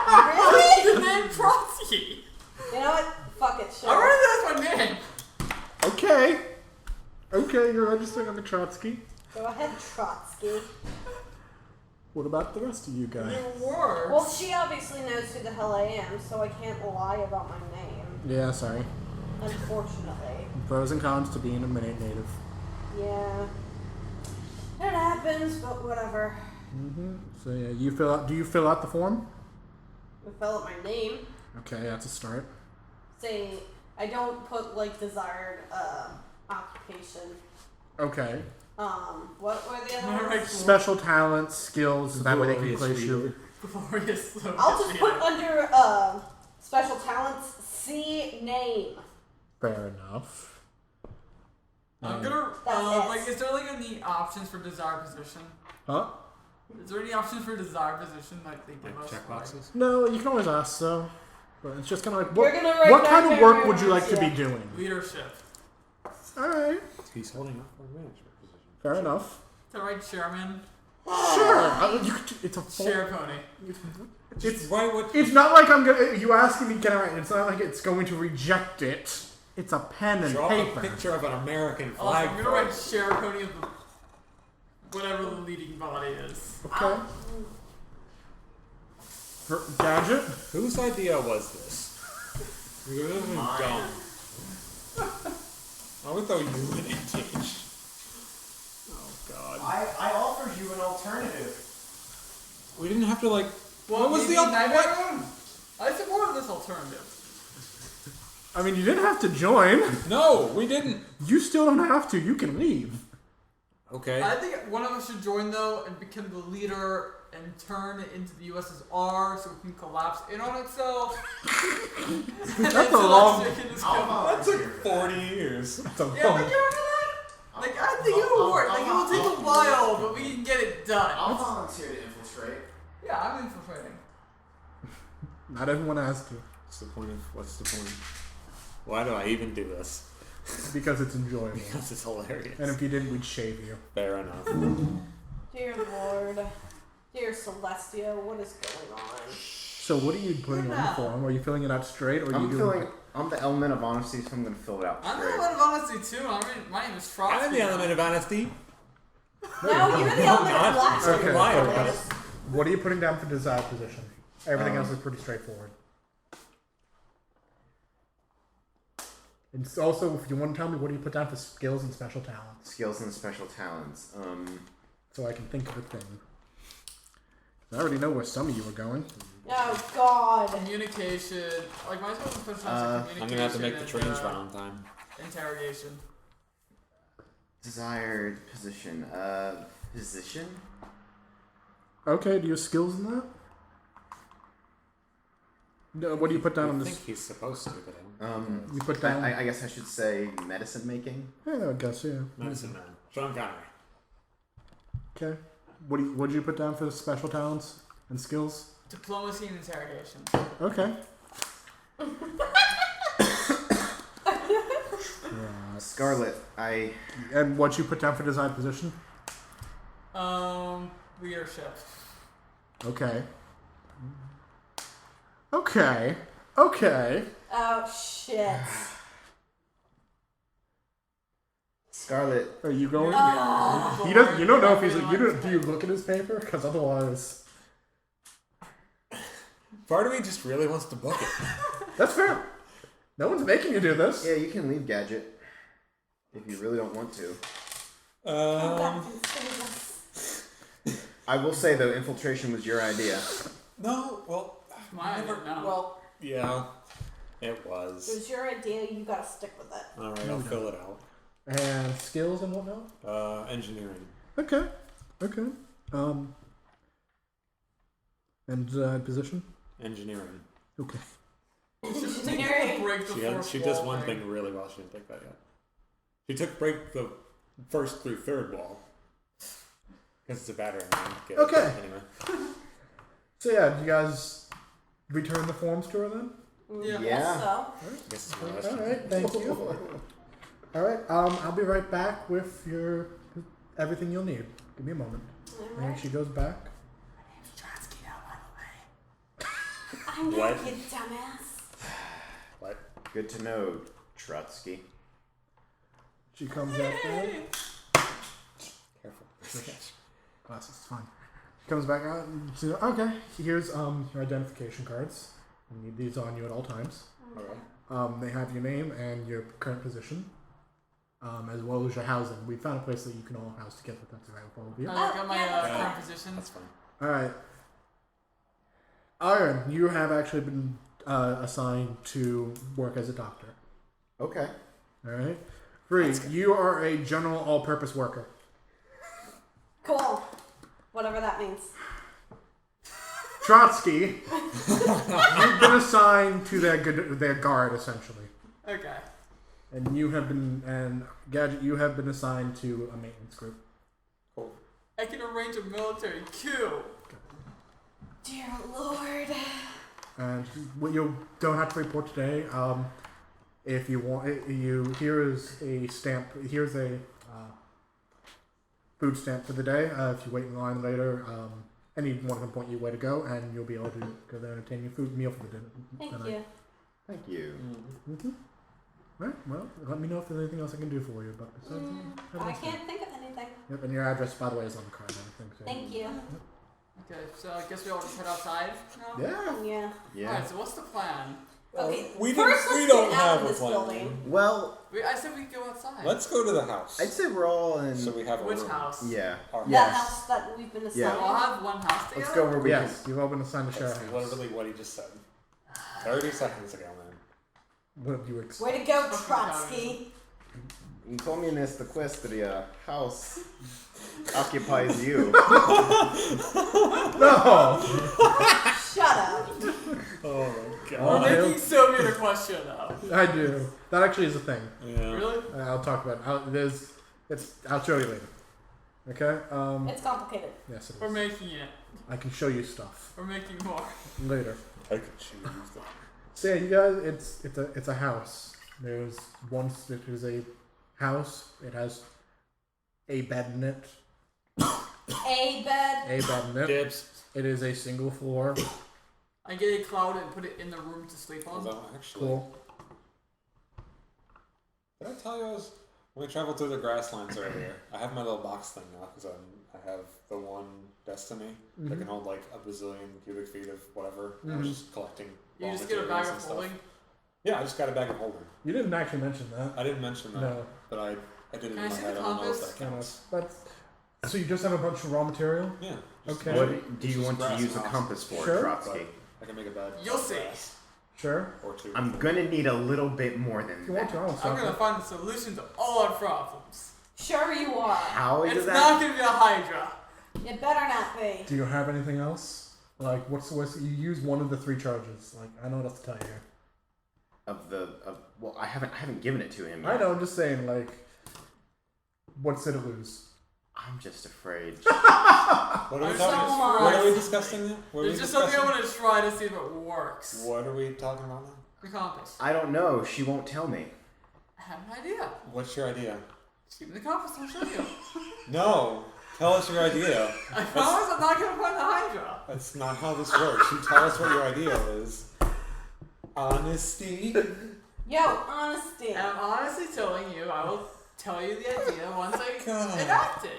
Really? The name Trotsky. You know what? Fuck it, I sure. already know that's my name. Okay, you're registering on the Trotsky. Go ahead, Trotsky. What about the rest of you guys? It works. Well, she obviously knows who the hell I am, so I can't lie about my name. Yeah, sorry. Unfortunately. Pros and cons to being a minute native. Yeah. It happens, but whatever. So yeah, do you fill out the form? I fill out my name. Okay, that's a start. Say, I don't put, desired, occupation. Okay. What were the other Alright, ones? Special talents, skills, so that way they can Glorious place you. leader. Glorious Soviet I'll just put leader. under, special talents, C name. Fair enough. I'm gonna, That's it. is there any options for desired position? Huh? Is there any options for desired position they give us? Check boxes. No, you can always ask, so. But it's just kind of like, You're gonna write what kind of Nightmare work would you like to be Moons, doing? Leadership. Alright, He's holding up for a management position. fair enough. To write chairman. Sure. It's a Chair pony. It's Right, what? It's not like I'm gonna. You asking me to get it right. It's not like it's going to reject it. It's a pen and Draw paper. a picture of an American Also, flag. I'm gonna write chair pony of the whatever the leading body is. Okay. Gadget. Whose idea was this? This is dumb. I would throw you in it, Teach. Oh God. I offered you an alternative. We didn't have to, like. Well, What was maybe the Nightmare Moon? I supported this alternative. I mean, you didn't have to join. No, we didn't. You still don't have to. You can leave. Okay. I think one of us should join though and become the leader and turn it into the USSR so we can collapse in on itself. That's a long. That took 40 years. That's a Yeah, long. but you remember that? Like, I think it will work. Like, it will take a while, but we can get it done. I'll volunteer to infiltrate. Yeah, I'm infiltrating. Not everyone asked you. What's the point? Why do I even do this? Because it's enjoyable. Because it's hilarious. And if you didn't, we'd shave you. Fair enough. Dear Lord. Dear Celestia, what is going on? So what are you putting on the form? Are you filling it out straight, or are you doing? I'm the element of honesty, so I'm gonna fill it out I'm the straight. element of honesty too. My name is Trotsky. I'm the element of honesty. No, you're the element of not. black. Okay, Liar. okay. What are you putting down for desired position? Everything else is pretty straightforward. And also, if you want to tell me, what do you put down for skills and special talents? Skills and special talents. So I can think of a thing. I already know where some of you are going. Oh God. Communication. Like my skills and special talents are communication. I'm gonna have to make the and, trains run on time. Interrogation. Desired position. Position? Okay, do you have skills in that? No, what do you put down on I this? think he's supposed to, but You put down. I guess I should say medicine making. Yeah, I guess yeah. medicine man. Sean Connery. Okay. What did you put down for special talents and skills? Diplomacy and interrogation. Okay. Scarlet, And what you put down for desired position? Leadership. Okay. Okay. Okay. Oh shit. Scarlet, Are you going? Oh. He doesn't. You don't know if he's. You don't. Do you look at his paper? Because otherwise, Part of me just really wants to book it. that's fair. No one's making you do this. yeah, you can leave Gadget if you really don't want to. I will say though, infiltration was your idea. No, well, My idea, no. Well, yeah, it it was. was your idea. You gotta stick with it. All right, I'll fill it out. And skills and whatnot. Engineering. Okay. Okay. And position. Engineering. Okay. Engineering. Break the fourth She does wall one thing really well. She didn't take that yet. She took break the first through third wall. Because it's a battery. Okay. Anyway. So yeah, do you guys return the forms to her then? Yeah. Yes, so. Guess it's my last All one. right. Thank you. All right. I'll be right back with your everything you'll need. Give me a moment. And Alright. she goes back. I'm What? not, you dumbass. What? Good to know, Trotsky. She comes back out. Careful. Glasses, fine. She comes back out and she's like, okay, here's your identification cards. You need these on you at all times. Alright. They have your name and your current position, as well as your housing. We found a place that you can all house together. If that's alright with all of you. I got my yeah, current position. That's fine. All right. Iron, you have actually been assigned to work as a doctor. Okay. All right. Free, you are a general all-purpose worker. Cool. Whatever that means. Trotsky, you've been assigned to their guard essentially, Okay. and Gadget, you have been assigned to a maintenance group. I can arrange a military coup. Dear Lord. And you don't have to report today. If you want, here's a stamp. Here's a food stamp for the day. If you wait in line later, anyone can point you where to go, and you'll be able to go there and obtain your meal for the dinner. Thank tonight. you. Thank you. Mm-hmm. Right. Well, let me know if there's anything else I can do for you. But besides, have a I nice day. can't think of anything. Yep, and your address, by the way, is on the card. I think so. Thank you. Okay, so I guess we all just head outside now? Yeah. Yeah. Yeah. Alright, so what's the plan? Okay. We First, don't let's get out have of a this plan. building. Well, I said we go outside. Let's go to the house. I'd say we're all in. So we have a Which room. house? Yeah. Our That Yes. house that we've been assigned. Yeah. So I'll have one house together? Let's go where we Yes, you've all been assigned to share a That's house. literally what he just said. 30 seconds ago, man. What do you expect? Way to go, Fucking Trotsky. can. Communist equestria house occupies you. No. Shut up. Oh my We're Oh, making Soviet a question now. I do. That actually is a thing. Yeah. Really? I'll talk about it. I'll show you later. Okay. It's complicated. Yes, it We're is. making it. I can show you stuff We're making more. later. I could choose that. So yeah, you guys, it's a house. There's one. It is a house. It has a bed in it. A bed. A bed in it. Dibs. It is a single floor. I get a cloud and put it in the room to sleep on. Although, actually, Cool. did I tell you when we traveled through the grasslands earlier? I have my little box thing now because I have the one Destiny that can hold like a bazillion cubic feet of whatever. I was just collecting. You raw just get a bag materials of and stuff. holding. Yeah, I just got a bag of holding. You didn't actually mention that. I didn't mention that, No. but I did it Can in I my see head. the I don't know if compass? that counts. So you just have a bunch of raw material? Yeah. just Okay. a bunch What of- do you just want to grass use a and compass for, Sure. Trotsky? I can make a bed. You'll see. Sure. Or two. I'm gonna need a little bit more than If you want that. to, I'll I'm stop gonna it. find the solution to all our problems. Sure you are. How is It's that? not gonna be a Hydra. It better not be. Do you have anything else? Like, what's you use one of the 3 charges? Like, I know what else to tell you here. Well, I haven't given it to him I yet. know. I'm just saying. Like, what's it to lose? I'm just afraid. What are we I'm talking? so What are we lost. discussing? What are we There's just something I discussing? want to try to see if it works. What are we talking about now? The compass. I don't know. She won't tell me. I have an idea. What's your idea? Just give me the compass and I'll show you. No. Tell us your idea. I promise I'm not gonna find the Hydra. That's not how this works. You tell us what your idea is. Honesty. Yo, honesty. And I'm honestly telling you, I will tell you the idea once I God. enact it.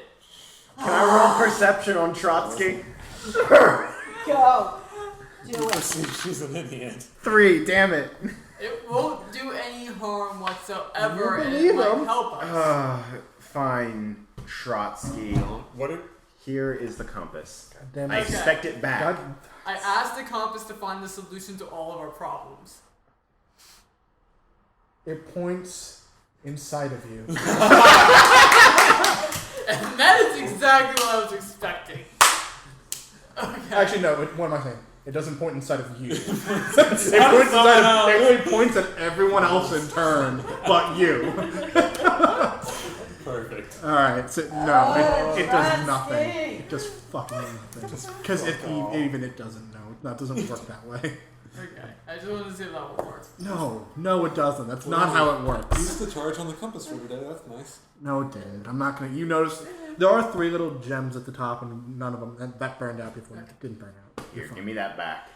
Can I roll perception on Trotsky? Go. Do it. See, she's an idiot. 3. Damn it. It won't do any harm whatsoever, and believe it might him. help us. Fine, Trotsky. What did? Here is the compass. God damn I it. Okay. expect it back. God, I asked the compass to find the solution to all of our problems. it points inside of you. And that is exactly what I was expecting. Okay. Actually, no. What am I saying? It doesn't point inside of you. It points inside. It only points at everyone else in turn, but you. Perfect. All right. So no, it does Trotsky. nothing. It does fucking nothing. Because even it doesn't know. That doesn't work that way. Okay. I just wanted to see if that would work. No, it doesn't. That's not how it works. Use the charge on the compass for today. That's nice. No, it didn't. I'm not gonna. You notice there are 3 little gems at the top, and none of them that burned out before. It didn't burn out. Here, give me that back.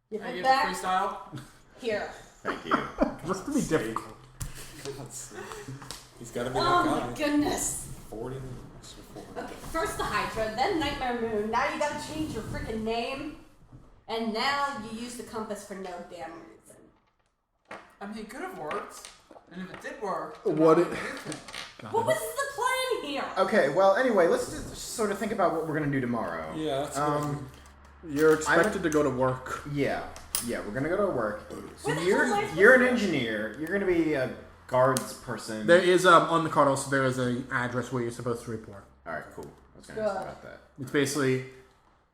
Give I it get back. the freestyle. Here. Thank you. Just to be difficult. He's got to be Oh that my guy. goodness. 40 minutes before. Okay, first the Hydra, then Nightmare Moon. Now you gotta change your freaking name. And now you use the compass for no damn reason. I mean, it could have worked. And if it did work, What it? What was the plan here? Okay, well, anyway, let's just sort of think about what we're going to do tomorrow. Yeah, that's good. You're expected to go to work. Yeah, we're going to go to work. So Where the hell am I you're an supposed to go? engineer. You're going to be a guards person. There is on the card also there is an address where you're supposed to report. All right, cool. I was going to ask Good. about that. It's basically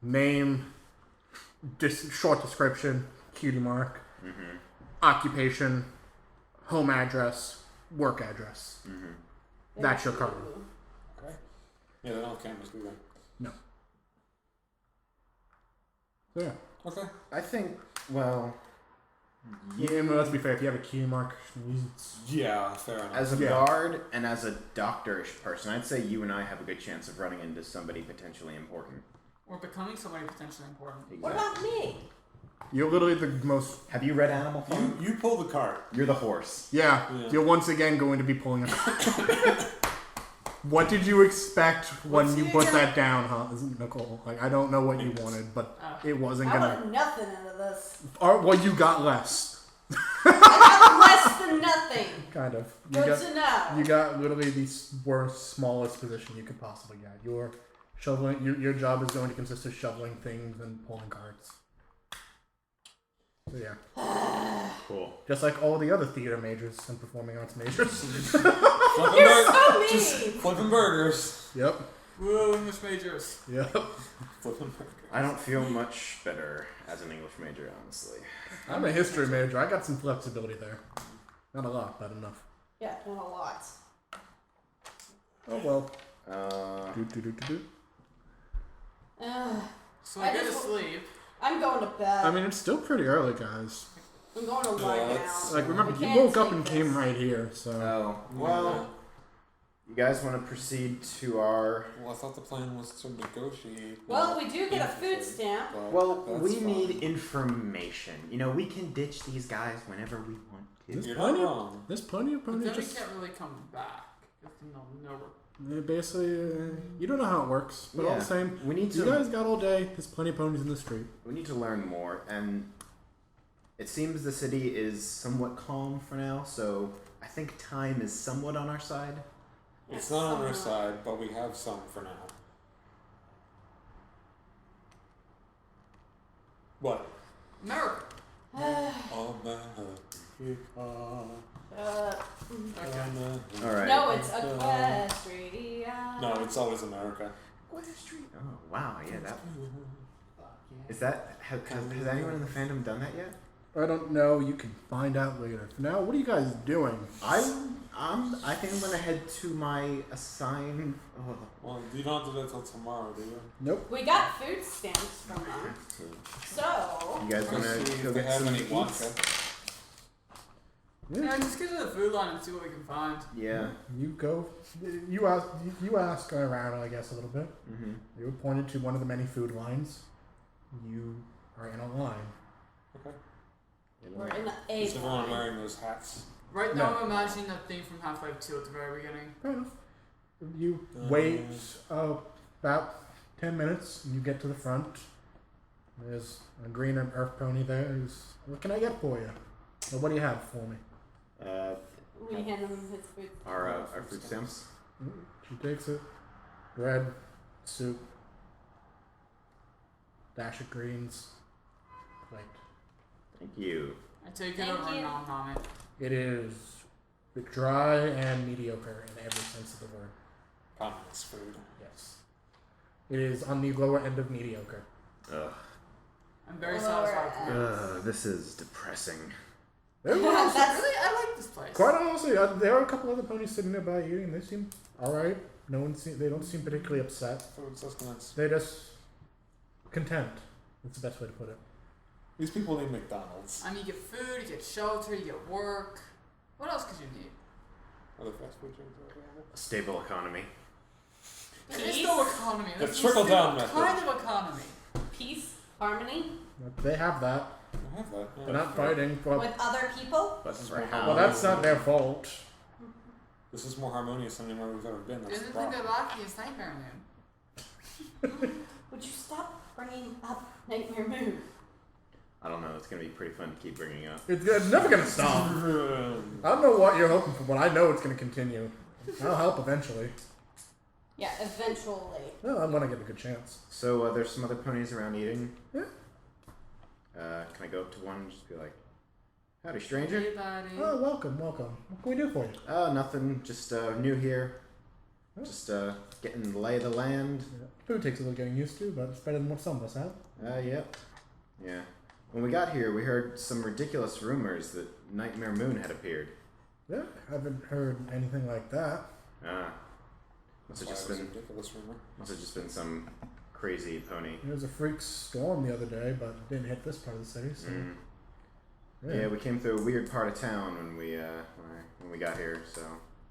name, short description, cutie mark, occupation, home address, work address. That's your card. Okay. Yeah, they don't have cameras, do they? No. So yeah. Okay. I think, well, Yeah, no, let's be fair. If you have a cutie mark, Yeah, fair enough. as a Yeah. guard and as a doctorish person, I'd say you and I have a good chance of running into somebody potentially important. or becoming somebody potentially important. What about me? you're literally the most. Have you read Animal Farm? You pull the cart. You're the horse. Yeah, Yeah. you're once again going to be pulling a. What did you expect when What's you he put again? that down, huh? Isn't Nicole? Like, I don't know what you wanted, but it wasn't I gonna. want nothing out of this. Or, well, you got less. I got less than nothing. Kind of. Good to know. You got literally the worst, smallest position you could possibly get. You're shoveling. Your job is going to consist of shoveling things and pulling carts. So yeah, Cool. just like all the other theater majors and performing arts majors. Flipping You're so mean. Flipping burgers. Yep. Woo, English majors. Yep. Flipping burgers. I don't feel much better as an English major, honestly. I'm a history major. I got some flexibility there. Not a lot, but enough. Yeah, not a lot. Oh well. Do. Ugh. So I I go to just- sleep. I'm going to bed. I mean, it's still pretty early, guys. I'm going to lie Yeah, down. it's- Like, remember, We you can't woke up take and this. came right here, so. Oh, well, you guys want to proceed to our... Well, I thought the plan was to negotiate. Well, we do get a food stamp. but Well, that's we fine. need information. You know, we can ditch these guys whenever we want to. There's You're plenty not of, wrong. there's plenty of But ponies then we just. can't really come back. Because they'll know we're They basically, you don't know how it works, but all Yeah. the same, We need you to guys got all day. There's plenty of ponies in the street. we need to learn more, and it seems the city is somewhat calm for now. So I think time is somewhat on our side. It's not on our side, but we have some for now. What? America. Okay. All right. No, it's Equestria. No, it's always America. Oh wow, yeah. That is that. Has anyone in the fandom done that yet? I don't know. You can find out later. For now, what are you guys doing? I think I'm gonna head to my assigned. Oh, Well, you don't have to do it till tomorrow, do you? Nope. We got food stamps from them. So, you guys Let's wanna see go if they get have some any eats? vodka. Yeah, just get to the food line and see what we can find. Yeah. You go. You ask around, I guess, a little bit. Mm-hmm. You were pointed to one of the many food lines. You are in a line. Okay. we're in the A Is everyone line. wearing those hats? Right No. now, I'm imagining that thing from Half-Life 2 at the very beginning. Fair enough. You wait about 10 minutes and you get to the front. There's a green and earth pony there. What can I get for you? Or what do you have for me? We hand him his food. Our food stamps. She takes it. Bread, soup, dash of greens, plate. Thank you. I take it Thank over you. and nom it. It is dry and mediocre in every sense of the word. Communist food. Yes. It is on the lower end of mediocre. Ugh. I'm very Lower satisfied with it. This is depressing. There Yeah, was, that's Really, I like this place. quite honestly, there are a couple other ponies sitting nearby eating. They seem alright. They don't seem particularly upset. Food sustenance. They're just content. That's the best way to put it. These people need McDonald's. I mean, you get food, you get shelter, you get work. What else could you need? Are the fast food chains available? A stable economy. There is Peace? no economy. The That's trickle-down the method. kind of economy. peace, harmony They have that. I have that. They're not fighting. Well, with other people. But for well, that's not their fault. This is more harmonious than anywhere we've ever been. The That's only the thing they're problem. lacking is Nightmare Moon. Would you stop bringing up Nightmare Moon? I don't know. It's gonna be pretty fun to keep bringing up. It's never gonna stop. I don't know what you're hoping for, but I know it's gonna continue. I'll help eventually. Yeah, eventually. Well, I'm gonna get a good chance. So there's some other ponies around eating. Yeah. Can I go up to one and just be like, "Howdy, stranger." Hey, buddy. Oh, welcome. What can we do for you? Oh, nothing. Just new here. Oh. Just getting the lay of the land. Food takes a little getting used to, but it's better than what some of us have. Yep. Yeah. When we got here, we heard some ridiculous rumors that Nightmare Moon had appeared. Yeah, haven't heard anything like that. Must have Why just was been a ridiculous rumor. some crazy pony. There was a freak storm the other day, but it didn't hit this part of the city. So Yeah, we came through a weird part of town when we got here. So.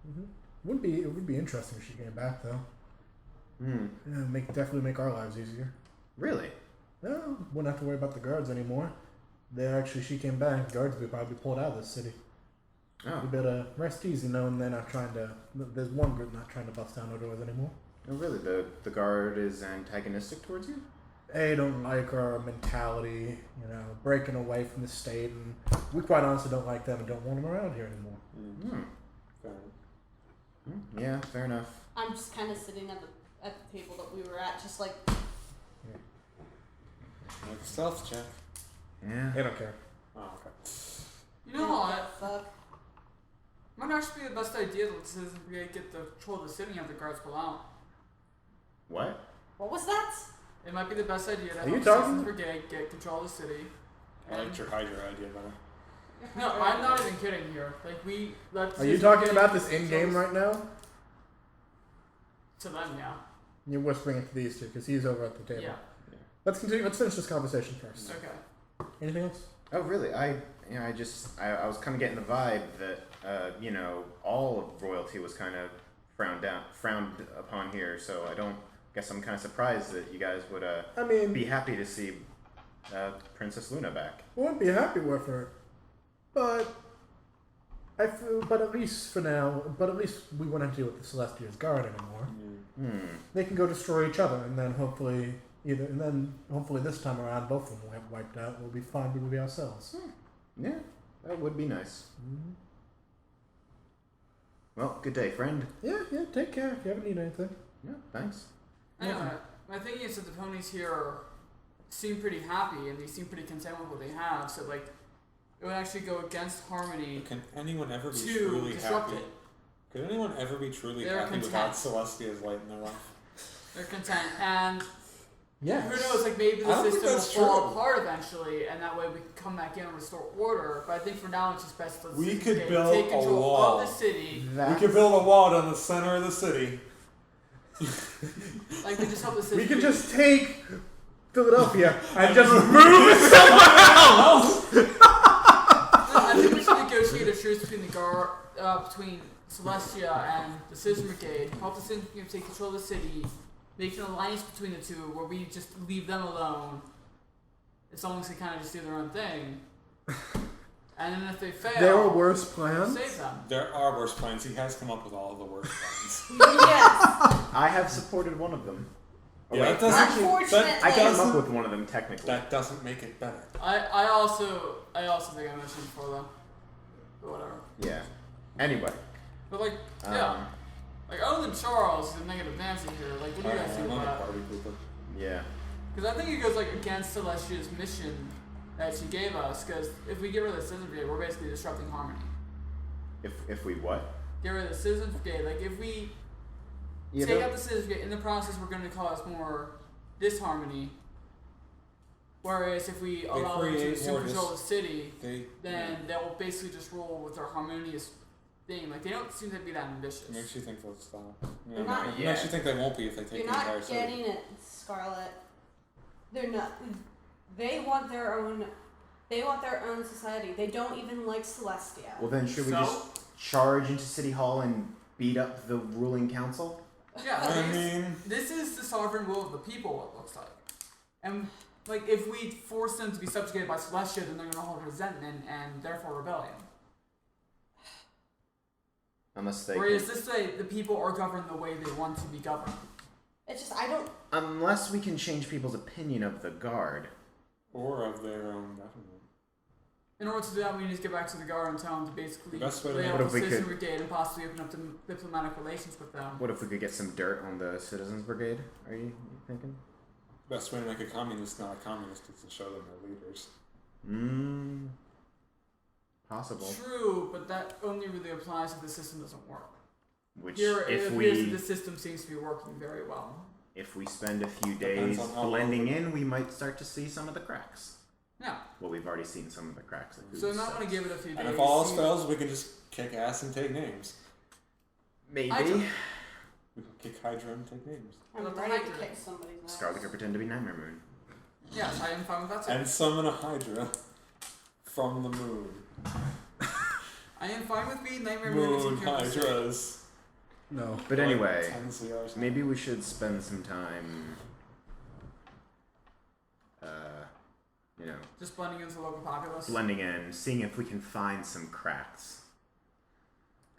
It would be interesting if she came back though. Yeah, definitely make our lives easier. Really? No, wouldn't have to worry about the guards anymore. She came back. Guards would probably pulled out of the city. Oh. You better rest easy knowing they're not trying to. There's one group not trying to bust down our doors anymore. Oh, really? The guard is antagonistic towards you? They don't like our mentality, breaking away from the state, and we quite honestly don't like them and don't want them around here anymore. Fair. Yeah, fair enough. I'm just kind of sitting at the table that we were at, just like Make a stealth check. Yeah. They don't care. Oh, okay. You know what? Fuck. Might actually be the best idea that the Citizens Brigade get the control of the city and have the guards pull out. What? What was that? It might be the best idea to Are have you the talking- Citizens Brigade get control of the city. I liked your Hydra idea better. No, I'm not even kidding here. Like, we let Are you Citizens talking Brigade about this control in game the- right now? To them, yeah. You're whispering it to these two because he's over at the table. Yeah. Let's continue. Let's finish this conversation first. Okay. Anything else? Oh, really? I I was kind of getting the vibe that all of royalty was kind of frowned upon here. So guess I'm kind of surprised that you guys would be happy to see Princess Luna back. I wouldn't be happy with her, but at least for now. But at least we wouldn't have to deal with the Celestia's Guard anymore. They can go destroy each other, and then hopefully this time around both of them will get wiped out. We'll be fine. We will be ourselves. Yeah, that would be nice. Well, good day, friend. Yeah. Take care if you ever need anything. Yeah, thanks. Anyway, my thing is that the ponies here seem pretty happy and they seem pretty content with what they have. So like, it would actually go against harmony. Can anyone ever be to truly disrupt happy? it. Could anyone ever be truly They're happy content. without Celestia's light in their life? They're content, and Yes. who knows? Like maybe I the don't think system will that's fall true. apart eventually, and that way we can come back in and restore order. But I think for now it's just best to We could build take a control wall. of the city. We could build a wall down the center of the city. Like they just help the city. We could just take Philadelphia and just move it somewhere else. I think we should negotiate a truce between between Celestia and the Citizen Brigade. Help the Citizen Brigade take control of the city. Make an alliance between the two where we just leave them alone. As long as they kind of just do their own thing. And then if they fail, There were worse plans. save them. There are worse plans. He has come up with all of the worst plans. Yes. I have supported one of them. Oh, Yeah, wait, that doesn't- Unfortunately. I came up with one of them technically. That doesn't make it better. I also think I mentioned before though. But whatever. Yeah. Anyway. But like, Um, yeah. Like other than Charles, the negative Nancy here, like what do you guys think I'm about a that? party pooper. Yeah. Because I think it goes like against Celestia's mission that she gave us. Because if we get rid of the Citizen Brigade, we're basically disrupting harmony. If we what? Get rid of the Citizen Brigade. Like if we Yeah, take out the Citizen Brigade, in the process we're going to cause more disharmony. Whereas if we allow them to create assume more control of the city, They then they'll basically just rule with their harmonious thing. Like they don't seem to be that ambitious. makes you think they'll stop. They're not It yet. makes you think they won't be if they take You're the entire not city. getting it, Scarlet. They're not. They want their own. They want their own society. They don't even like Celestia. Well, then should we So? just charge into City Hall and beat up the ruling council? Yeah, I this- mean, this is the sovereign will of the people, it looks like. And, like, if we force them to be subjugated by Celestia, then they're going to hold resentment and therefore rebellion. Unless they. Whereas this way, the people are governed the way they want to be governed. It's just I don't. Unless we can change people's opinion of the guard. or of their own government. In order to do that, we need to get back to the guard and tell them to basically The best way to lay make- out What the if we Citizen could- Brigade and possibly open up diplomatic relations with them. What if we could get some dirt on the Citizens Brigade? Are you thinking? Best way to make a communist not a communist is to show them their leaders. Possible. True, but that only really applies if the system doesn't work. Which, Here, it if appears that we the system seems to be working very well. spend a few Depends days on how blending well in, we might start to see some of the cracks. Yeah. Well, we've already seen some of the cracks. Like So we might want to give it a few days. And if all else see- fails, we can just kick ass and take names. Maybe. Hydra. We can kick Hydra and take names. I'm Let the ready to Hydra. kick somebody's ass. Scarlet could pretend to be Nightmare Moon. Yes, I am fine with that too. And summon a Hydra from the moon. I am fine with being Nightmare Moon and Moon taking care of the city. Hydras. No. But anyway, 10 CRs. maybe we should spend some time, Just blending into the local populace. blending in, seeing if we can find some cracks.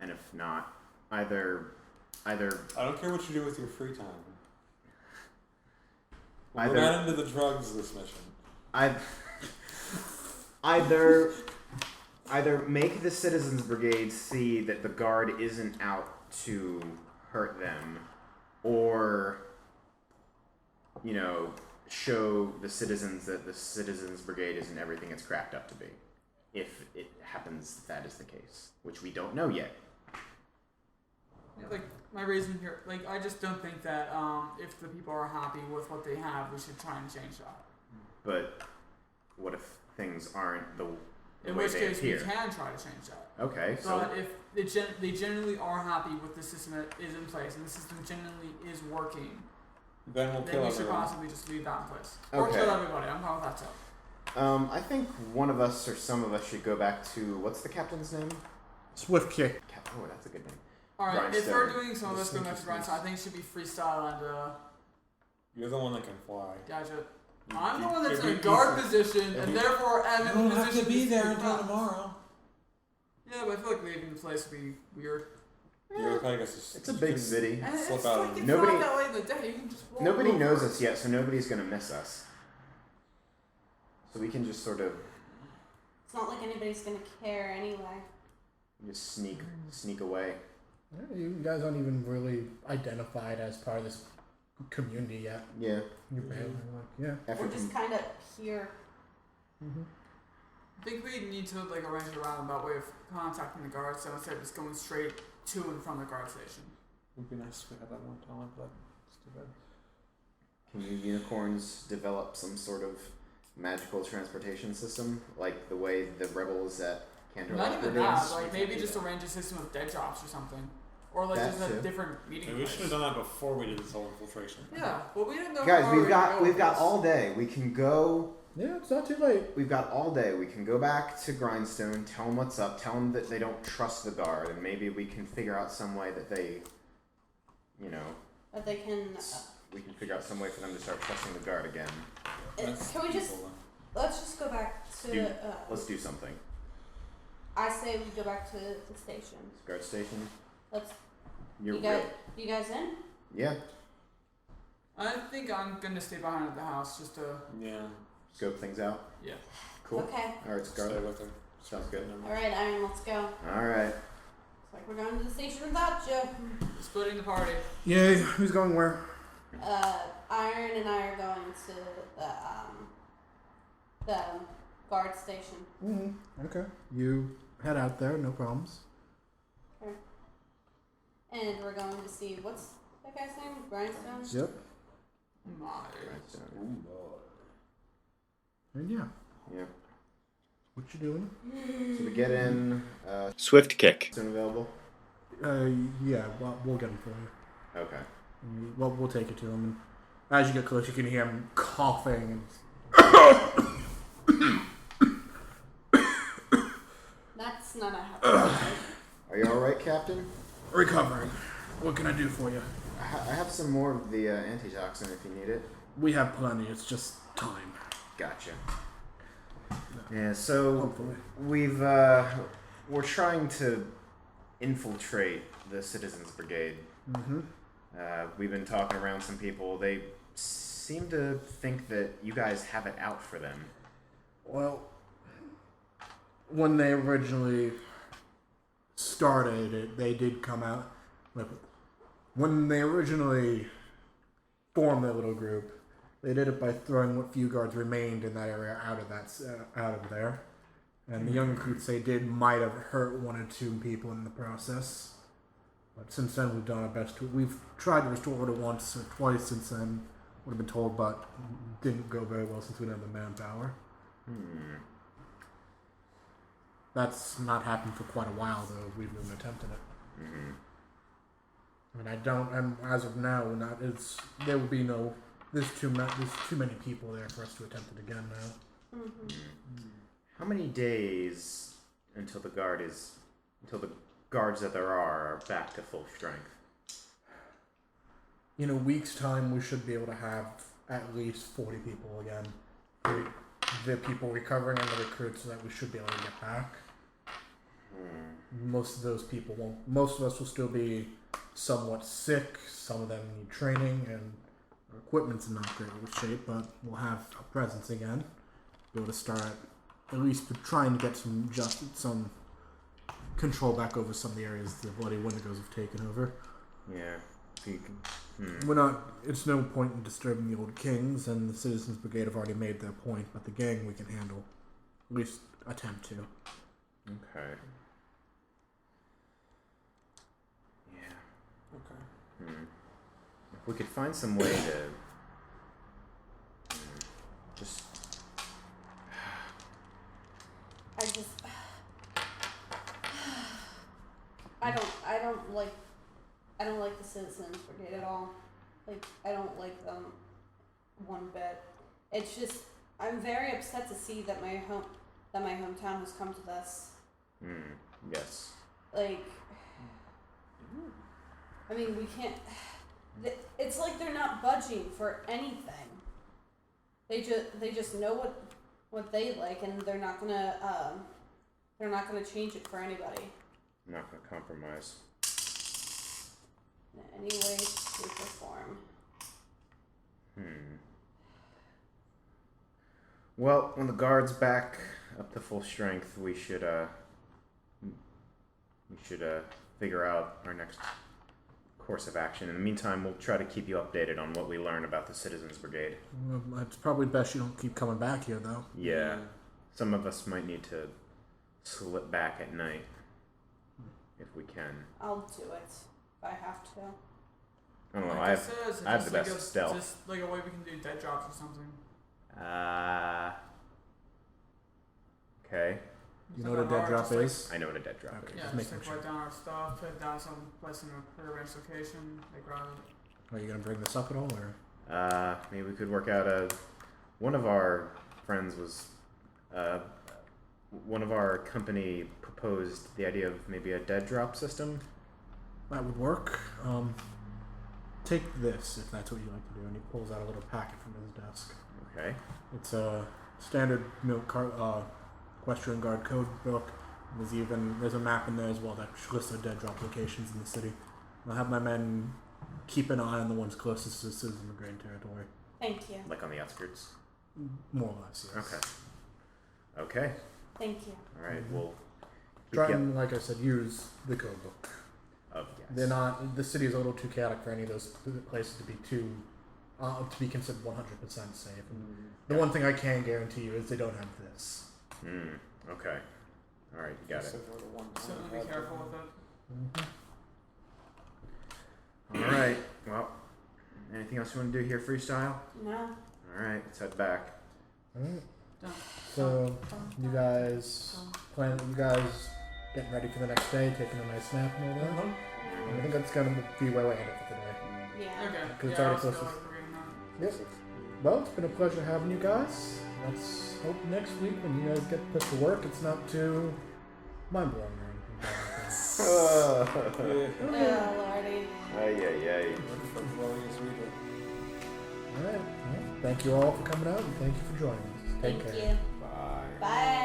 And if not, either I don't care what you do with your free time. We're Either- not into the drugs this mission. either make the Citizens Brigade see that the guard isn't out to hurt them, or show the citizens that the Citizens Brigade isn't everything it's cracked up to be, if it happens that is the case, which we don't know yet. Yeah, like my reason here, like I just don't think that if the people are happy with what they have, we should try and change that. But what if things aren't the In way which they case, appear? we can try to change that. Okay, so But if they generally are happy with the system that is in place, and the system generally is working, Then we'll then kill we should everyone. possibly just leave that in place. Or Okay. kill everybody. I'm fine with that too. I think one of us or some of us should go back to what's the captain's name? Swift kick. Oh, that's a good name. Alright, if Grindstone. we're doing some of this going back to Grindstone, I think it should be FreeStyle and You're the one that can fly. Gadget. I'm the one that's if in you- a guard if you- position, if and you- therefore am You in don't the have position to be there speak until up. tomorrow. Yeah, but I feel like leaving the place would be weird. You're kind of It's a big city. And Slip it's out like and- it's Nobody- not that late in the day. You can just walk Nobody over. knows us yet, so nobody's gonna miss us. So we can just sort of It's not like anybody's gonna care anyway. just sneak away. Yeah, you guys aren't even really identified as part of this community yet. Yeah. You're barely like, yeah. We're Effort just kind of here. I think we need to like arrange a roundabout way of contacting the guards, so instead of just going straight to and from the guard station. It would be nice if we had that one talent, but it's too bad. Can you unicorns develop some sort of magical transportation system, like the way the rebels at Candor Not were even doing? that, like maybe just arrange a system of dead drops or something. Or like That just a too. different meeting Maybe we place. should have done that before we did this whole infiltration. Yeah, well we didn't know Guys, how far we we've were gonna got go we've with got this. all day. We can go. Yeah, it's not too late. We've got all day. We can go back to Grindstone, tell them what's up, tell them that they don't trust the guard, and maybe we can figure out some way that they, you know, But they can. we can figure out some way for them to start trusting the guard again. Can we just? Let's just go back to. Do- Let's do something. I say we go back to the station. Guard station. Let's. You're You guys, real. you guys in? Yeah. I think I'm gonna stay behind at the house just to Yeah. Scope things out. yeah. Cool. Okay. All right, Stay Scarlet. with her. Sounds good. All right, Iron. Let's go. All right. Looks like we're going to the station without you. Splitting the party. Yeah, who's going where? Iron and I are going to the guard station. Mm-hmm. Okay. You head out there, no problems. And we're going to see what's that guy's name? Grindstone? Yep. My. Grindstone. And yeah, Yeah. what you doing? So we get in. Swift kick. Soon available. Yeah, well, we'll get him for you. Okay. Well, we'll take it to him. And as you get close, you can hear him coughing. That's not a happy. Are you all right, Captain? Recovering. What can I do for you? I have some more of the antitoxin if you need it. We have plenty. It's just time. Gotcha. Yeah. So Hopefully. we're trying to infiltrate the Citizens Brigade. Mm-hmm. We've been talking around some people. They seem to think that you guys have it out for them. Well, when they originally started it, they did come out. Like, when they originally formed their little group, they did it by throwing what few guards remained in that area out of there. And the young recruits they did might have hurt one or two people in the process. But since then, we've done our best. We've tried to restore order once or twice since then. Would have been told, but didn't go very well since we didn't have the manpower. That's not happened for quite a while, though. We've been attempting it. Mm-hmm. I mean, I don't, and as of now, not. It's there will be no. There's too many people there for us to attempt it again now. How many days until the guards that there are back to full strength? In a week's time, we should be able to have at least 40 people again. The people recovering and the recruits that we should be able to get back. Most of those people won't. Most of us will still be somewhat sick. Some of them need training, and our equipment's in not great shape. But we'll have a presence again. Be able to start at least trying to get some control back over some of the areas the bloody Wendigos have taken over. Yeah. If you can, We're not. It's no point in disturbing the old kings, and the Citizens Brigade have already made their point. But the gang we can handle, at least attempt to. Okay. Yeah. Okay. If we could find some way to just. I don't like the Citizens Brigade at all. Like, I don't like them one bit. It's just, I'm very upset to see that my hometown has come to this. Yes. Like, I mean, we can't. It's like they're not budging for anything. They just know what they like, and they're not gonna change it for anybody. I'm not gonna compromise. In any way, shape, or form. Well, when the guard's back up to full strength, we should figure out our next course of action. In the meantime, we'll try to keep you updated on what we learn about the Citizens Brigade. Well, it's probably best you don't keep coming back here, though. Yeah. Some of us might need to slip back at night if we can. I'll do it if I have to. I don't know. Like I says, have the just best like stealth. Just like a way we can do dead drops or something. Okay. You know what a dead drop like, is? I know what a dead drop Okay. is. Yeah, Just just making like write down our stuff, put it down some place in a prearranged location, like rather. Are you gonna bring this up at all, or? Maybe we could work out one of our friends was, one of our company proposed the idea of maybe a dead drop system. That would work. Take this if that's what you like to do, and he pulls out a little packet from his desk. Okay. It's a standard Equestrian Guard code book. There's a map in there as well that lists the dead drop locations in the city. I'll have my men keep an eye on the ones closest to the Citizen Brigade territory. Thank you. Like on the outskirts. More or less, yes. Okay. Okay. Thank you. All right. We'll Try and, like I said, use the code book. yes. They're not. The city is a little too chaotic for any of those places to be considered 100% safe. And the one thing I can guarantee you is they don't have this. Okay. All right. You got it. So be careful with it. All right. Well, anything else you want to do here, FreeStyle? No. All right. Let's head back. Alright. Done. So you guys getting ready for the next day, taking a nice nap and all that. And I think that's gonna be where we end it for today. Yeah. Okay. Because it's Yeah, already I'll still close to- like reading that. Yep. Well, it's been a pleasure having you guys. Let's hope next week when you guys get put to work, it's not too mind blowing or anything. Oh, Lordy. Ay. Alright. Well, thank you all for coming out and thank you for joining us. Take Thank care. you. Bye. Bye.